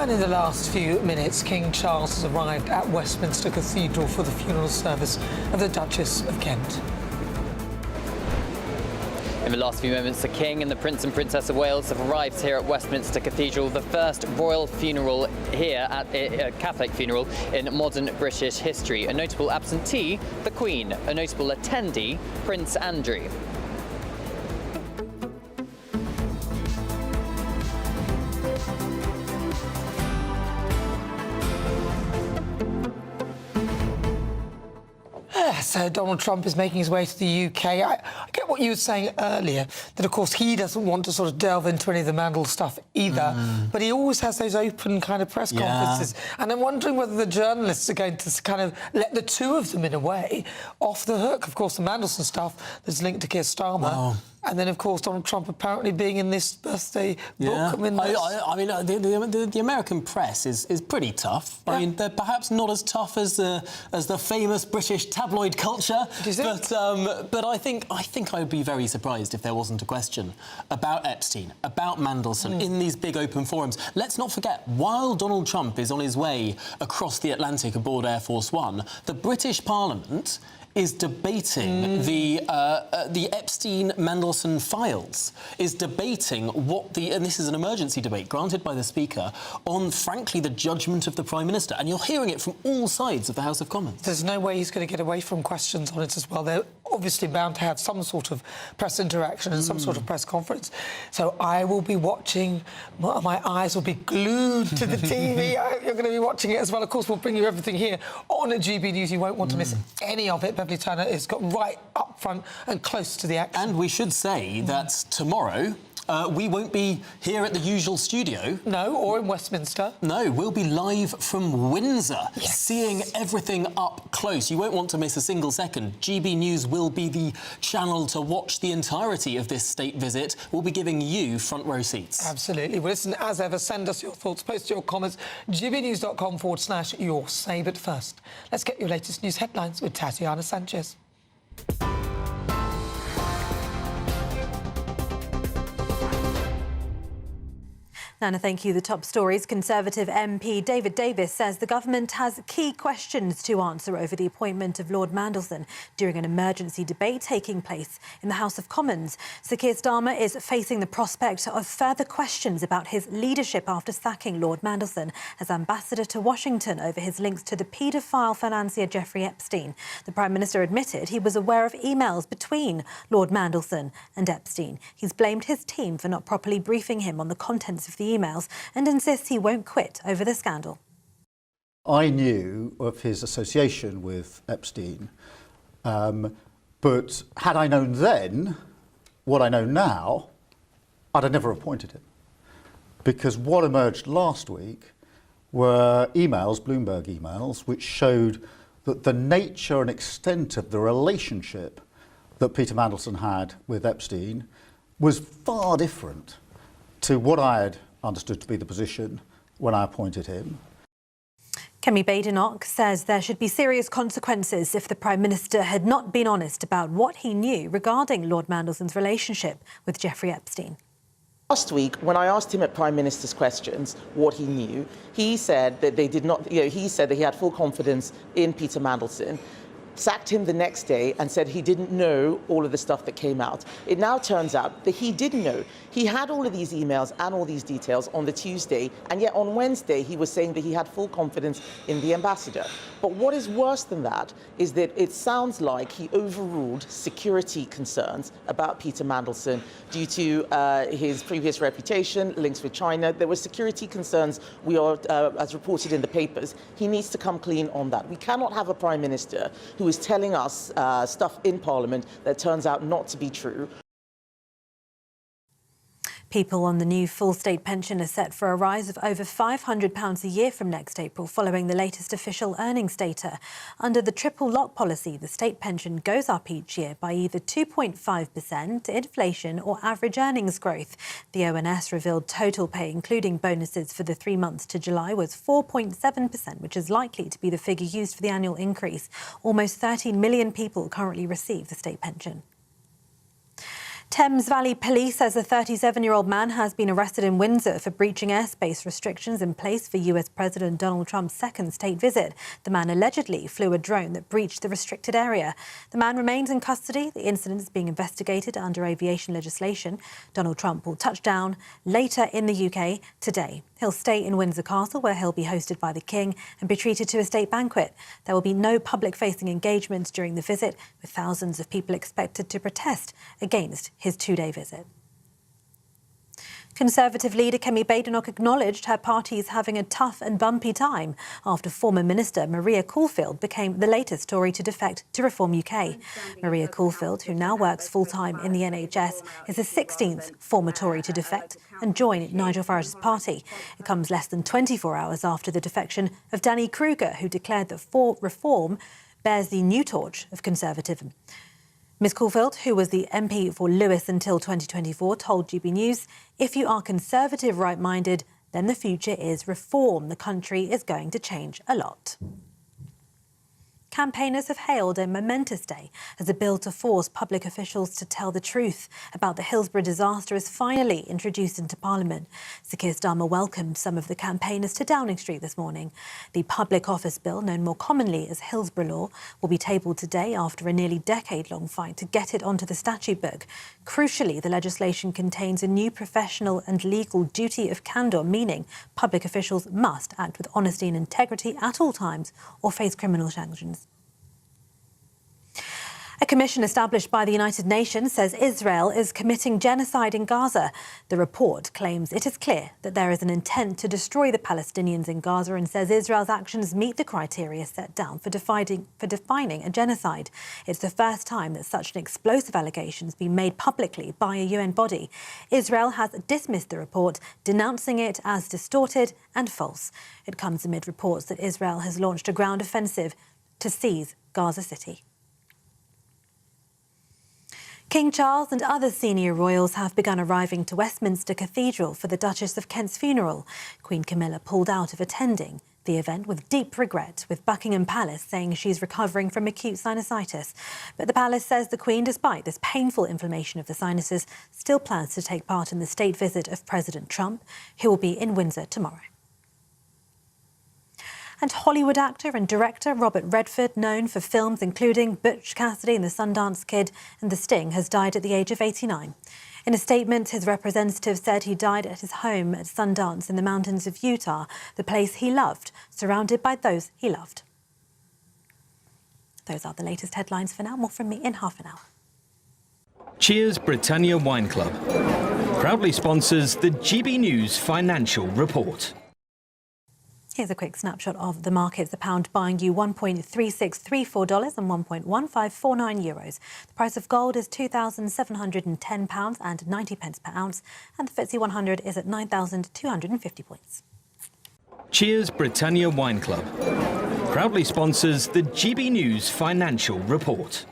And in the last few minutes, King Charles has arrived at Westminster Cathedral for the funeral service of the Duchess of Kent. In the last few moments, the King and the Prince and Princess of Wales have arrived here at Westminster Cathedral, the first royal funeral here, at a Catholic funeral in modern British history. A notable absentee, the Queen. A notable attendee, Prince Andrew. So Donald Trump is making his way to the UK. I get what you were saying earlier, that of course he doesn't want to sort of delve into any of the Mandel stuff either, but he always has those open kind of press conferences. And I'm wondering whether the journalists are going to kind of let the two of them, in a way, off the hook. Of course, the Mandelson stuff that's linked to Keir Starmer. Wow. And then, of course, Donald Trump apparently being in this birthday book. I mean, the American press is pretty tough. I mean, they're perhaps not as tough as the famous British tabloid culture. But I think I would be very surprised if there wasn't a question about Epstein, about Mandelson in these big open forums. Let's not forget, while Donald Trump is on his way across the Atlantic aboard Air Force One, the British Parliament is debating the Epstein-Mandelson files, is debating and this is an emergency debate granted by the Speaker, on, frankly, the judgment of the Prime Minister. And you're hearing it from all sides of the House of Commons. There's no way he's going to get away from questions on it as well. They're obviously bound to have some sort of press interaction and some sort of press conference. So I will be watching, my eyes will be glued to the TV. You're going to be watching it as well. Of course, we'll bring you everything here on GB News. You won't want to miss any of it. Beverly Turner has got right up front and close to the action. And we should say that tomorrow we won't be here at the usual studio. No, or in Westminster. No, we'll be live from Windsor, seeing everything up close. You won't want to miss a single second. GB News will be the channel to watch the entirety of this state visit. We'll be giving you front row seats. Absolutely. Well, listen, as ever, send us your thoughts, post your comments, gbnews.com/your say. But first, let's get your latest news headlines with Tatiana Sanchez. Nana, thank you. The top stories. Conservative MP David Davis says the government has key questions to answer over the appointment of Lord Mandelson during an emergency debate taking place in the House of Commons. Sir Keir Starmer is facing the prospect of further questions about his leadership after sacking Lord Mandelson as ambassador to Washington over his links to the paedophile financier Jeffrey Epstein. The Prime Minister admitted he was aware of emails between Lord Mandelson and Epstein. He's blamed his team for not properly briefing him on the contents of the emails and insists he won't quit over the scandal. I knew of his association with Epstein, but had I known then what I know now, I'd have never appointed him. Because what emerged last week were emails, Bloomberg emails, which showed that the nature and extent of the relationship that Peter Mandelson had with Epstein was far different to what I had understood to be the position when I appointed him. Kemi Badenoch says there should be serious consequences if the Prime Minister had not been honest about what he knew regarding Lord Mandelson's relationship with Jeffrey Epstein. Last week, when I asked him at Prime Minister's questions what he knew, he said that they did not, he said that he had full confidence in Peter Mandelson, sacked him the next day and said he didn't know all of the stuff that came out. It now turns out that he did know. He had all of these emails and all these details on the Tuesday, and yet on Wednesday he was saying that he had full confidence in the ambassador. But what is worse than that is that it sounds like he overruled security concerns about Peter Mandelson due to his previous reputation, links with China. There were security concerns, as reported in the papers. He needs to come clean on that. We cannot have a Prime Minister who is telling us stuff in Parliament that turns out not to be true. People on the new full state pension are set for a rise of over £500 a year from next April, following the latest official earnings data. Under the triple lock policy, the state pension goes up each year by either 2.5%, inflation or average earnings growth. The ONS revealed total pay, including bonuses for the 3 months to July, was 4.7%, which is likely to be the figure used for the annual increase. Almost 13 million people currently receive the state pension. Thames Valley Police says a 37-year-old man has been arrested in Windsor for breaching airspace restrictions in place for US President Donald Trump's second state visit. The man allegedly flew a drone that breached the restricted area. The man remains in custody. The incident is being investigated under aviation legislation. Donald Trump will touch down later in the UK today. He'll stay in Windsor Castle, where he'll be hosted by the King and be treated to a state banquet. There will be no public-facing engagements during the visit, with thousands of people expected to protest against his two-day visit. Conservative leader Kemi Badenoch acknowledged her party is having a tough and bumpy time after former Minister Maria Caulfield became the latest Tory to defect to Reform UK. Maria Caulfield, who now works full-time in the NHS, is the 16th former Tory to defect and join Nigel Farage's party. It comes less than 24 hours after the defection of Danny Kruger, who declared that Reform bears the new torch of Conservatism. Ms Caulfield, who was the MP for Lewis until 2024, told GB News, "If you are Conservative right-minded, then the future is reform. The country is going to change a lot." Campaigners have hailed a momentous day as a bill to force public officials to tell the truth about the Hillsborough disaster is finally introduced into Parliament. Sir Keir Starmer welcomed some of the campaigners to Downing Street this morning. The Public Office Bill, known more commonly as Hillsborough Law, will be tabled today after a nearly decade-long fight to get it onto the statute book. Crucially, the legislation contains a new professional and legal duty of candour, meaning public officials must act with honesty and integrity at all times or face criminal sanctions. A commission established by the United Nations says Israel is committing genocide in Gaza. The report claims it is clear that there is an intent to destroy the Palestinians in Gaza and says Israel's actions meet the criteria set down for defining a genocide. It's the first time that such an explosive allegation has been made publicly by a UN body. Israel has dismissed the report, denouncing it as distorted and false. It comes amid reports that Israel has launched a ground offensive to seize Gaza City. King Charles and other senior royals have begun arriving to Westminster Cathedral for the Duchess of Kent's funeral. Queen Camilla pulled out of attending the event with deep regret, with Buckingham Palace saying she's recovering from acute sinusitis. But the palace says the Queen, despite this painful inflammation of the sinuses, still plans to take part in the state visit of President Trump, who will be in Windsor tomorrow. And Hollywood actor and director Robert Redford, known for films including Butch Cassidy and the Sundance Kid and The Sting, has died at the age of 89. In a statement, his representative said he died at his home at Sundance in the mountains of Utah, the place he loved, surrounded by those he loved. Those are the latest headlines for now. More from me in half an hour. Cheers Britannia Wine Club proudly sponsors the GB News Financial Report. Here's a quick snapshot of the markets. The pound buying you $1.3634 and €1.1549. The price of gold is £2,710 and 90 pence per ounce, and the FTSE 100 is at 9,250 points. Cheers Britannia Wine Club proudly sponsors the GB News Financial Report.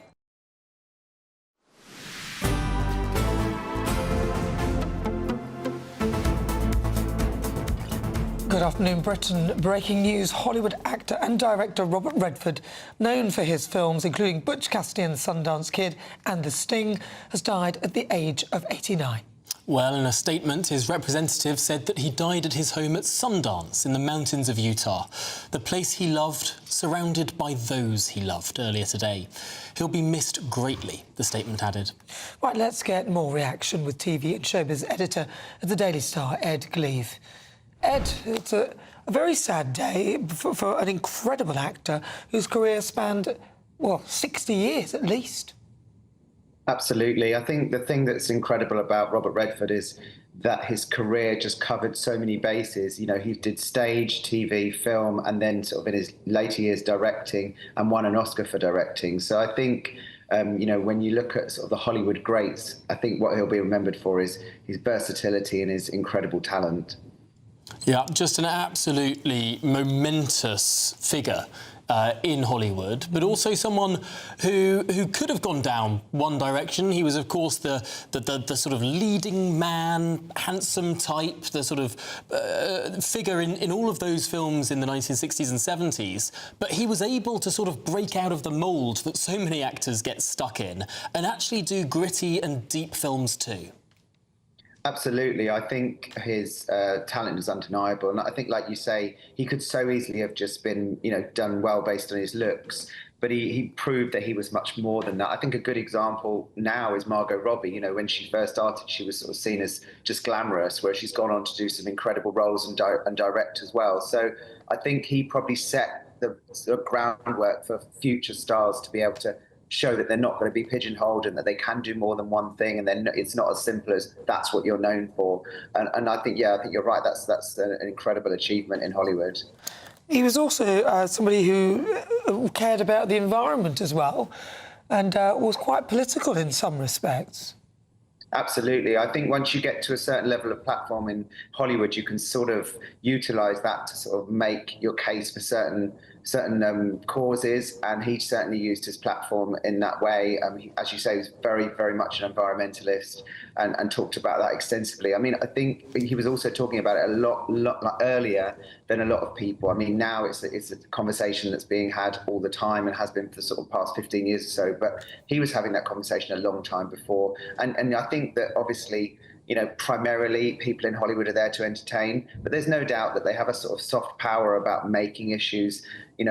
Good afternoon, Britain. Breaking news: Hollywood actor and director Robert Redford, known for his films including Butch Cassidy and the Sundance Kid and The Sting, has died at the age of 89. Well, in a statement, his representative said that he died at his home at Sundance in the mountains of Utah, the place he loved, surrounded by those he loved, earlier today. He'll be missed greatly, the statement added. Right, let's get more reaction with TV and showbiz editor at the Daily Star, Ed Gleave. Ed, it's a very sad day for an incredible actor whose career spanned, well, 60 years at least. Absolutely. I think the thing that's incredible about Robert Redford is that his career just covered so many bases. You know, he did stage, TV, film, and then sort of in his later years directing, and won an Oscar for directing. So I think, you know, when you look at sort of the Hollywood greats, I think what he'll be remembered for is his versatility and his incredible talent. Yeah, just an absolutely momentous figure in Hollywood, but also someone who could have gone down one direction. He was, of course, the sort of leading man, handsome type, the sort of figure in all of those films in the 1960s and 70s. But he was able to sort of break out of the mould that so many actors get stuck in and actually do gritty and deep films too. Absolutely. I think his talent is undeniable. And I think, like you say, he could so easily have just been, done well based on his looks. But he proved that he was much more than that. I think a good example now is Margot Robbie. When she first started, she was sort of seen as just glamorous, where she's gone on to do some incredible roles and direct as well. So I think he probably set the groundwork for future stars to be able to show that they're not going to be pigeonholed and that they can do more than one thing, and then it's not as simple as that's what you're known for. And I think you're right. That's an incredible achievement in Hollywood. He was also somebody who cared about the environment as well, and was quite political in some respects. Absolutely. I think once you get to a certain level of platform in Hollywood, you can sort of utilise that to sort of make your case for certain causes, and he certainly used his platform in that way. As you say, he was very, very much an environmentalist and talked about that extensively. I mean, I think he was also talking about it a lot earlier than a lot of people. I mean, now it's a conversation that's being had all the time and has been for the sort of past 15 years or so, but he was having that conversation a long time before. And I think that obviously, primarily people in Hollywood are there to entertain, but there's no doubt that they have a sort of soft power about making issues,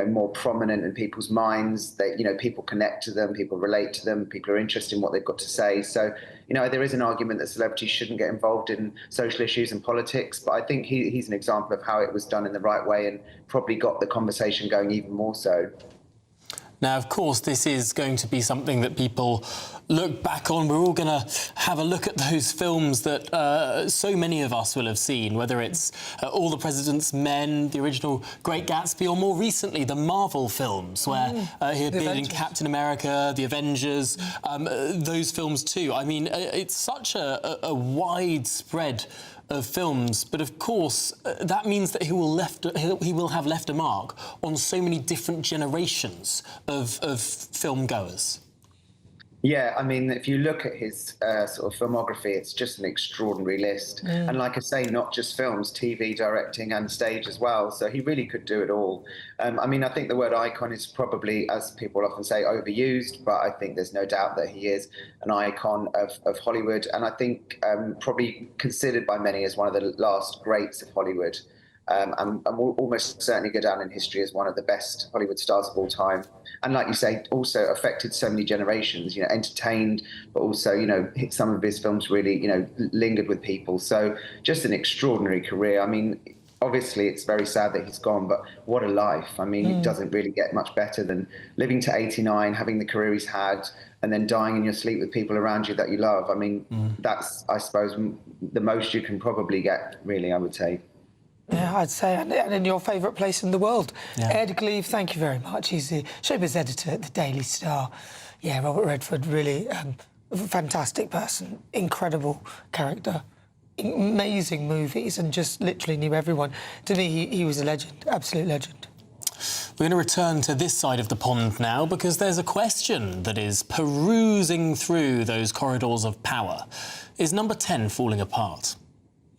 more prominent in people's minds. That, people connect to them, people relate to them, people are interested in what they've got to say. So, there is an argument that celebrities shouldn't get involved in social issues and politics, but I think he's an example of how it was done in the right way and probably got the conversation going even more so. Now, of course, this is going to be something that people look back on. We're all going to have a look at those films that so many of us will have seen, whether it's All the President's Men, the original Great Gatsby, or more recently, the Marvel films, where he appeared in Captain America, The Avengers, those films too. I mean, it's such a widespread of films, but of course that means that he will have left a mark on so many different generations of film goers. Yeah, I mean, if you look at his sort of filmography, it's just an extraordinary list. And like I say, not just films, TV, directing and stage as well. So he really could do it all. I mean, I think the word icon is probably, as people often say, overused, but I think there's no doubt that he is an icon of Hollywood. And I think probably considered by many as one of the last greats of Hollywood. And will almost certainly go down in history as one of the best Hollywood stars of all time. And like you say, also affected so many generations, entertained, but also, some of his films really, lingered with people. So just an extraordinary career. I mean, obviously it's very sad that he's gone, but what a life. I mean, it doesn't really get much better than living to 89, having the career he's had, and then dying in your sleep with people around you that you love. I mean, that's, I suppose, the most you can probably get, really, I would say. Yeah, I'd say, and in your favourite place in the world. Yeah. Ed Gleave, thank you very much. He's the showbiz editor at the Daily Star. Yeah, Robert Redford, really a fantastic person, incredible character, amazing movies, and just literally knew everyone. To me, he was a legend, absolute legend. We're going to return to this side of the pond now, because there's a question that is perusing through those corridors of power. Is number 10 falling apart?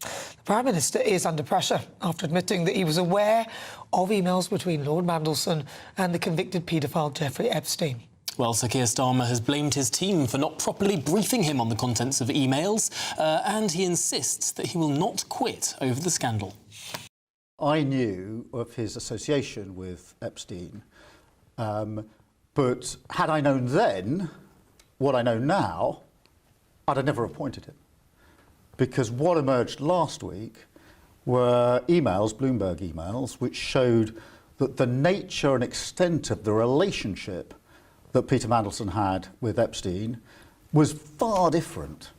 The Prime Minister is under pressure after admitting that he was aware of emails between Lord Mandelson and the convicted paedophile Jeffrey Epstein. Well, Sir Keir Starmer has blamed his team for not properly briefing him on the contents of emails, and he insists that he will not quit over the scandal. I knew of his association with Epstein, but had I known then what I know now, I'd have never appointed him. Because what emerged last week were emails, Bloomberg emails, which showed that the nature and extent of the relationship that Peter Mandelson had with Epstein was far different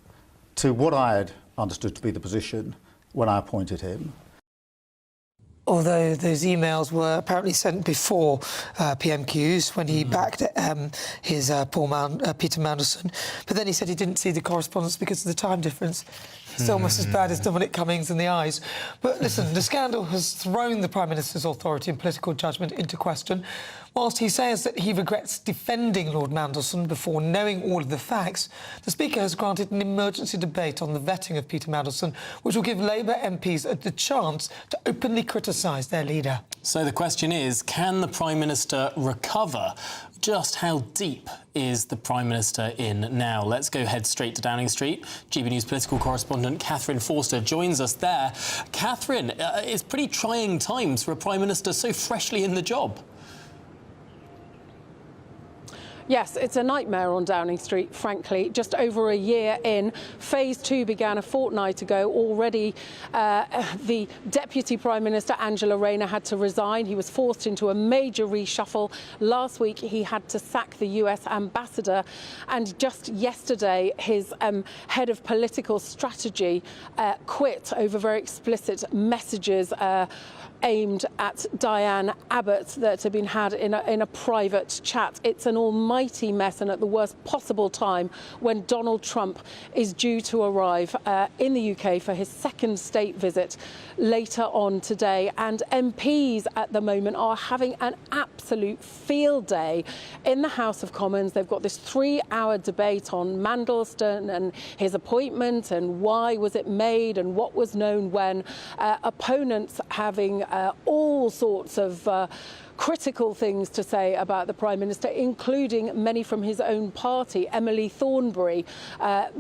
to what I had understood to be the position when I appointed him. Although those emails were apparently sent before PMQs, when he backed his Peter Mandelson. But then he said he didn't see the correspondence because of the time difference. It's almost as bad as Dominic Cummings in the eyes. But listen, the scandal has thrown the Prime Minister's authority and political judgment into question. Whilst he says that he regrets defending Lord Mandelson before knowing all of the facts, the Speaker has granted an emergency debate on the vetting of Peter Mandelson, which will give Labour MPs the chance to openly criticise their leader. So the question is, can the Prime Minister recover? Just how deep is the Prime Minister in now? Let's go head straight to Downing Street. GB News political correspondent Catherine Forster joins us there. Catherine, it's pretty trying times for a Prime Minister so freshly in the job. Yes, it's a nightmare on Downing Street, frankly. Just over a year in, Phase 2 began a fortnight ago. Already, the Deputy Prime Minister, Angela Rayner, had to resign. He was forced into a major reshuffle. Last week, he had to sack the US ambassador. And just yesterday, his head of political strategy quit over very explicit messages aimed at Diane Abbott that had been had in a private chat. It's an almighty mess, and at the worst possible time when Donald Trump is due to arrive in the UK for his second state visit later on today. And MPs at the moment are having an absolute field day in the House of Commons. They've got this 3-hour debate on Mandelson and his appointment and why was it made and what was known when. Opponents having all sorts of critical things to say about the Prime Minister, including many from his own party, Emily Thornberry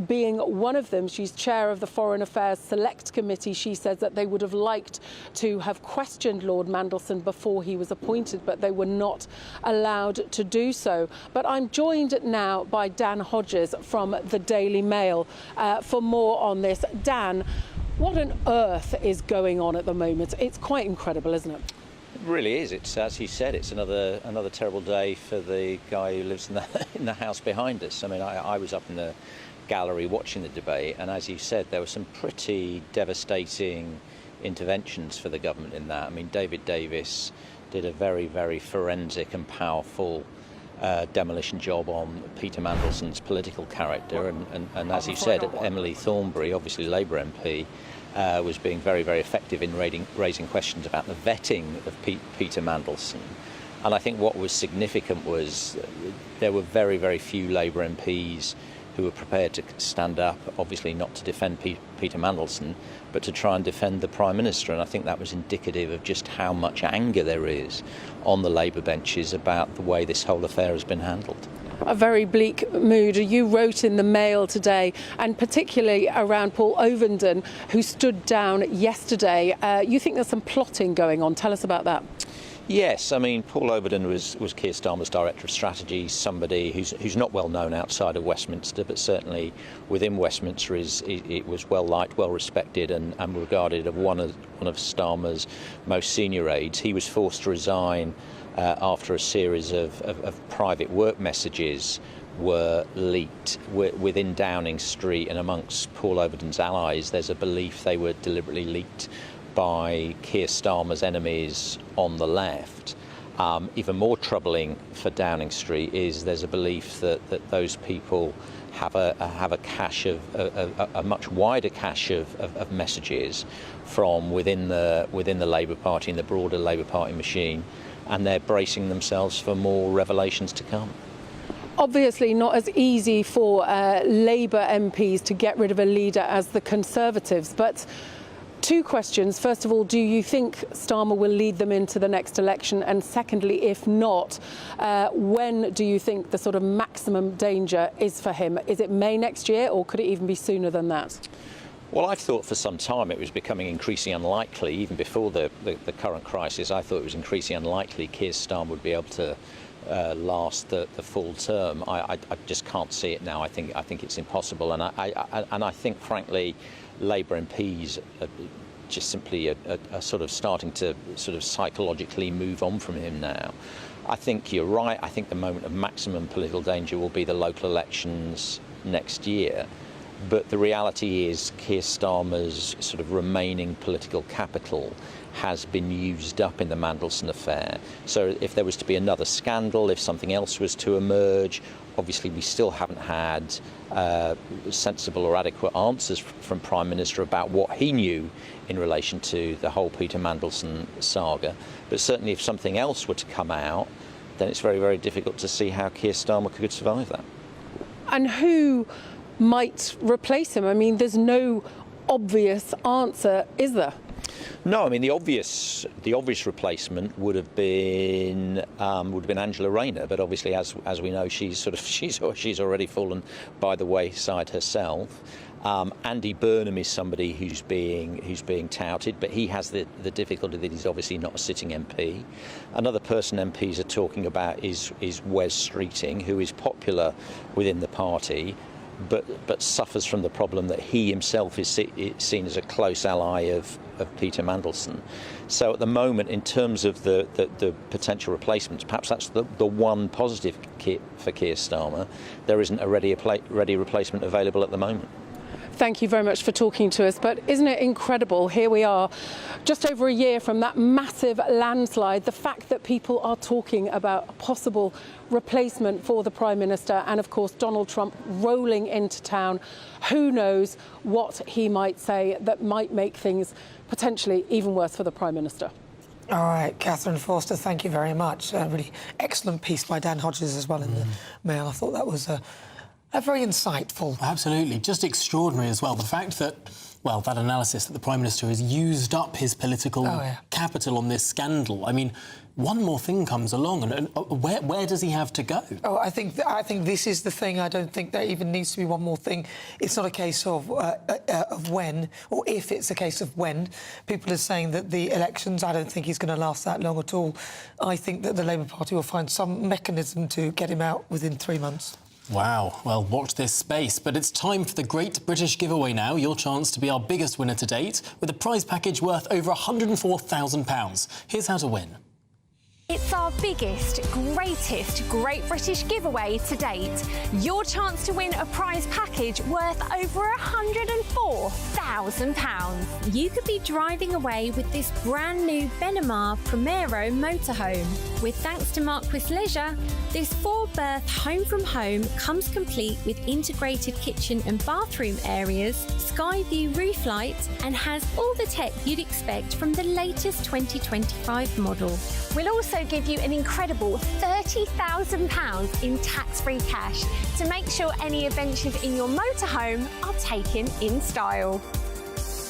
being one of them. She's chair of the Foreign Affairs Select Committee. She says that they would have liked to have questioned Lord Mandelson before he was appointed, but they were not allowed to do so. But I'm joined now by Dan Hodges from the Daily Mail for more on this. Dan, what on earth is going on at the moment? It's quite incredible, isn't it? It really is. It's, as you said, it's another terrible day for the guy who lives in the house behind us. I mean, I was up in the gallery watching the debate, and as you said, there were some pretty devastating interventions for the government in that. I mean, David Davis did a very, very forensic and powerful demolition job on Peter Mandelson's political character, and as you said, Emily Thornberry, obviously Labour MP, was being very, very effective in raising questions about the vetting of Peter Mandelson. And I think what was significant was there were very, very few Labour MPs who were prepared to stand up, obviously not to defend Peter Mandelson, but to try and defend the Prime Minister. And I think that was indicative of just how much anger there is on the Labour benches about the way this whole affair has been handled. A very bleak mood. You wrote in the Mail today, and particularly around Paul Ovenden, who stood down yesterday. You think there's some plotting going on. Tell us about that. Yes, I mean, Paul Ovenden was Keir Starmer's Director of Strategy, somebody who's not well known outside of Westminster, but certainly within Westminster it was well liked, well respected, and regarded as one of Starmer's most senior aides. He was forced to resign after a series of private work messages were leaked within Downing Street, and amongst Paul Overden's allies, there's a belief they were deliberately leaked by Keir Starmer's enemies on the left. Even more troubling for Downing Street is there's a belief that those people have a cache of a much wider cache of messages from within the Labour Party and the broader Labour Party machine, and they're bracing themselves for more revelations to come. Obviously not as easy for Labour MPs to get rid of a leader as the Conservatives, but two questions. First of all, do you think Starmer will lead them into the next election? And secondly, if not, when do you think the sort of maximum danger is for him? Is it May next year, or could it even be sooner than that? Well, I've thought for some time it was becoming increasingly unlikely, even before the current crisis. I thought it was increasingly unlikely Keir Starmer would be able to last the full term. I just can't see it now. I think it's impossible, and I think, frankly, Labour MPs are just simply are sort of starting to sort of psychologically move on from him now. I think you're right. I think the moment of maximum political danger will be the local elections next year. But the reality is Keir Starmer's sort of remaining political capital has been used up in the Mandelson affair. So if there was to be another scandal, if something else was to emerge, obviously we still haven't had sensible or adequate answers from Prime Minister about what he knew in relation to the whole Peter Mandelson saga. But certainly if something else were to come out, then it's very, very difficult to see how Keir Starmer could survive that. And who might replace him? I mean, there's no obvious answer, is there? No, I mean the obvious replacement would have been Angela Rayner, but obviously, as we know, she's already fallen by the wayside herself. Andy Burnham is somebody who's being touted, but he has the difficulty that he's obviously not a sitting MP. Another person MPs are talking about is Wes Streeting, who is popular within the party, but suffers from the problem that he himself is seen as a close ally of Peter Mandelson. So at the moment, in terms of the potential replacements, perhaps that's the one positive for Keir Starmer. There isn't a ready replacement available at the moment. Thank you very much for talking to us. But isn't it incredible? Here we are, just over a year from that massive landslide. The fact that people are talking about a possible replacement for the Prime Minister, and of course Donald Trump rolling into town. Who knows what he might say that might make things potentially even worse for the Prime Minister. All right, Catherine Forster, thank you very much. A really excellent piece by Dan Hodges as well in the Mail. I thought that was very insightful. Absolutely. Just extraordinary as well. The fact that, well, that analysis that the Prime Minister has used up his political capital on this scandal. I mean, one more thing comes along, and where does he have to go? Oh, I think this is the thing. I don't think there even needs to be one more thing. It's not a case of when, or if, it's a case of when. People are saying that the elections, I don't think he's going to last that long at all. I think that the Labour Party will find some mechanism to get him out within 3 months. Wow, well, watch this space. But it's time for the Great British Giveaway now. Your chance to be our biggest winner to date, with a prize package worth over £104,000. Here's how to win. It's our biggest, greatest Great British giveaway to date. Your chance to win a prize package worth over £104,000. You could be driving away with this brand new Benamar Primero motorhome. With thanks to Marquis Leisure, this 4-berth home from home comes complete with integrated kitchen and bathroom areas, sky view roof lights, and has all the tech you'd expect from the latest 2025 model. We'll also give you an incredible £30,000 in tax-free cash to make sure any adventures in your motorhome are taken in style.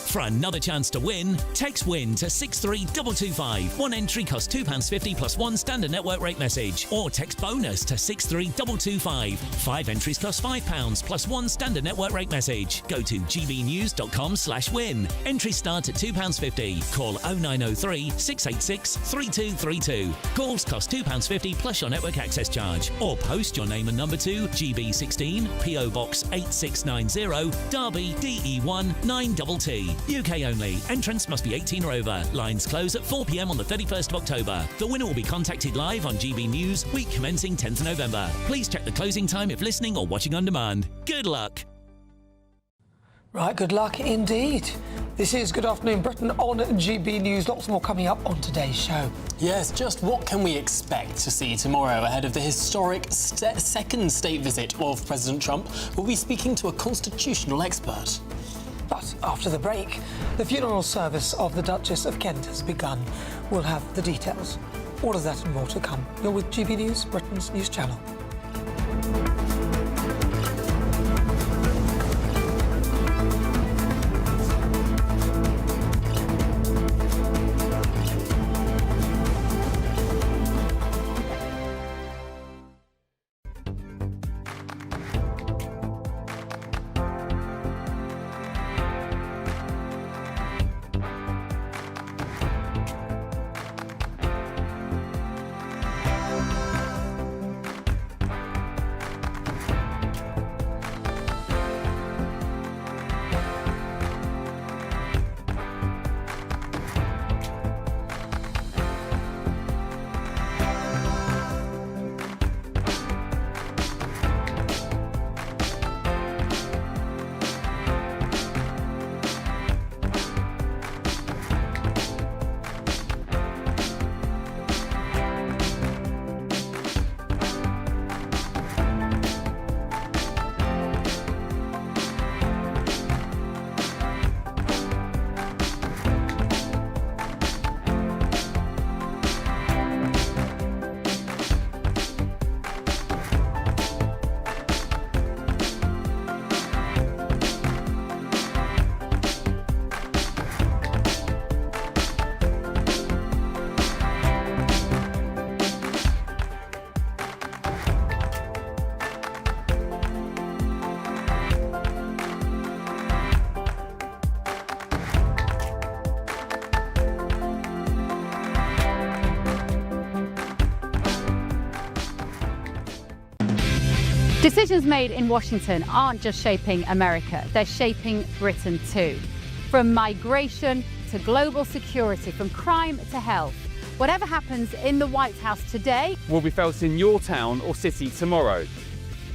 For another chance to win, text WIN to 63225. One entry costs £2.50 plus one standard network rate message. Or text BONUS to 63225. 5 entries cost £5 plus one standard network rate message. Go to gbnews.com/win. Entries start at £2.50. Call 0903 686 3232. Calls cost £2.50 plus your network access charge. Or post your name and number to GB16 PO Box 8690 Derby DE1 9TT. UK only. Entrance must be 18 or over. Lines close at 4 p.m. on the 31st of October. The winner will be contacted live on GB News, week commencing 10th of November. Please check the closing time if listening or watching on demand. Good luck. Right, good luck indeed. This is Good Afternoon Britain on GB News. Lots more coming up on today's show. Yes, just what can we expect to see tomorrow ahead of the historic second state visit of President Trump? We'll be speaking to a constitutional expert. But after the break, the funeral service of the Duchess of Kent has begun. We'll have the details. All of that and more to come. You're with GB News, Britain's news channel. Decisions made in Washington aren't just shaping America, they're shaping Britain too. From migration to global security, from crime to health. Whatever happens in the White House today will be felt in your town or city tomorrow.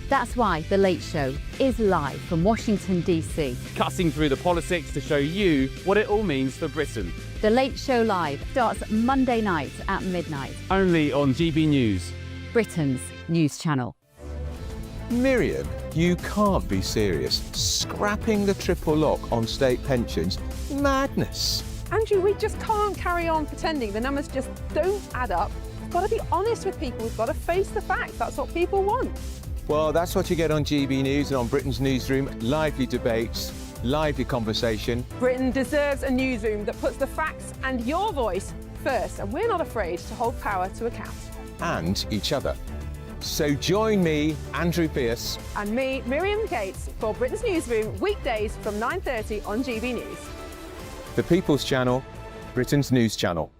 That's why The Late Show is live from Washington, D.C. Cutting through the politics to show you what it all means for Britain. The Late Show Live starts Monday night at midnight. Only on GB News, Britain's news channel. Miriam, you can't be serious. Scrapping the triple lock on state pensions? Madness. Andrew, we just can't carry on pretending. The numbers just don't add up. We've got to be honest with people. We've got to face the facts. That's what people want. Well, that's what you get on GB News and on Britain's newsroom. Lively debates, lively conversation. Britain deserves a newsroom that puts the facts and your voice first, and we're not afraid to hold power to account. And each other. So join me, Andrew Pearce. And me, Miriam Gates, for Britain's Newsroom, weekdays from 9:30 on GB News. The People's Channel, Britain's news channel.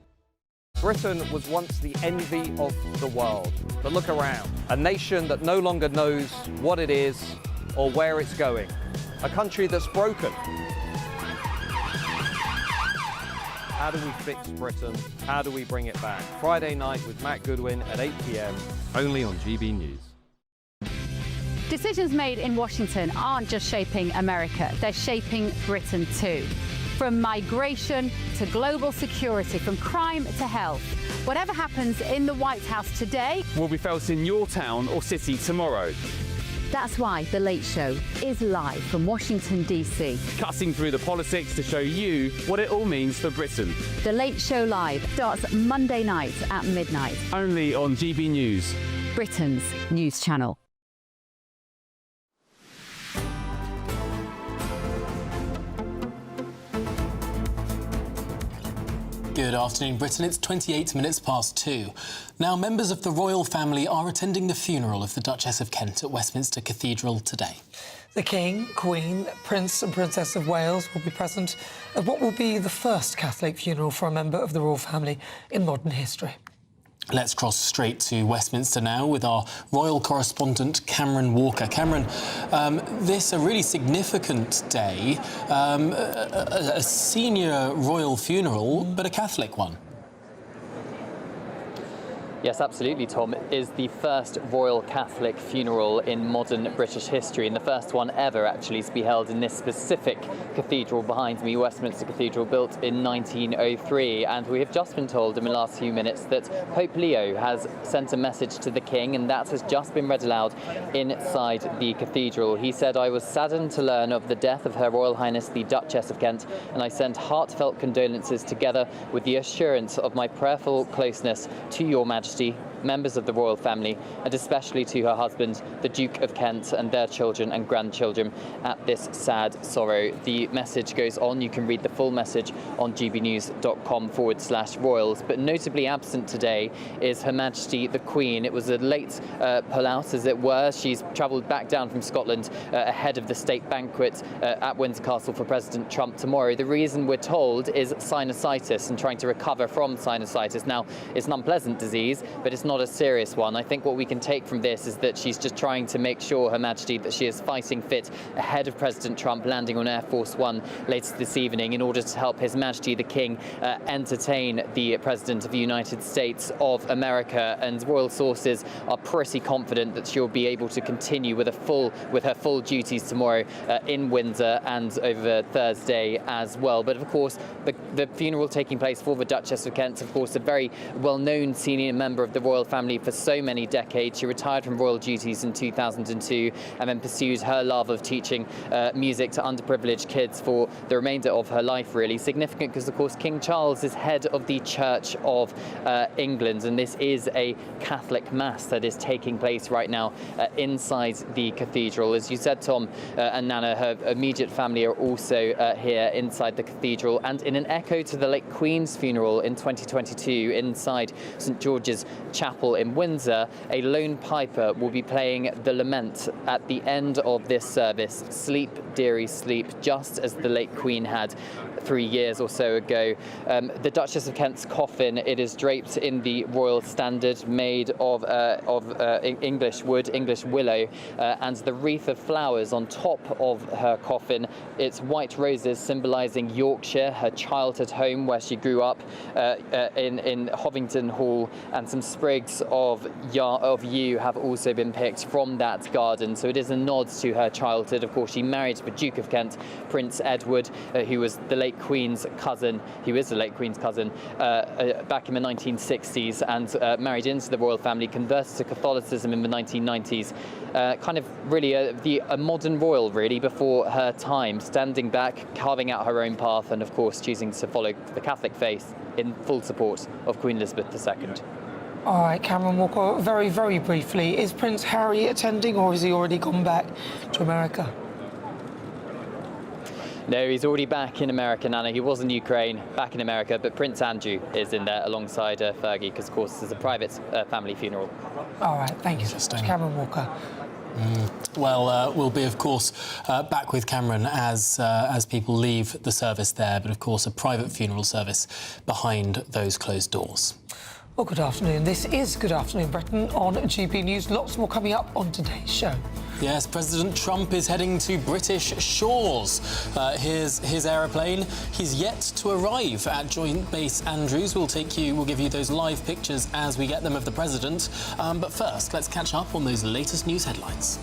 Britain was once the envy of the world. But look around. A nation that no longer knows what it is or where it's going. A country that's broken. How do we fix Britain? How do we bring it back? Friday night with Matt Goodwin at 8 p.m. only on GB News. Decisions made in Washington aren't just shaping America, they're shaping Britain too. From migration to global security, from crime to health. Whatever happens in the White House today will be felt in your town or city tomorrow. That's why The Late Show is live from Washington, D.C. Cutting through the politics to show you what it all means for Britain. The Late Show Live starts Monday night at midnight. Only on GB News, Britain's news channel. Good afternoon, Britain. It's 28 minutes past 2. Now, members of the royal family are attending the funeral of the Duchess of Kent at Westminster Cathedral today. The King, Queen, Prince and Princess of Wales will be present at what will be the first Catholic funeral for a member of the royal family in modern history. Let's cross straight to Westminster now with our royal correspondent, Cameron Walker. Cameron, this a really significant day, a senior royal funeral, but a Catholic one. Yes, absolutely, Tom. It is the first royal Catholic funeral in modern British history, and the first one ever, actually, to be held in this specific cathedral behind me, Westminster Cathedral, built in 1903. And we have just been told in the last few minutes that Pope Leo has sent a message to the King, and that has just been read aloud inside the cathedral. He said, "I was saddened to learn of the death of Her Royal Highness the Duchess of Kent, and I send heartfelt condolences together with the assurance of my prayerful closeness to Your Majesty, members of the royal family, and especially to her husband, the Duke of Kent, and their children and grandchildren at this sad sorrow." The message goes on. You can read the full message on gbnews.com/royals. But notably absent today is Her Majesty the Queen. It was a late pull-out, as it were. She's travelled back down from Scotland ahead of the state banquet at Windsor Castle for President Trump tomorrow. The reason, we're told, is sinusitis and trying to recover from sinusitis. Now, it's an unpleasant disease, but it's not a serious one. I think what we can take from this is that she's just trying to make sure, Her Majesty, that she is fighting fit ahead of President Trump landing on Air Force One later this evening in order to help His Majesty the King entertain the President of the United States of America. And royal sources are pretty confident that she'll be able to continue with her full duties tomorrow in Windsor and over Thursday as well. But of course, the funeral taking place for the Duchess of Kent, of course, a very well-known senior member of the royal family for so many decades. She retired from royal duties in 2002 and then pursued her love of teaching music to underprivileged kids for the remainder of her life, really. Significant because, of course, King Charles is head of the Church of England, and this is a Catholic Mass that is taking place right now inside the cathedral. As you said, Tom and Nana, her immediate family are also here inside the cathedral, and in an echo to the late Queen's funeral in 2022 inside St George's Chapel, chapel in Windsor, a lone piper will be playing the lament at the end of this service, Sleep, Dearie, Sleep, just as the late Queen had 3 years or so ago. The Duchess of Kent's coffin, it is draped in the royal standard made of English wood, English willow, and the wreath of flowers on top of her coffin, it's white roses symbolising Yorkshire, her childhood home where she grew up in Hovington Hall, and some sprigs of yew have also been picked from that garden. So it is a nod to her childhood. Of course, she married the Duke of Kent, Prince Edward, who was the late Queen's cousin, back in the 1960s, and married into the royal family, converted to Catholicism in the 1990s. Kind of really a modern royal, really, before her time, standing back, carving out her own path, and of course choosing to follow the Catholic faith in full support of Queen Elizabeth II. All right, Cameron Walker, very, very briefly, is Prince Harry attending, or has he already gone back to America? No, he's already back in America, Nana. He was in Ukraine, back in America, but Prince Andrew is in there alongside Fergie, because, of course, this is a private family funeral. All right, thank you, Cameron Walker. Well, we'll be, of course, back with Cameron as people leave the service there, but, of course, a private funeral service behind those closed doors. Well, good afternoon. This is Good Afternoon Britain on GB News. Lots more coming up on today's show. Yes, President Trump is heading to British shores. Here's his aeroplane. He's yet to arrive at Joint Base Andrews. We'll give you those live pictures as we get them of the president. But first, let's catch up on those latest news headlines.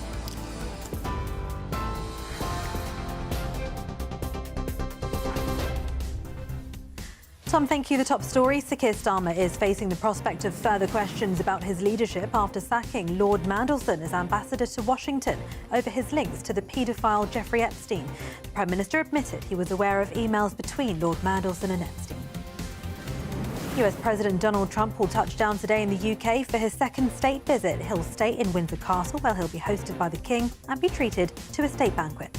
Tom, thank you. The top story. Sir Keir Starmer is facing the prospect of further questions about his leadership after sacking Lord Mandelson as ambassador to Washington over his links to the paedophile Jeffrey Epstein. The Prime Minister admitted he was aware of emails between Lord Mandelson and Epstein. US President Donald Trump will touch down today in the UK for his second state visit. He'll stay in Windsor Castle, where he'll be hosted by the King and be treated to a state banquet.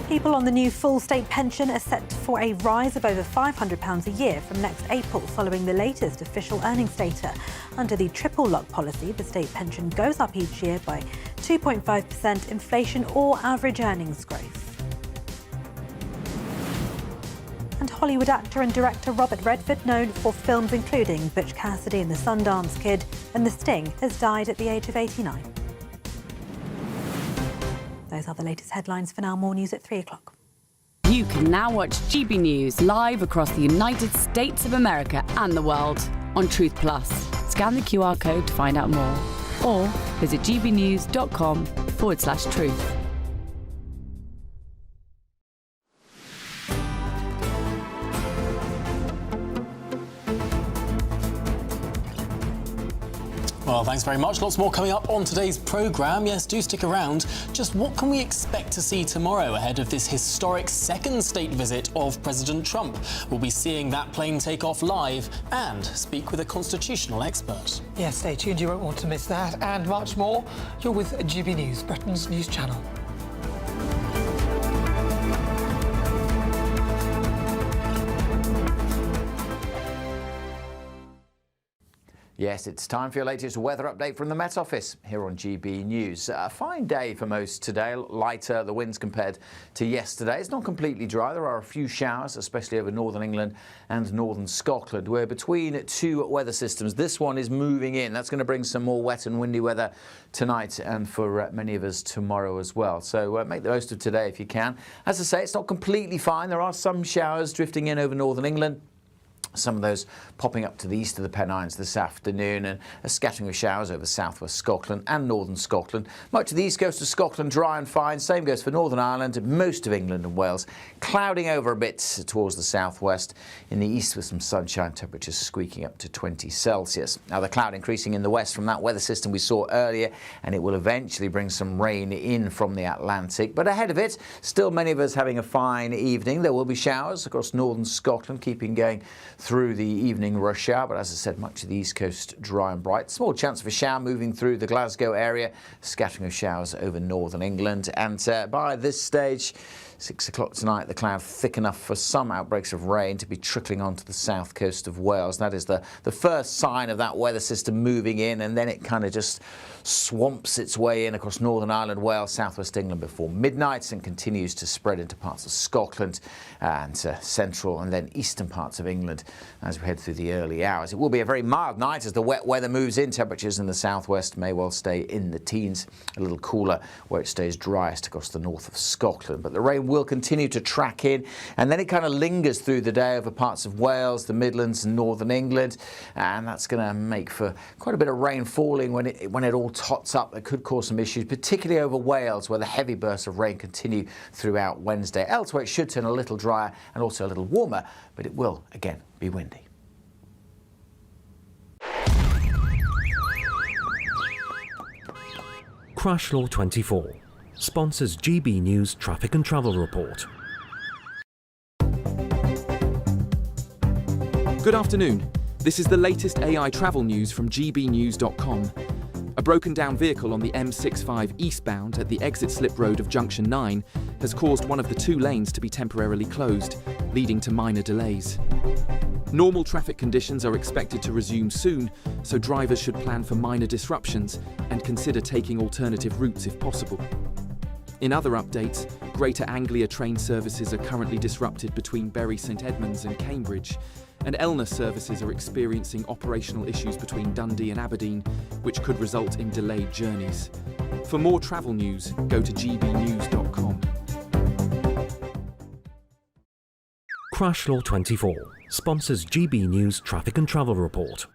People on the new full state pension are set for a rise of over £500 a year from next April, following the latest official earnings data. Under the triple lock policy, the state pension goes up each year by 2.5% inflation or average earnings growth. And Hollywood actor and director Robert Redford, known for films including Butch Cassidy and the Sundance Kid and The Sting, has died at the age of 89. Those are the latest headlines. For now, more news at 3 o'clock. You can now watch GB News live across the United States of America and the world on Truth Plus. Scan the QR code to find out more, or visit gbnews.com/truth. Well, thanks very much. Lots more coming up on today's programme. Yes, do stick around. Just what can we expect to see tomorrow ahead of this historic second state visit of President Trump? We'll be seeing that plane take off live and speak with a constitutional expert. Yes, stay tuned. You won't want to miss that and much more. You're with GB News, Britain's news channel. Yes, it's time for your latest weather update from the Met Office here on GB News. A fine day for most today, lighter the winds compared to yesterday. It's not completely dry. There are a few showers, especially over northern England and northern Scotland. We're between two weather systems. This one is moving in. That's going to bring some more wet and windy weather tonight and for many of us tomorrow as well. So make the most of today if you can. As I say, it's not completely fine. There are some showers drifting in over northern England. Some of those popping up to the east of the Pennines this afternoon, and a scattering of showers over southwest Scotland and northern Scotland. Much of the east coast of Scotland dry and fine. Same goes for Northern Ireland, most of England and Wales. Clouding over a bit towards the southwest. In the east with some sunshine, temperatures squeaking up to 20 Celsius. Now the cloud increasing in the west from that weather system we saw earlier, and it will eventually bring some rain in from the Atlantic. But ahead of it, still many of us having a fine evening. There will be showers across northern Scotland, keeping going through the evening rush hour, but as I said, much of the east coast dry and bright. Small chance of a shower moving through the Glasgow area, scattering of showers over northern England, and by this stage 6 o'clock tonight, the cloud thick enough for some outbreaks of rain to be trickling onto the south coast of Wales. That is the first sign of that weather system moving in, and then it kind of just swamps its way in across Northern Ireland, Wales, southwest England before midnight, and continues to spread into parts of Scotland and central and then eastern parts of England as we head through the early hours. It will be a very mild night as the wet weather moves in. Temperatures in the southwest may well stay in the teens, a little cooler where it stays driest across the north of Scotland. But the rain will continue to track in, and then it kind of lingers through the day over parts of Wales, the Midlands and northern England, and that's going to make for quite a bit of rain falling when it all tots up. It could cause some issues, particularly over Wales, where the heavy bursts of rain continue throughout Wednesday. Elsewhere, it should turn a little drier and also a little warmer, but it will, again, be windy. Crash Law 24 sponsors GB News Traffic and Travel Report. Good afternoon. This is the latest AI travel news from gbnews.com. A broken down vehicle on the M65 eastbound at the exit slip road of Junction 9 has caused one of the two lanes to be temporarily closed, leading to minor delays. Normal traffic conditions are expected to resume soon, so drivers should plan for minor disruptions and consider taking alternative routes if possible. In other updates, Greater Anglia train services are currently disrupted between Bury St Edmunds and Cambridge, and Elna services are experiencing operational issues between Dundee and Aberdeen, which could result in delayed journeys. For more travel news, go to gbnews.com. Crash Law 24 sponsors GB News Traffic and Travel Report.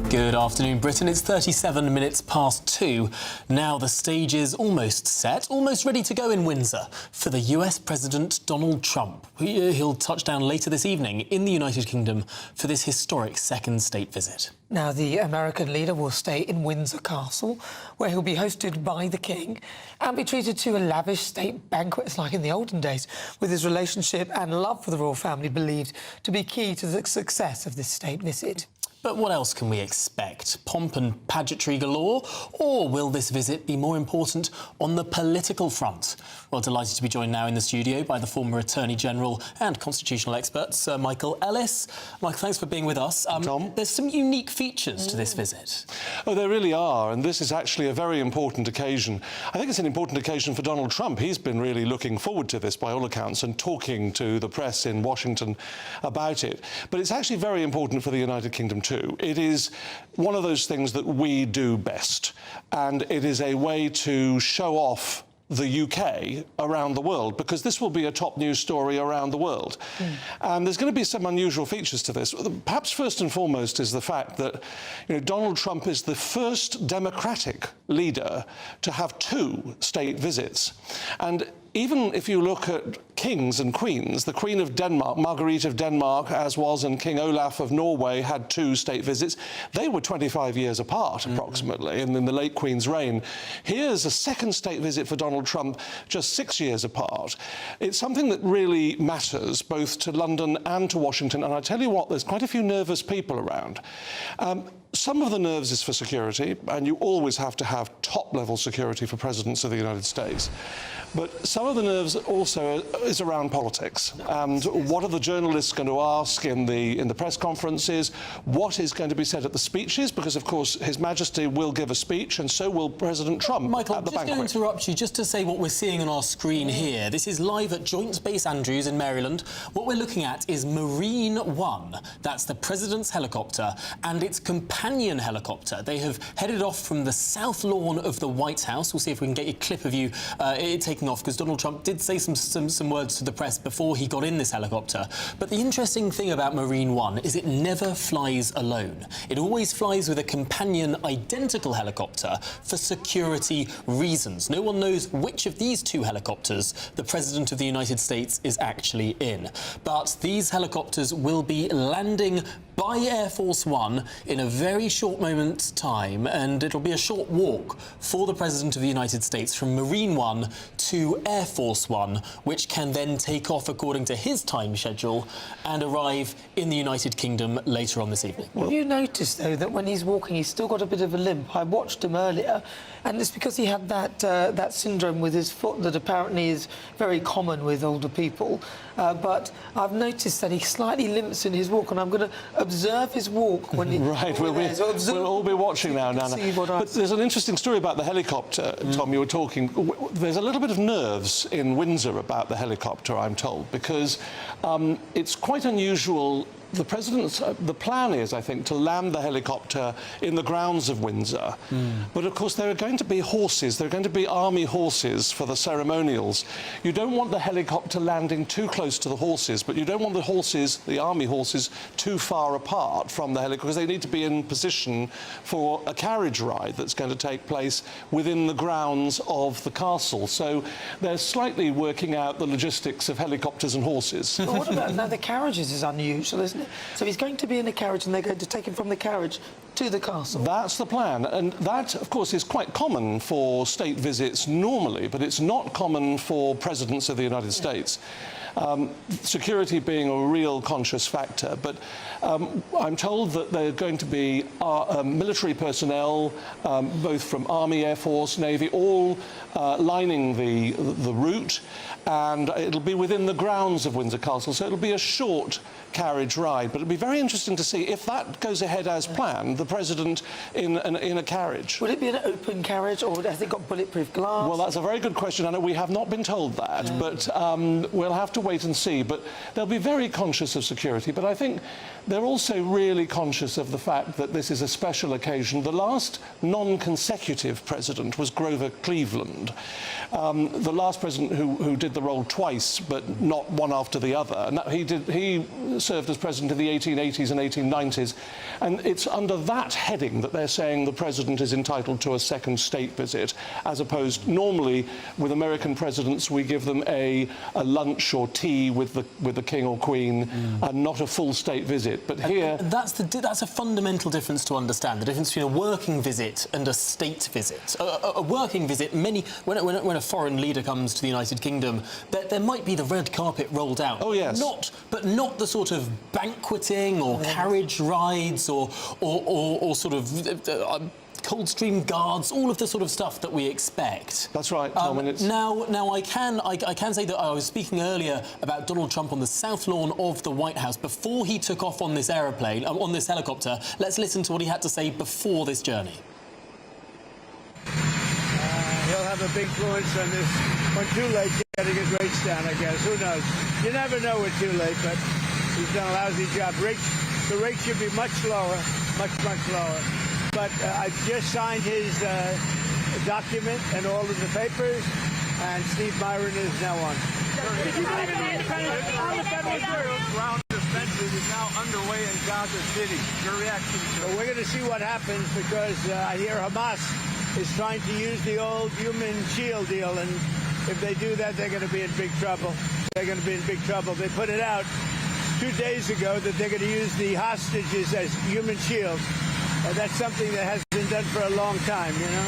Good afternoon, Britain. It's 37 minutes past 2. Now the stage is almost set, almost ready to go in Windsor for the US President Donald Trump. He'll touch down later this evening in the United Kingdom for this historic second state visit. Now, the American leader will stay in Windsor Castle, where he'll be hosted by the King and be treated to a lavish state banquet, it's like in the olden days, with his relationship and love for the royal family believed to be key to the success of this state visit. But what else can we expect? Pomp and pageantry galore? Or will this visit be more important on the political front? Well, delighted to be joined now in the studio by the former Attorney General and constitutional expert, Sir Michael Ellis. Michael, thanks for being with us. Tom? There's some unique features to this visit. Oh, there really are, and this is actually a very important occasion. I think it's an important occasion for Donald Trump. He's been really looking forward to this, by all accounts, and talking to the press in Washington about it. But it's actually very important for the United Kingdom too. It is one of those things that we do best, and it is a way to show off the UK around the world, because this will be a top news story around the world. And there's going to be some unusual features to this. Perhaps first and foremost is the fact that Donald Trump is the first democratic leader to have 2 state visits. And even if you look at kings and queens, the Queen of Denmark, Marguerite of Denmark, as was, and King Olaf of Norway had 2 state visits. They were 25 years apart, approximately, and in the late Queen's reign. Here's a second state visit for Donald Trump, just 6 years apart. It's something that really matters, both to London and to Washington, and I tell you what, there's quite a few nervous people around. Some of the nerves is for security, and you always have to have top-level security for presidents of the United States. But some of the nerves also is around politics. And what are the journalists going to ask in the press conferences? What is going to be said at the speeches? Because, of course, His Majesty will give a speech, and so will President Trump Michael, at the banquet. Michael, just going to interrupt you just to say what we're seeing on our screen here. This is live at Joint Base Andrews in Maryland. What we're looking at is Marine One. That's the President's helicopter and its companion helicopter. They have headed off from the south lawn of the White House. We'll see if we can get a clip of you taking off, because Donald Trump did say some words to the press before he got in this helicopter. But the interesting thing about Marine One is it never flies alone. It always flies with a companion identical helicopter for security reasons. No one knows which of these 2 helicopters the President of the United States is actually in. But these helicopters will be landing by Air Force One in a very short moment's time, and it'll be a short walk for the President of the United States from Marine One to Air Force One, which can then take off according to his time schedule and arrive in the United Kingdom later on this evening. Have you noticed, though, that when he's walking, he's still got a bit of a limp? I watched him earlier, and it's because he had that syndrome with his foot that apparently is very common with older people. But I've noticed that he slightly limps in his walk, and I'm going to observe his walk when he... Right, we'll all be watching now, Nana. But there's an interesting story about the helicopter, Tom, you were talking. There's a little bit of nerves in Windsor about the helicopter, I'm told, because it's quite unusual. The President's... the plan is, I think, to land the helicopter in the grounds of Windsor. But, of course, there are going to be horses. There are going to be army horses for the ceremonials. You don't want the helicopter landing too close to the horses, but you don't want the horses, the army horses, too far apart from the helicopter, because they need to be in position for a carriage ride that's going to take place within the grounds of the castle. So they're slightly working out the logistics of helicopters and horses. But what about... now, the carriages is unusual, isn't it? So he's going to be in a carriage and they're going to take him from the carriage to the castle. That's the plan. And that, of course, is quite common for state visits normally, but it's not common for presidents of the United States. Security being a real conscious factor, but I'm told that there are going to be military personnel, both from Army, Air Force, Navy, all lining the route, and it'll be within the grounds of Windsor Castle, so it'll be a short carriage ride. But it'll be very interesting to see if that goes ahead as planned, the President in a carriage. Would it be an open carriage, or has it got bulletproof glass? Well, that's a very good question, Anna. We have not been told that, but we'll have to wait and see. But they'll be very conscious of security. But I think they're also really conscious of the fact that this is a special occasion. The last non-consecutive president was Grover Cleveland, the last president who did the role twice, but not one after the other. And he served as president in the 1880s and 1890s, and it's under that heading that they're saying the president is entitled to a second state visit, as opposed normally with American presidents we give them a lunch or tea with the king or queen, and not a full state visit. But here, that's a fundamental difference to understand. The difference between a working visit and a state visit. A working visit, when a foreign leader comes to the United Kingdom, there might be the red carpet rolled out. Oh yes. But not the sort of banqueting or carriage rides or sort of Coldstream Guards, all of the sort of stuff that we expect. That's right, Tom. Now I can say that I was speaking earlier about Donald Trump on the South Lawn of the White House before he took off on this aeroplane, on this helicopter. Let's listen to what he had to say before this journey. He'll have a big influence on this. When too late, getting his rates down, I guess. Who knows? You never know with too late, but he's done a lousy job. The rate should be much lower, much lower. But I've just signed his document and all of the papers, and Steve Myron is now on. Did you believe in the independence on the Federal Reserve? Round of offensive is now underway in Gaza City. Your reaction? Well, we're going to see what happens, because I hear Hamas is trying to use the old human shield deal, and if they do that, they're going to be in big trouble. They're going to be in big trouble. They put it out 2 days ago that they're going to use the hostages as human shields. That's something that hasn't been done for a long time, you know?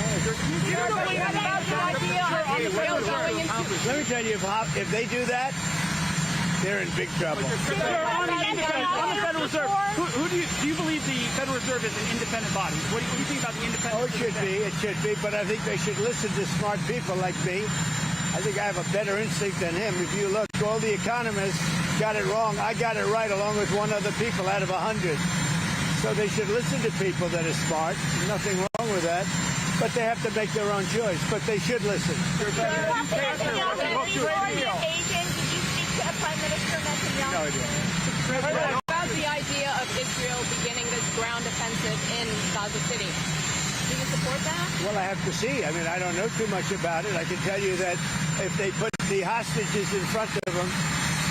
Let me tell you, if they do that, they're in big trouble. On the Federal Reserve, do you believe the Federal Reserve is an independent body? What do you think about the independence? Oh, it should be, but I think they should listen to smart people like me. I think I have a better instinct than him. If you look, all the economists got it wrong. I got it right, along with one other people out of 100. So they should listen to people that are smart. Nothing wrong with that. But they have to make their own choice. But they should listen. About the idea of Israel beginning this ground offensive in Gaza City. Do you support that? Well, I have to see. I mean, I don't know too much about it. I can tell you that if they put the hostages in front of them,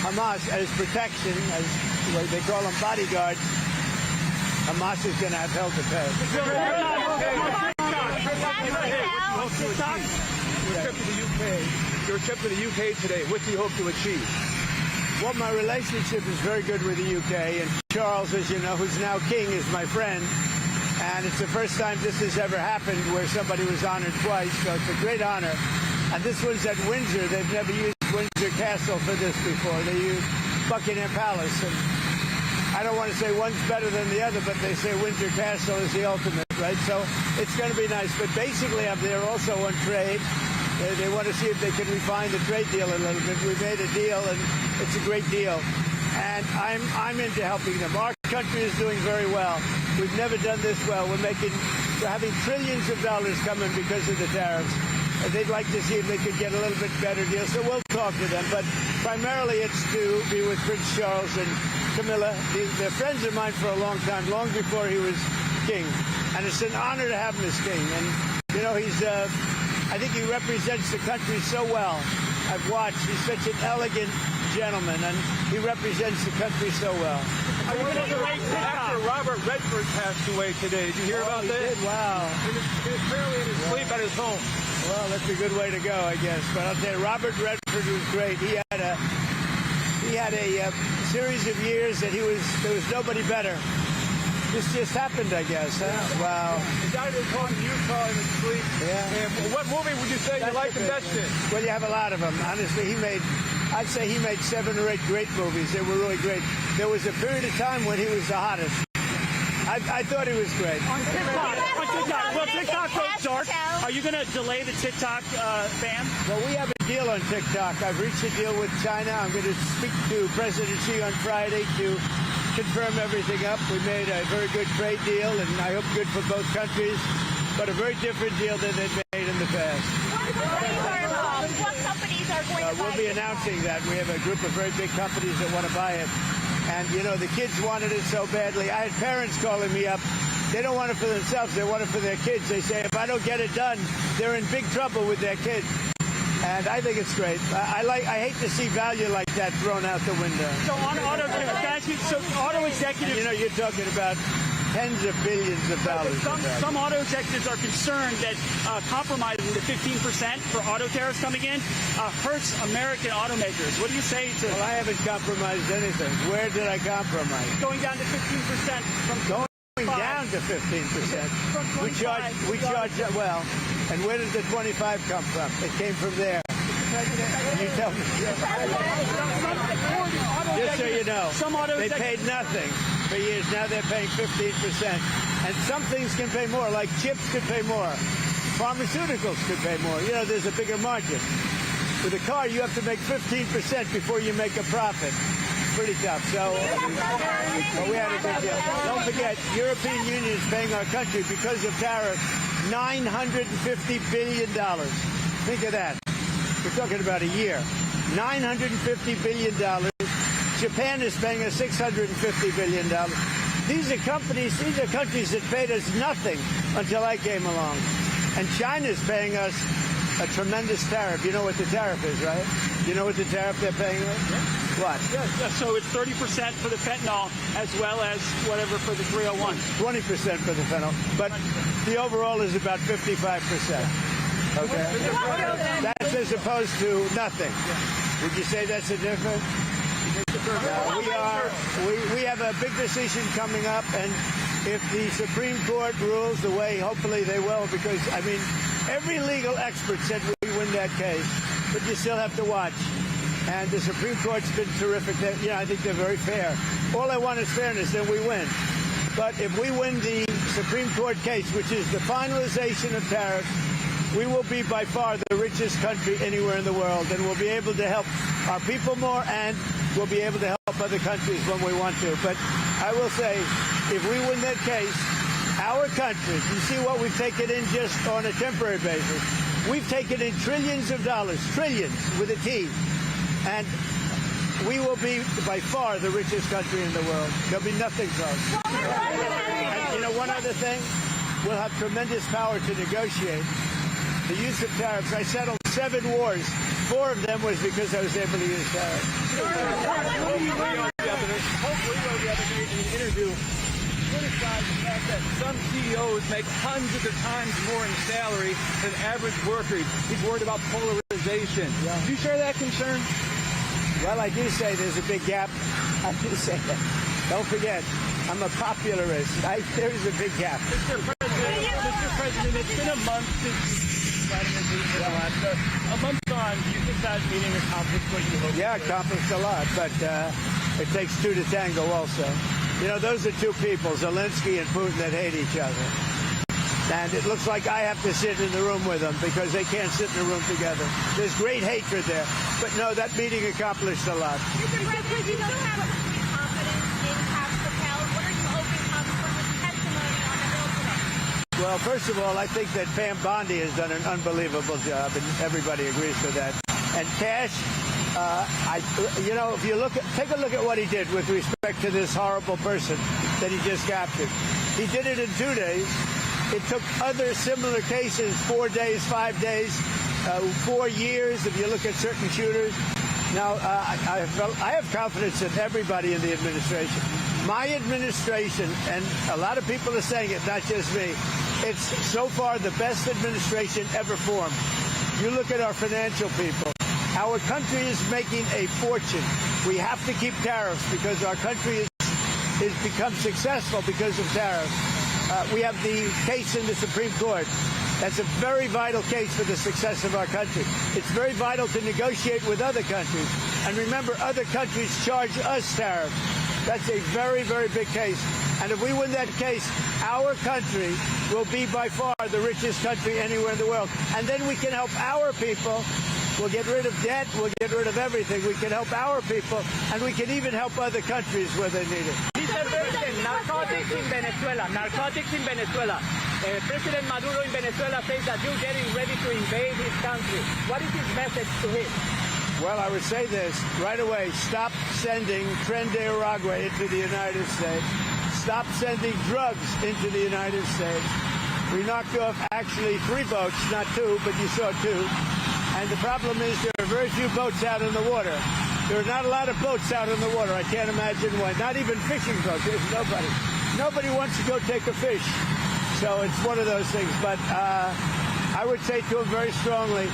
Hamas, as protection, as they call them bodyguards, Hamas is going to have hell to pay. Your trip to the UK today, what do you hope to achieve? Well, my relationship is very good with the UK, and Charles, as you know, who's now king, is my friend. And it's the first time this has ever happened where somebody was honored twice, so it's a great honor. And this one's at Windsor. They've never used Windsor Castle for this before. They used Buckingham Palace. And I don't want to say one's better than the other, but they say Windsor Castle is the ultimate, right? So it's going to be nice. But basically, I'm there also on trade. They want to see if they can refine the trade deal a little bit. We made a deal, and it's a great deal. And I'm into helping them. Our country is doing very well. We've never done this well. We're having trillions of dollars coming because of the tariffs. They'd like to see if they could get a little bit better deal, so we'll talk to them. But primarily it's to be with Prince Charles and Camilla. They're friends of mine for a long time, long before he was king. And it's an honor to have him as king. And, you know, I think he represents the country so well. I've watched. He's such an elegant gentleman, and he represents the country so well. After Robert Redford passed away today, did you hear about this? Wow. He was apparently in his sleep at his home. Well, that's a good way to go, I guess. But I'll tell you, Robert Redford was great. He had a series of years that there was nobody better. This just happened, I guess. Huh? Wow. He died at his home in Utah in his sleep. Yeah. And what movie would you say you liked him best in? Well, you have a lot of them. Honestly, I'd say he made 7 or 8 great movies. They were really great. There was a period of time when he was the hottest. I thought he was great. On TikTok. Will TikTok go dark? Are you going to delay the TikTok ban? Well, we have a deal on TikTok. I've reached a deal with China. I'm going to speak to President Xi on Friday to confirm everything up. We made a very good trade deal, and I hope good for both countries, but a very different deal than they've made in the past. What companies are going to buy We'll be announcing that. We have a group of very big companies that want to buy it. And, you know, the kids wanted it so badly. I had parents calling me up. They don't want it for themselves. They want it for their kids. They say, if I don't get it done, they're in big trouble with their kids. And I think it's great. I hate to see value like that thrown out the window. So on auto executives... You know, you're talking about tens of billions of dollars. Some auto executives are concerned that compromising the 15% for auto tariffs coming in hurts American automakers. What do you say to... Well, I haven't compromised anything. Where did I compromise? Going down to 15% from... Going down to 15%. We charge, well, and where did the 25 come from? It came from there. You tell me. Just so you know, they paid nothing for years. Now they're paying 15%. And some things can pay more, like chips could pay more. Pharmaceuticals could pay more. You know, there's a bigger margin. With a car, you have to make 15% before you make a profit. Pretty tough. So we had a good deal. Don't forget, European Union is paying our country because of tariffs $950 billion. Think of that. We're talking about a year. $950 billion. Japan is paying us $650 billion. These are countries that paid us nothing until I came along. And China's paying us a tremendous tariff. You know what the tariff is, right? You know what the tariff they're paying us? What? Yeah, so it's 30% for the fentanyl as well as whatever for the 301. 20% for the fentanyl. But the overall is about 55%. Okay. That's as opposed to nothing. Would you say that's a difference? We have a big decision coming up, and if the Supreme Court rules the way hopefully they will, because, I mean, every legal expert said we win that case, but you still have to watch. And the Supreme Court's been terrific. I think they're very fair. All I want is fairness, then we win. But if we win the Supreme Court case, which is the finalization of tariffs, we will be by far the richest country anywhere in the world, and we'll be able to help our people more, and we'll be able to help other countries when we want to. But I will say, if we win that case, our country, you see what we've taken in just on a temporary basis. We've taken in trillions of dollars, trillions with a T, and we will be by far the richest country in the world. There'll be nothing close. And, you know, one other thing, we'll have tremendous power to negotiate. The use of tariffs. I settled 7 wars. 4 of them was because I was able to use tariffs. Hopefully, the other day in an interview, criticized the fact that some CEOs make hundreds of times more in salary than average workers. He's worried about polarization. Do you share that concern? Well, I do say there's a big gap. I do say that. Don't forget, I'm a popularist. There's a big gap. Mr. President, it's been a month since Vladimir Putin. A month on, do you think that meeting accomplished what you hoped? Yeah, accomplished a lot, but it takes two to tango also. You know, those are two people, Zelensky and Putin, that hate each other. And it looks like I have to sit in the room with them because they can't sit in the room together. There's great hatred there. But no, that meeting accomplished a lot. Mr. President, you don't have confidence in Patel. What are you hoping comes from his testimony on the Hill today? Well, first of all, I think that Pam Bondi has done an unbelievable job, and everybody agrees with that. And Cash, you know, if you take a look at what he did with respect to this horrible person that he just captured. He did it in 2 days. It took other similar cases 4 days, 5 days, 4 years, if you look at certain shooters. Now, I have confidence in everybody in the administration. My administration, and a lot of people are saying it, not just me, it's so far the best administration ever formed. You look at our financial people. Our country is making a fortune. We have to keep tariffs because our country has become successful because of tariffs. We have the case in the Supreme Court. That's a very vital case for the success of our country. It's very vital to negotiate with other countries. And remember, other countries charge us tariffs. That's a very, very big case. And if we win that case, our country will be by far the richest country anywhere in the world. And then we can help our people. We'll get rid of debt. We'll get rid of everything. We can help our people. And we can even help other countries where they need it. Mr. President, narcotics in Venezuela. Narcotics in Venezuela. President Maduro in Venezuela says that you're getting ready to invade his country. What is his message to him? Well, I would say this right away. Stop sending Tren de Aragua into the United States. Stop sending drugs into the United States. We knocked off actually 3 boats, not 2, but you saw 2. And the problem is there are very few boats out in the water. There are not a lot of boats out in the water. I can't imagine why. Not even fishing boats. There's nobody. Nobody wants to go take a fish. So it's one of those things. But I would say to him very strongly,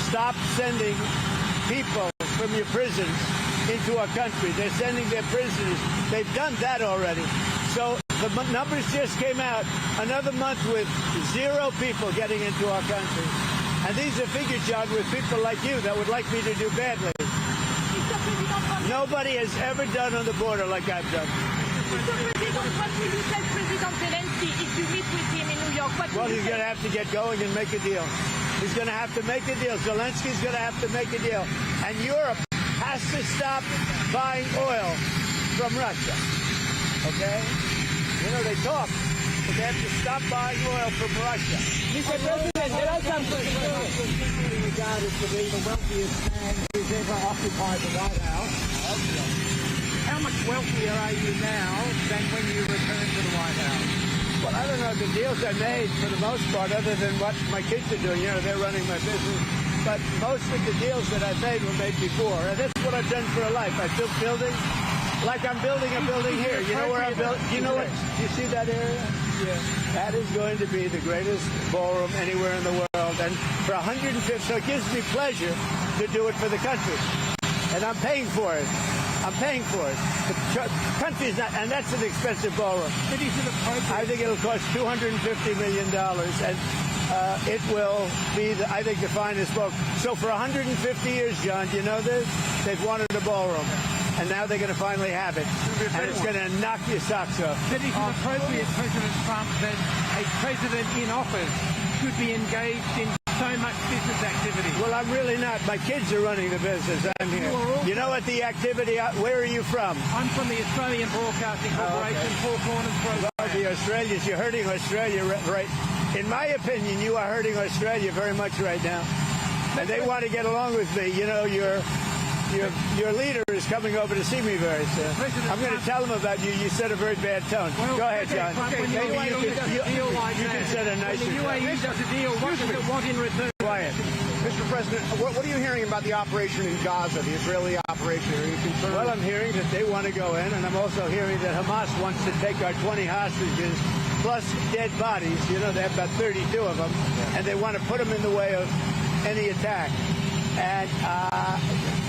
stop sending people from your prisons into our country. They're sending their prisoners. They've done that already. So the numbers just came out. Another month with 0 people getting into our country. And these are figures, John, with people like you that would like me to do badly. Nobody has ever done on the border like I've done. Mr. President, what will you tell President Zelensky if you meet with him in New York? Well, he's going to have to get going and make a deal. He's going to have to make a deal. Zelensky's going to have to make a deal. And Europe has to stop buying oil from Russia. Okay? You know, they talk, but they have to stop buying oil from Russia. Mr. President, there are some regarded to be the wealthiest man who's ever occupied the White House. How much wealthier are you now than when you returned to the White House? Well, I don't know. The deals I made, for the most part, other than what my kids are doing, you know, they're running my business. But most of the deals that I've made were made before. And that's what I've done for a life. I built buildings. Like I'm building a building here. You know where I'm building? You know what? You see that area? Yeah. That is going to be the greatest ballroom anywhere in the world. And for 150, so it gives me pleasure to do it for the country. And I'm paying for it. I'm paying for it. The country's not, and that's an expensive ballroom. I think it'll cost $250 million, and it will be, I think, the finest ballroom. So for 150 years, John, do you know this? They've wanted a ballroom. And now they're going to finally have it. And it's going to knock your socks off. That is it appropriate, President Trump, that a president in office should be engaged in so much business activity? Well, I'm really not. My kids are running the business. I'm here. You know what the activity, where are you from? I'm from the Australian Broadcasting Corporation, Four Corners Program. Well, the Australians, you're hurting Australia, right? In my opinion, you are hurting Australia very much right now. And they want to get along with me. You know, your leader is coming over to see me very soon. I'm going to tell him about you. You set a very bad tone. Go ahead, John. Maybe you can set a nicer tone. When the UAE does a deal, what does it want in return? Quiet. Mr. President, what are you hearing about the operation in Gaza, the Israeli operation? Are you concerned? Well, I'm hearing that they want to go in, and I'm also hearing that Hamas wants to take our 20 hostages, plus dead bodies. You know, they have about 32 of them, and they want to put them in the way of any attack. And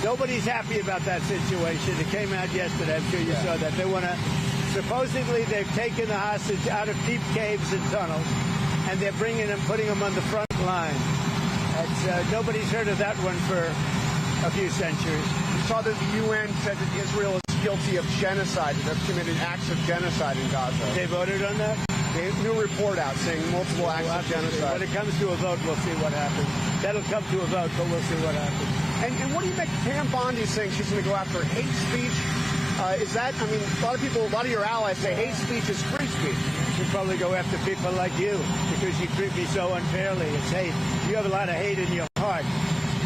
nobody's happy about that situation. It came out yesterday. I'm sure you saw that. They want to, supposedly they've taken the hostage out of deep caves and tunnels, and they're bringing them, putting them on the front line. Nobody's heard of that one for a few centuries. We saw that the UN said that Israel is guilty of genocide, that they've committed acts of genocide in Gaza. They voted on that? A new report out saying multiple acts of genocide. When it comes to a vote, we'll see what happens. That'll come to a vote, but we'll see what happens. And what do you make of Pam Bondi saying she's going to go after hate speech? Is that, I mean, a lot of your allies say hate speech is free speech. You probably go after people like you because you treat me so unfairly. It's hate. You have a lot of hate in your heart.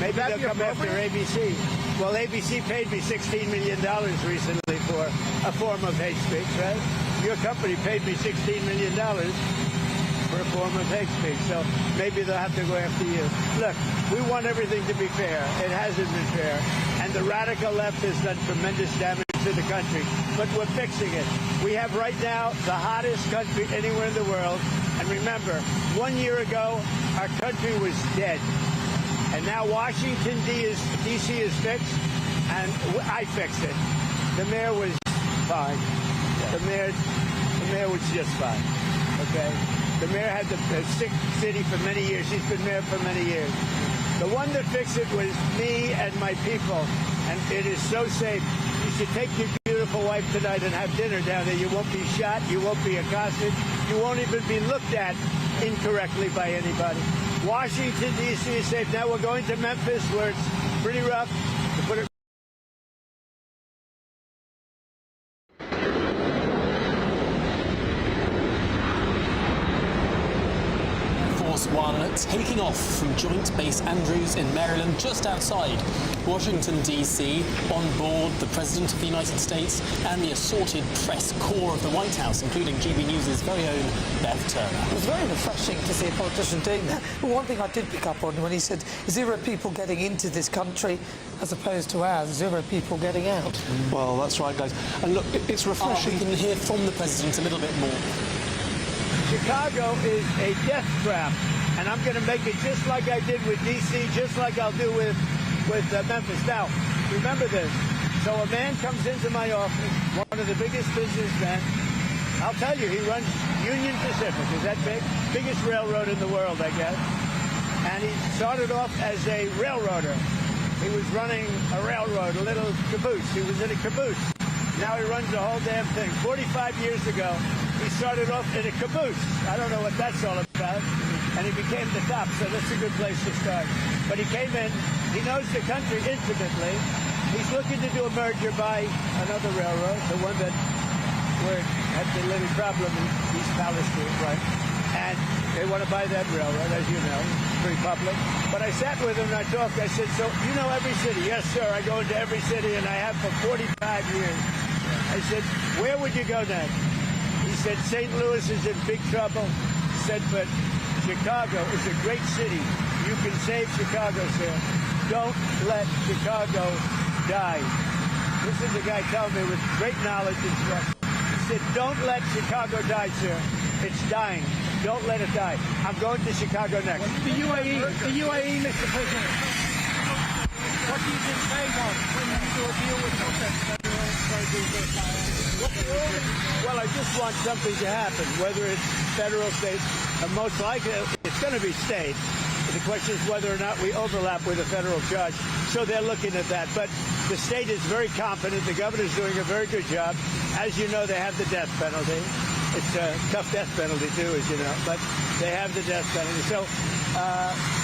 Maybe they'll come after ABC. Well, ABC paid me $16 million recently for a form of hate speech, right? Your company paid me $16 million for a form of hate speech, so maybe they'll have to go after you. Look, we want everything to be fair. It hasn't been fair, and the radical left has done tremendous damage to the country, but we're fixing it. We have right now the hottest country anywhere in the world, and remember, 1 year ago, our country was dead, and now Washington, D.C. is fixed, and I fixed it. The mayor was fine. The mayor was just fine, okay? The mayor had the sick city for many years. She's been mayor for many years. The one that fixed it was me and my people, and it is so safe. You should take your beautiful wife tonight and have dinner down there. You won't be shot. You won't be accosted. You won't even be looked at incorrectly by anybody. Washington, D.C. is safe. Now we're going to Memphis, where it's pretty rough. To put it One taking off from Joint Base Andrews in Maryland, just outside Washington, D.C., on board the President of the United States and the assorted press corps of the White House, including GB News' very own Beth Turner. It was very refreshing to see a politician doing that. But one thing I did pick up on when he said 0 people getting into this country as opposed to ours, 0 people getting out. Well, that's right, guys. And look, it's refreshing. We can hear from the President a little bit more. Chicago is a death trap, and I'm going to make it just like I did with D.C., just like I'll do with Memphis. Now, remember this. So a man comes into my office, one of the biggest businessmen. I'll tell you, he runs Union Pacific. Is that big? Biggest railroad in the world, I guess. And he started off as a railroader. He was running a railroad, a little caboose. He was in a caboose. Now he runs the whole damn thing. 45 years ago, he started off in a caboose. I don't know what that's all about. And he became the top, so that's a good place to start. But he came in, he knows the country intimately. He's looking to do a merger by another railroad, the one that had the little problem in East Palestine, right? And they want to buy that railroad, as you know, pretty public. But I sat with him and I talked. I said, so you know every city? Yes, sir. I go into every city, and I have for 45 years. I said, where would you go next? He said, St. Louis is in big trouble. He said, but Chicago is a great city. You can save Chicago, sir. Don't let Chicago die. This is a guy telling me with great knowledge and trust. He said, don't let Chicago die, sir. It's dying. Don't let it die. I'm going to Chicago next. The UAE, Mr. President. What do you think they want when you do a deal with protesters? Well, I just want something to happen, whether it's federal, state, and most likely it's going to be state. The question is whether or not we overlap with a federal judge. So they're looking at that. But the state is very competent. The governor's doing a very good job. As you know, they have the death penalty. It's a tough death penalty, too, as you know. But they have the death penalty. So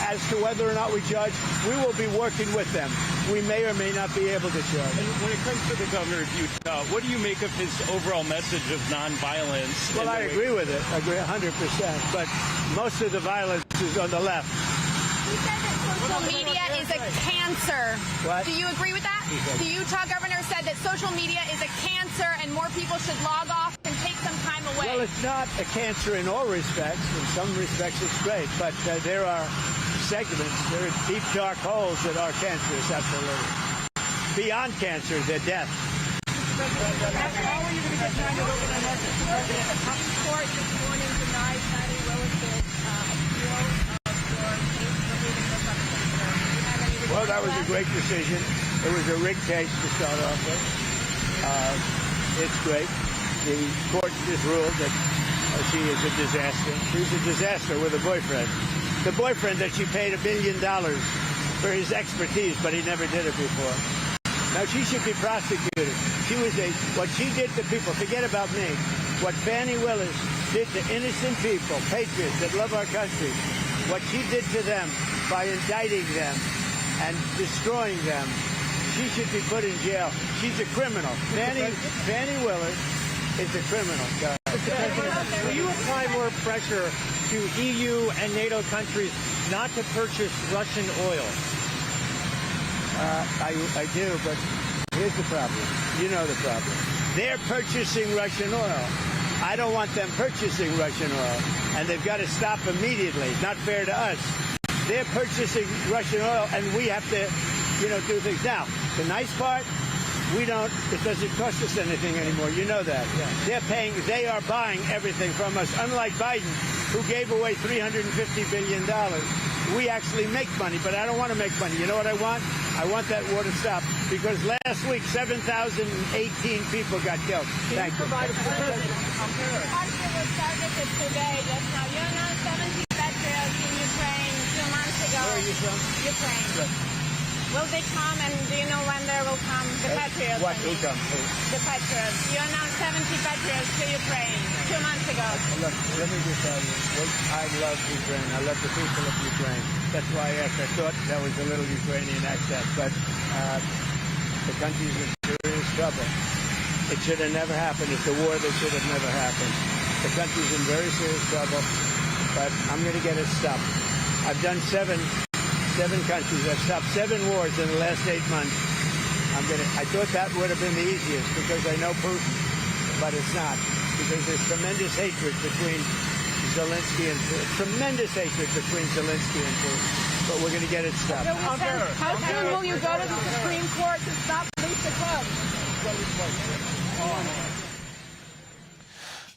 as to whether or not we judge, we will be working with them. We may or may not be able to judge. And when it comes to the governor of Utah, what do you make of his overall message of nonviolence? Well, I agree with it. I agree 100%. But most of the violence is on the left. He said that social media is a cancer. What? Do you agree with that? The Utah governor said that social media is a cancer and more people should log off and take some time away. Well, it's not a cancer in all respects. In some respects, it's great. But there are segments, there are deep, dark holes that are cancerous, absolutely. Beyond cancer, they're death. How are you going to get China to open their market? The Supreme Court this morning denied Patty Willis's appeal of your case for moving the that was a great decision. It was a rigged case to start off with. It's great. The court just ruled that she is a disaster. She's a disaster with a boyfriend. The boyfriend that she paid $1 billion for his expertise, but he never did it before. Now, she should be prosecuted. What she did to people, forget about me, what Fannie Willis did to innocent people, patriots that love our country, what she did to them by indicting them and destroying them, she should be put in jail. She's a criminal. Fannie Willis is a criminal. Will you apply more pressure to EU and NATO countries not to purchase Russian oil? I do, but here's the problem. You know the problem. They're purchasing Russian oil. I don't want them purchasing Russian oil, and they've got to stop immediately. It's not fair to us. They're purchasing Russian oil, and we have to, do things. Now, the nice part, it doesn't cost us anything anymore. You know that. Yeah. They are buying everything from us, unlike Biden, who gave away $350 billion. We actually make money, but I don't want to make money. You know what I want? I want that war to stop, because last week, 7,018 people got killed. Thank you. was targeted today, just now. You announced 70 patriots in Ukraine 2 months ago. Where are you from? Ukraine. Good. Will they come, and do you know when they will come? The patriots. What will come? The patriots. You announced 70 patriots to Ukraine 2 months ago. Look, let me just tell you, I love Ukraine. I love the people of Ukraine. That's why I thought that was a little Ukrainian accent. But the country's in serious trouble. It should have never happened. It's a war that should have never happened. The country's in very serious trouble, but I'm going to get it stopped. I've done seven countries. I've stopped 7 wars in the last 8 months. I thought that would have been the easiest because I know Putin, but it's not, because there's tremendous hatred between Zelensky and Putin. Tremendous hatred between Zelensky and Putin. But we're going to get it stopped. How soon will you go to the Supreme Court to stop Lisa Club?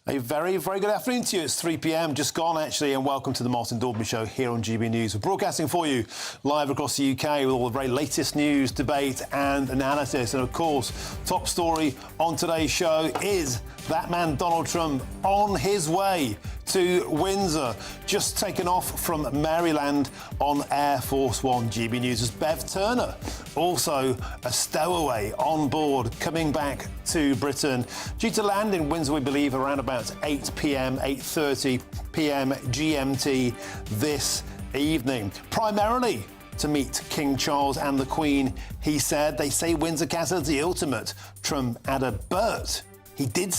A very, very good afternoon to you. It's 3 p.m, just gone actually, and welcome to the Martin Daubney Show here on GB News. We're broadcasting for you live across the UK with all the very latest news, debate and analysis. And of course, top story on today's show is that man Donald Trump on his way to Windsor, just taken off from Maryland on Air Force One. GB News' Bev Turner, also a stowaway on board, coming back to Britain, due to land in Windsor, we believe, around about 8 p.m, 8:30 p.m. GMT this evening. Primarily to meet King Charles and the Queen, he said. They say Windsor Castle's the ultimate. Trump added, but he did